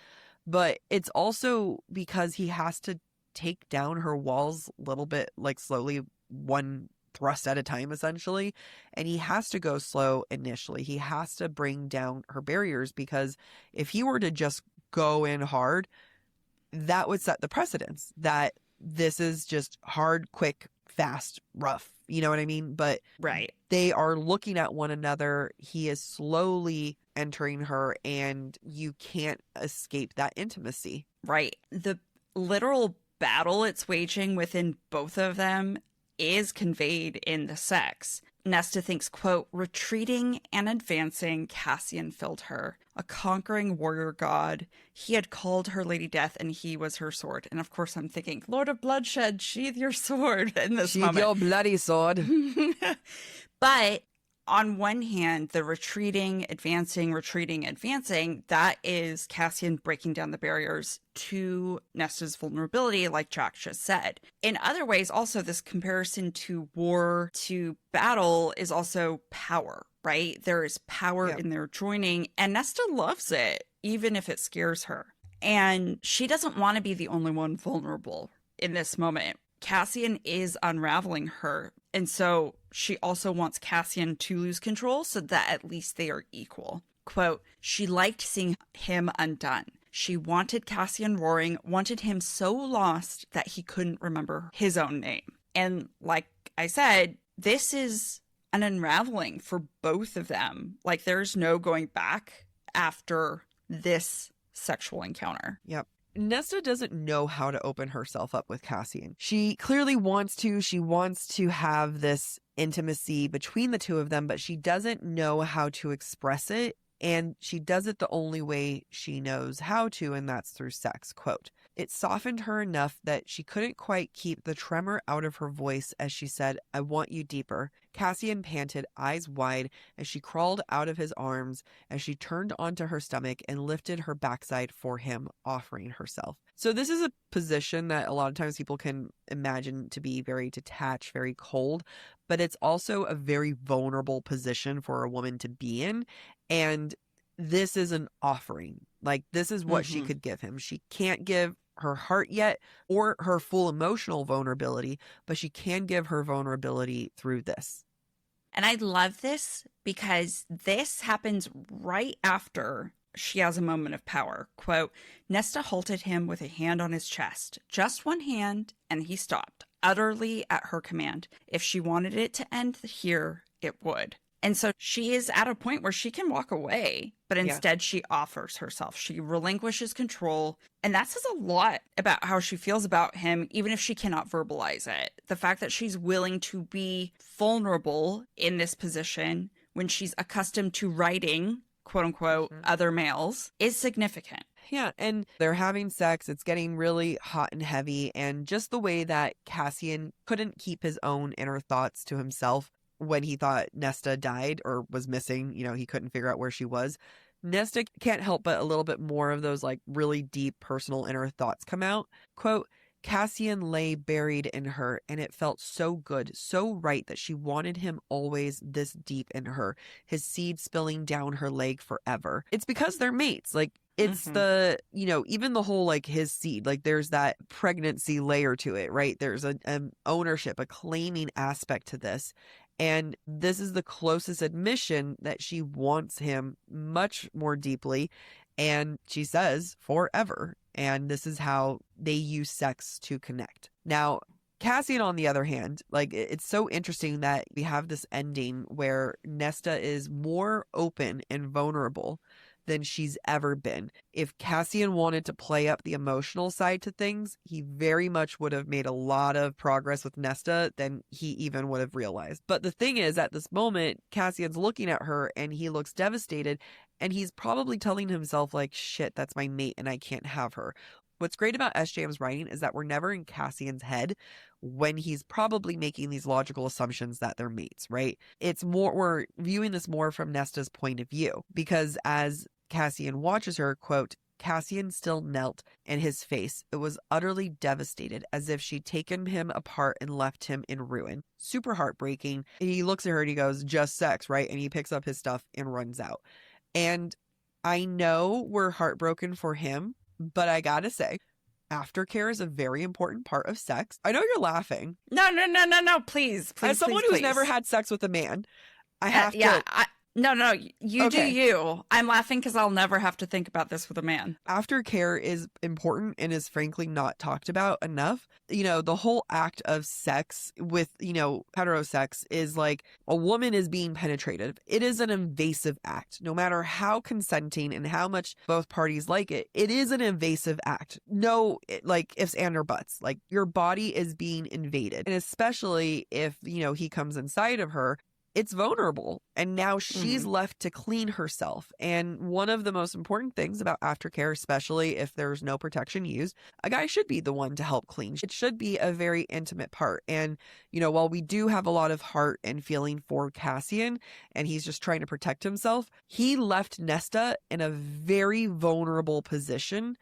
Speaker 8: but it's also because he has to take down her walls a little bit, like slowly, one thrust at a time, essentially. And he has to go slow initially. He has to bring down her barriers, because if he were to just go in hard, that would set the precedence that this is just hard, quick, fast, rough. You know what I mean? But
Speaker 7: right,
Speaker 8: they are looking at one another. He is slowly entering her, and you can't escape that intimacy.
Speaker 7: Right. The literal battle it's waging within both of them is conveyed in the sex. Nesta thinks, quote, retreating and advancing, Cassian filled her. A conquering warrior god. He had called her Lady Death, and he was her sword. And of course I'm thinking, Lord of Bloodshed, sheathe your sword in this moment.
Speaker 8: Sheathe your bloody sword.
Speaker 7: But on one hand, the retreating, advancing, that is Cassian breaking down the barriers to Nesta's vulnerability, like Jack just said. In other ways, also, this comparison to war to battle is also power, right? There is power in their joining, and Nesta loves it, even if it scares her. And she doesn't want to be the only one vulnerable in this moment. Cassian is unraveling her, and so she also wants Cassian to lose control so that at least they are equal. Quote, she liked seeing him undone. She wanted Cassian roaring, wanted him so lost that he couldn't remember his own name. And like I said, this is an unraveling for both of them. Like, there's no going back after this sexual encounter.
Speaker 8: Yep. Nesta doesn't know how to open herself up with Cassian. She clearly wants to. She wants to have this intimacy between the two of them, but she doesn't know how to express it. And she does it the only way she knows how to, and that's through sex. Quote, it softened her enough that she couldn't quite keep the tremor out of her voice as she said, I want you deeper. Cassian panted, eyes wide, as she crawled out of his arms as she turned onto her stomach and lifted her backside for him, offering herself. So this is a position that a lot of times people can imagine to be very detached, very cold, but it's also a very vulnerable position for a woman to be in. And this is an offering. Like, this is what she could give him. She can't give her heart yet or her full emotional vulnerability, but she can give her vulnerability through this.
Speaker 7: And I love this because this happens right after she has a moment of power. Quote, Nesta halted him with a hand on his chest, just one hand, and he stopped, utterly at her command. If she wanted it to end here, it would. And so she is at a point where she can walk away, but instead she offers herself. She relinquishes control. And that says a lot about how she feels about him, even if she cannot verbalize it. The fact that she's willing to be vulnerable in this position when she's accustomed to writing, quote unquote, other males is significant.
Speaker 8: Yeah, and they're having sex. It's getting really hot and heavy. And just the way that Cassian couldn't keep his own inner thoughts to himself when he thought Nesta died or was missing, he couldn't figure out where she was. Nesta can't help but a little bit more of those like really deep personal inner thoughts come out. Quote, Cassian lay buried in her, and it felt so good, so right that she wanted him always this deep in her, his seed spilling down her leg forever. It's because they're mates. Like, it's the, even the whole, like, his seed, like, there's that pregnancy layer to it, right? There's an ownership, a claiming aspect to this. And this is the closest admission that she wants him much more deeply. And she says forever. And this is how they use sex to connect. Now, Cassian, on the other hand, like, it's so interesting that we have this ending where Nesta is more open and vulnerable than she's ever been. If Cassian wanted to play up the emotional side to things, he very much would have made a lot of progress with Nesta than he even would have realized. But the thing is, at this moment, Cassian's looking at her and he looks devastated, and he's probably telling himself, like, shit, that's my mate and I can't have her. What's great about SJM's writing is that we're never in Cassian's head when he's probably making these logical assumptions that they're mates, right? It's more, we're viewing this more from Nesta's point of view, because as Cassian watches her, quote, Cassian still knelt, and his face, it was utterly devastated, as if she'd taken him apart and left him in ruin. Super heartbreaking. He looks at her and he goes, just sex, right? And he picks up his stuff and runs out. And I know we're heartbroken for him, but I gotta say, aftercare is a very important part of sex. I know you're laughing.
Speaker 7: No, please.
Speaker 8: As someone who's never had sex with a man, I have to...
Speaker 7: No, you do you. I'm laughing because I'll never have to think about this with a man.
Speaker 8: Aftercare is important and is frankly not talked about enough. The whole act of sex with, heterosex is like a woman is being penetrated. It is an invasive act. No matter how consenting and how much both parties like it, it is an invasive act. No, like ifs and or buts. Like, your body is being invaded. And especially if, he comes inside of her, it's vulnerable. And now she's left to clean herself. And one of the most important things about aftercare, especially if there's no protection used, a guy should be the one to help clean. It should be a very intimate part. And, while we do have a lot of heart and feeling for Cassian, and he's just trying to protect himself, he left Nesta in a very vulnerable position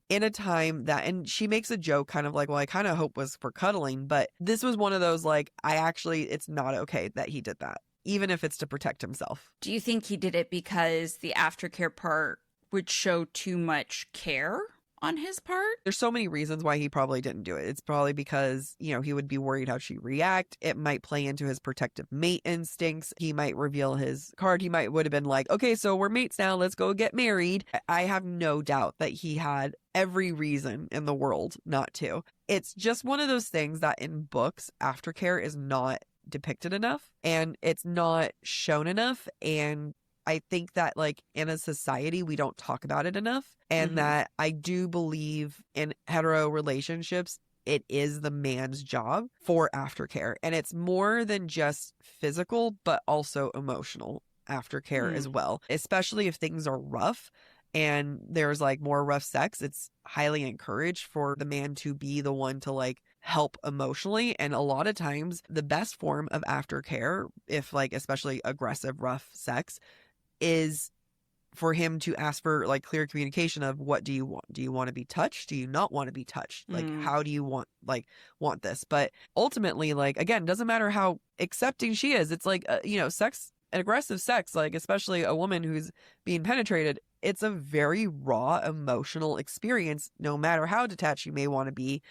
Speaker 8: in a time that, and she makes a joke kind of like, well, I kind of hope was for cuddling, but this was one of those, like, it's not okay that he did that, even if it's to protect himself.
Speaker 7: Do you think he did it because the aftercare part would show too much care? on his part.
Speaker 8: There's so many reasons why he probably didn't do it. It's probably because, you know, he would be worried how she'd react. It might play into his protective mate instincts. He might reveal his card. He would have been like, okay, so we're mates now. Let's go get married. I have no doubt that he had every reason in the world not to. It's just one of those things that in books, aftercare is not depicted enough and it's not shown enough. And I think that like in a society, we don't talk about it enough. And that I do believe in hetero relationships, it is the man's job for aftercare. And it's more than just physical, but also emotional aftercare as well, especially if things are rough and there's like more rough sex. It's highly encouraged for the man to be the one to like help emotionally. And a lot of times the best form of aftercare, if like especially aggressive, rough sex, is for him to ask for like clear communication of what do you want? Do you want to be touched? Do you not want to be touched? Like, how do you want this? But ultimately, like, again, doesn't matter how accepting she is. It's like, you know, sex and aggressive sex, like especially a woman who's being penetrated, it's a very raw emotional experience, no matter how detached you may want to be.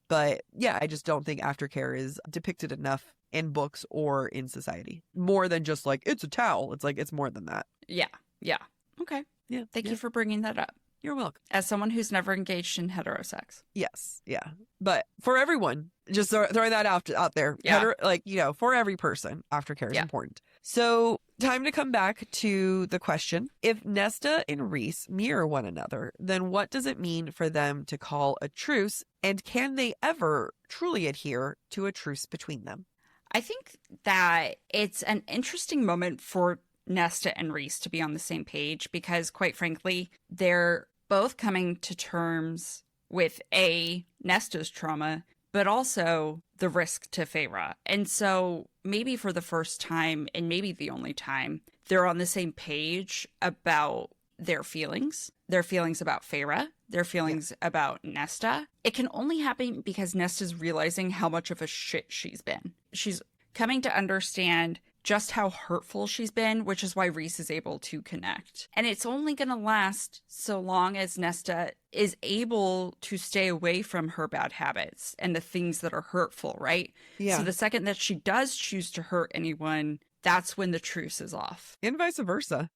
Speaker 8: But yeah, I just don't think aftercare is depicted enough in books or in society. More than just like, it's a towel. It's like, it's more than that.
Speaker 7: Yeah. Yeah. Okay.
Speaker 8: Yeah.
Speaker 7: Thank you for bringing that up.
Speaker 8: You're welcome.
Speaker 7: As someone who's never engaged in heterosex.
Speaker 8: Yes. Yeah. But for everyone, just throwing that out there.
Speaker 7: Yeah.
Speaker 8: Like, you know, for every person, aftercare is important. So time to come back to the question. If Nesta and Rhys mirror one another, then what does it mean for them to call a truce? And can they ever truly adhere to a truce between them?
Speaker 7: I think that it's an interesting moment for Nesta and Rhys to be on the same page because, quite frankly, they're both coming to terms with Nesta's trauma, but also the risk to Feyre. And so maybe for the first time, and maybe the only time, they're on the same page about their feelings about Feyre, their feelings about Nesta. It can only happen because Nesta's realizing how much of a shit she's been. She's coming to understand just how hurtful she's been, which is why Rhys is able to connect. And it's only going to last so long as Nesta is able to stay away from her bad habits and the things that are hurtful, right?
Speaker 8: Yeah.
Speaker 7: So the second that she does choose to hurt anyone, that's when the truce is off.
Speaker 8: And vice versa.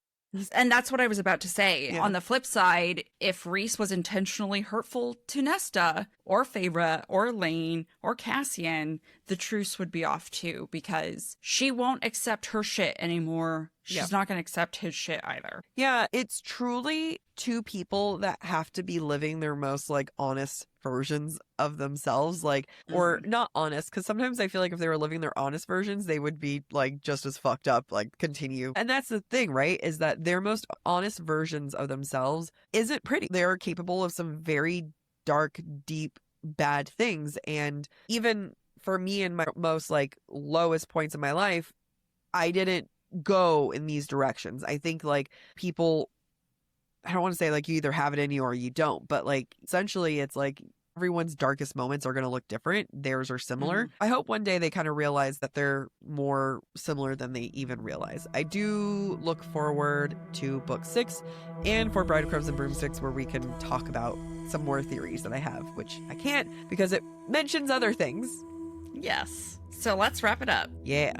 Speaker 7: And that's what I was about to say. Yeah. On the flip side, if Rhys was intentionally hurtful to Nesta or Feyre or Lane or Cassian, the truce would be off too because she won't accept her shit anymore. She's not going to accept his shit either.
Speaker 8: Yeah, it's truly two people that have to be living their most like honest versions of themselves, like, or not honest, because sometimes I feel like if they were living their honest versions, they would be like just as fucked up, like continue. And that's the thing, right? Is that their most honest versions of themselves isn't pretty. They're capable of some very dark, deep, bad things. And even for me in my most like lowest points of my life, I didn't go in these directions. I think like people, I don't want to say like you either have it in you or you don't, but like essentially it's like everyone's darkest moments are going to look different. Theirs are similar. I hope one day they kind of realize that they're more similar than they even realize. I do look forward to book 6 and for Breadcrumbs and Broomsticks, where we can talk about some more theories that I have, which I can't because it mentions other things.
Speaker 7: Yes. So let's wrap it up.
Speaker 8: Yeah.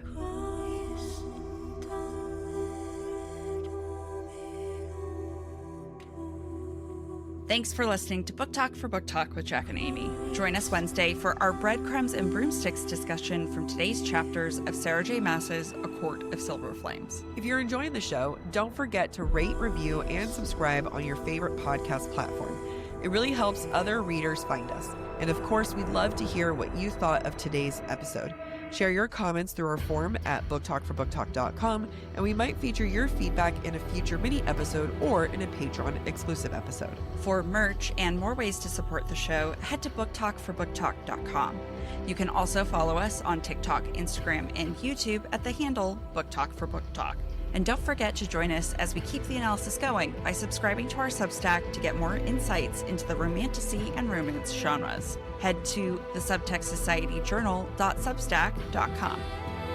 Speaker 7: Thanks for listening to Book Talk for Book Talk with Jack and Amy. Join us Wednesday for our Breadcrumbs and Broomsticks discussion from today's chapters of Sarah J. Maas's A Court of Silver Flames.
Speaker 8: If you're enjoying the show, don't forget to rate, review, and subscribe on your favorite podcast platform. It really helps other readers find us. And of course, we'd love to hear what you thought of today's episode. Share your comments through our forum at booktalkforbooktalk.com, and we might feature your feedback in a future mini episode or in a Patreon exclusive episode.
Speaker 7: For merch and more ways to support the show, head to booktalkforbooktalk.com. You can also follow us on TikTok, Instagram, and YouTube at the handle booktalkforbooktalk. And don't forget to join us as we keep the analysis going by subscribing to our Substack to get more insights into the romantasy and romance genres. Head to the Subtext Society Journal.substack.com.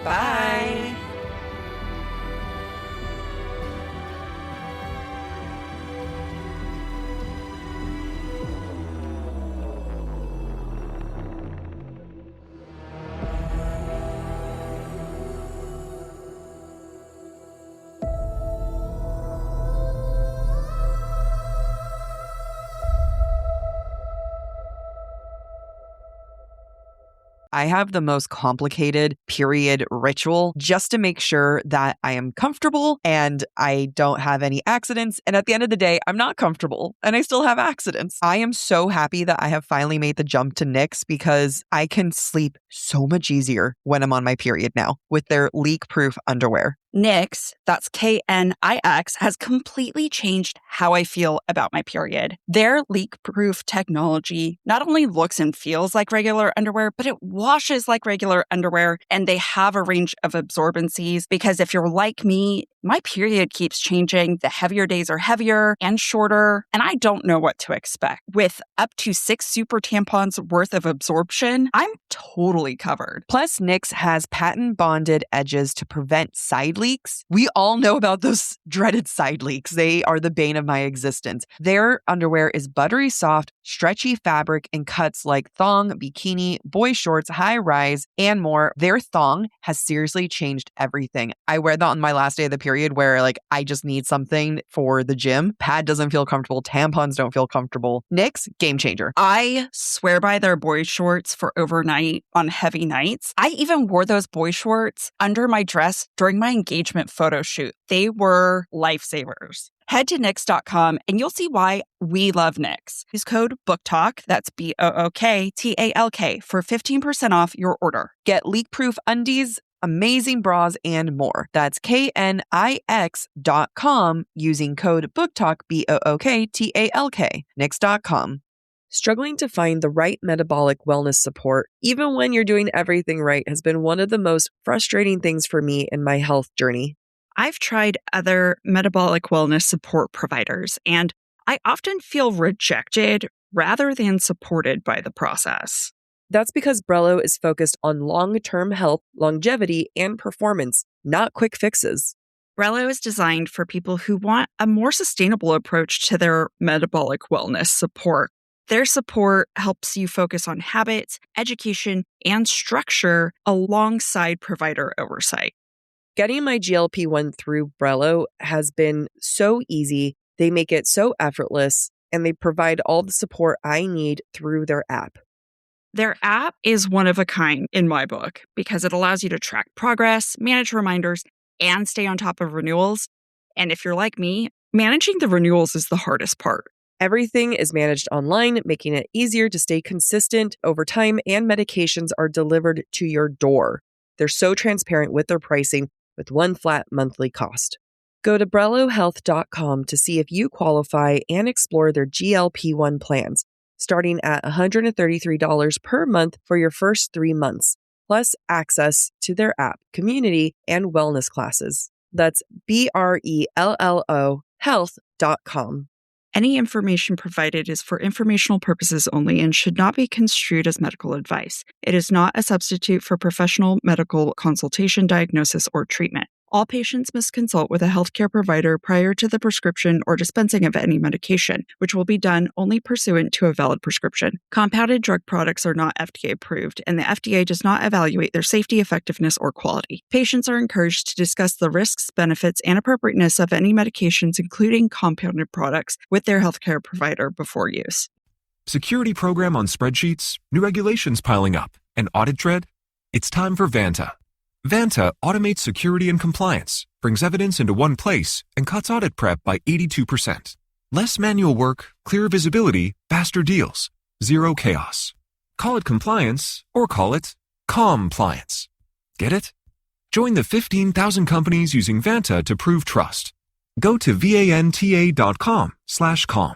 Speaker 7: Bye.
Speaker 8: I have the most complicated period ritual just to make sure that I am comfortable and I don't have any accidents. And at the end of the day, I'm not comfortable and I still have accidents. I am so happy that I have finally made the jump to Knix because I can sleep so much easier when I'm on my period now with their leak-proof underwear.
Speaker 7: Knix, that's Knix, has completely changed how I feel about my period. Their leak-proof technology not only looks and feels like regular underwear, but it washes like regular underwear, and they have a range of absorbencies because if you're like me, my period keeps changing. The heavier days are heavier and shorter, and I don't know what to expect. With up to 6 super tampons worth of absorption, I'm totally covered.
Speaker 8: Plus, Knix has patent-bonded edges to prevent side leaks. We all know about those dreaded side leaks. They are the bane of my existence. Their underwear is buttery soft, stretchy fabric and cuts like thong, bikini, boy shorts, high rise, and more. Their thong has seriously changed everything. I wear that on my last day of the period where I just need something for the gym. Pad doesn't feel comfortable. Tampons don't feel comfortable. Knix, game changer.
Speaker 7: I swear by their boy shorts for overnight on heavy nights. I even wore those boy shorts under my dress during my engagement photo shoot. They were lifesavers. Head to Knix.com and you'll see why we love Knix. Use code BOOKTALK, that's BOOKTALK, for 15% off your order.
Speaker 8: Get leak-proof undies, amazing bras, and more. That's KNIX.com using code BOOKTALK, BOOKTALK, Knix.com. Struggling to find the right metabolic wellness support, even when you're doing everything right, has been one of the most frustrating things for me in my health journey.
Speaker 7: I've tried other metabolic wellness support providers, and I often feel rejected rather than supported by the process.
Speaker 8: That's because Brello is focused on long-term health, longevity, and performance, not quick fixes.
Speaker 7: Brello is designed for people who want a more sustainable approach to their metabolic wellness support. Their support helps you focus on habits, education, and structure alongside provider oversight.
Speaker 8: Getting my GLP-1 through Brello has been so easy. They make it so effortless, and they provide all the support I need through their app.
Speaker 7: Their app is one of a kind in my book because it allows you to track progress, manage reminders, and stay on top of renewals. And if you're like me, managing the renewals is the hardest part.
Speaker 8: Everything is managed online, making it easier to stay consistent over time, and medications are delivered to your door. They're so transparent with their pricing with one flat monthly cost. Go to BrelloHealth.com to see if you qualify and explore their GLP-1 plans, starting at $133 per month for your first 3 months, plus access to their app, community, and wellness classes. That's BRELLO health.com.
Speaker 7: Any information provided is for informational purposes only and should not be construed as medical advice. It is not a substitute for professional medical consultation, diagnosis, or treatment. All patients must consult with a healthcare provider prior to the prescription or dispensing of any medication, which will be done only pursuant to a valid prescription. Compounded drug products are not FDA approved, and the FDA does not evaluate their safety, effectiveness, or quality. Patients are encouraged to discuss the risks, benefits, and appropriateness of any medications, including compounded products, with their healthcare provider before use.
Speaker 12: Security program on spreadsheets, new regulations piling up, and audit dread? It's time for Vanta. Vanta automates security and compliance, brings evidence into one place, and cuts audit prep by 82%. Less manual work, clearer visibility, faster deals, zero chaos. Call it compliance or call it compliance. Get it? Join the 15,000 companies using Vanta to prove trust. Go to vanta.com/com.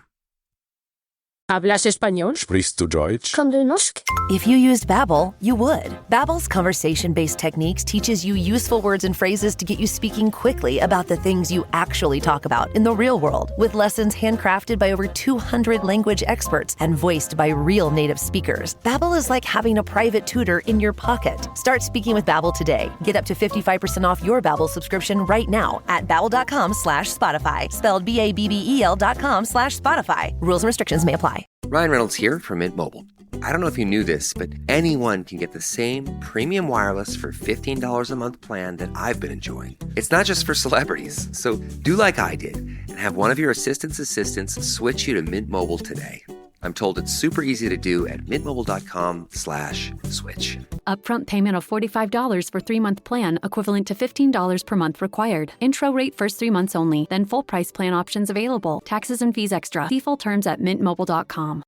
Speaker 13: ¿Hablas español?
Speaker 14: Sprichst du Deutsch?
Speaker 13: Kann du Norsk?
Speaker 15: If you used Babbel, you would. Babbel's conversation-based techniques teaches you useful words and phrases to get you speaking quickly about the things you actually talk about in the real world, with lessons handcrafted by over 200 language experts and voiced by real native speakers. Babbel is like having a private tutor in your pocket. Start speaking with Babbel today. Get up to 55% off your Babbel subscription right now at babbel.com/Spotify. Spelled BABBEL.com/Spotify. Rules and restrictions may apply.
Speaker 16: Ryan Reynolds here from Mint Mobile. I don't know if you knew this, but anyone can get the same premium wireless for $15 a month plan that I've been enjoying. It's not just for celebrities. So do like I did and have one of your assistant's assistants switch you to Mint Mobile today. I'm told it's super easy to do at mintmobile.com/switch.
Speaker 14: Upfront payment of $45 for 3-month plan, equivalent to $15 per month required. Intro rate first 3 months only, then full price plan options available. Taxes and fees extra. See full terms at mintmobile.com.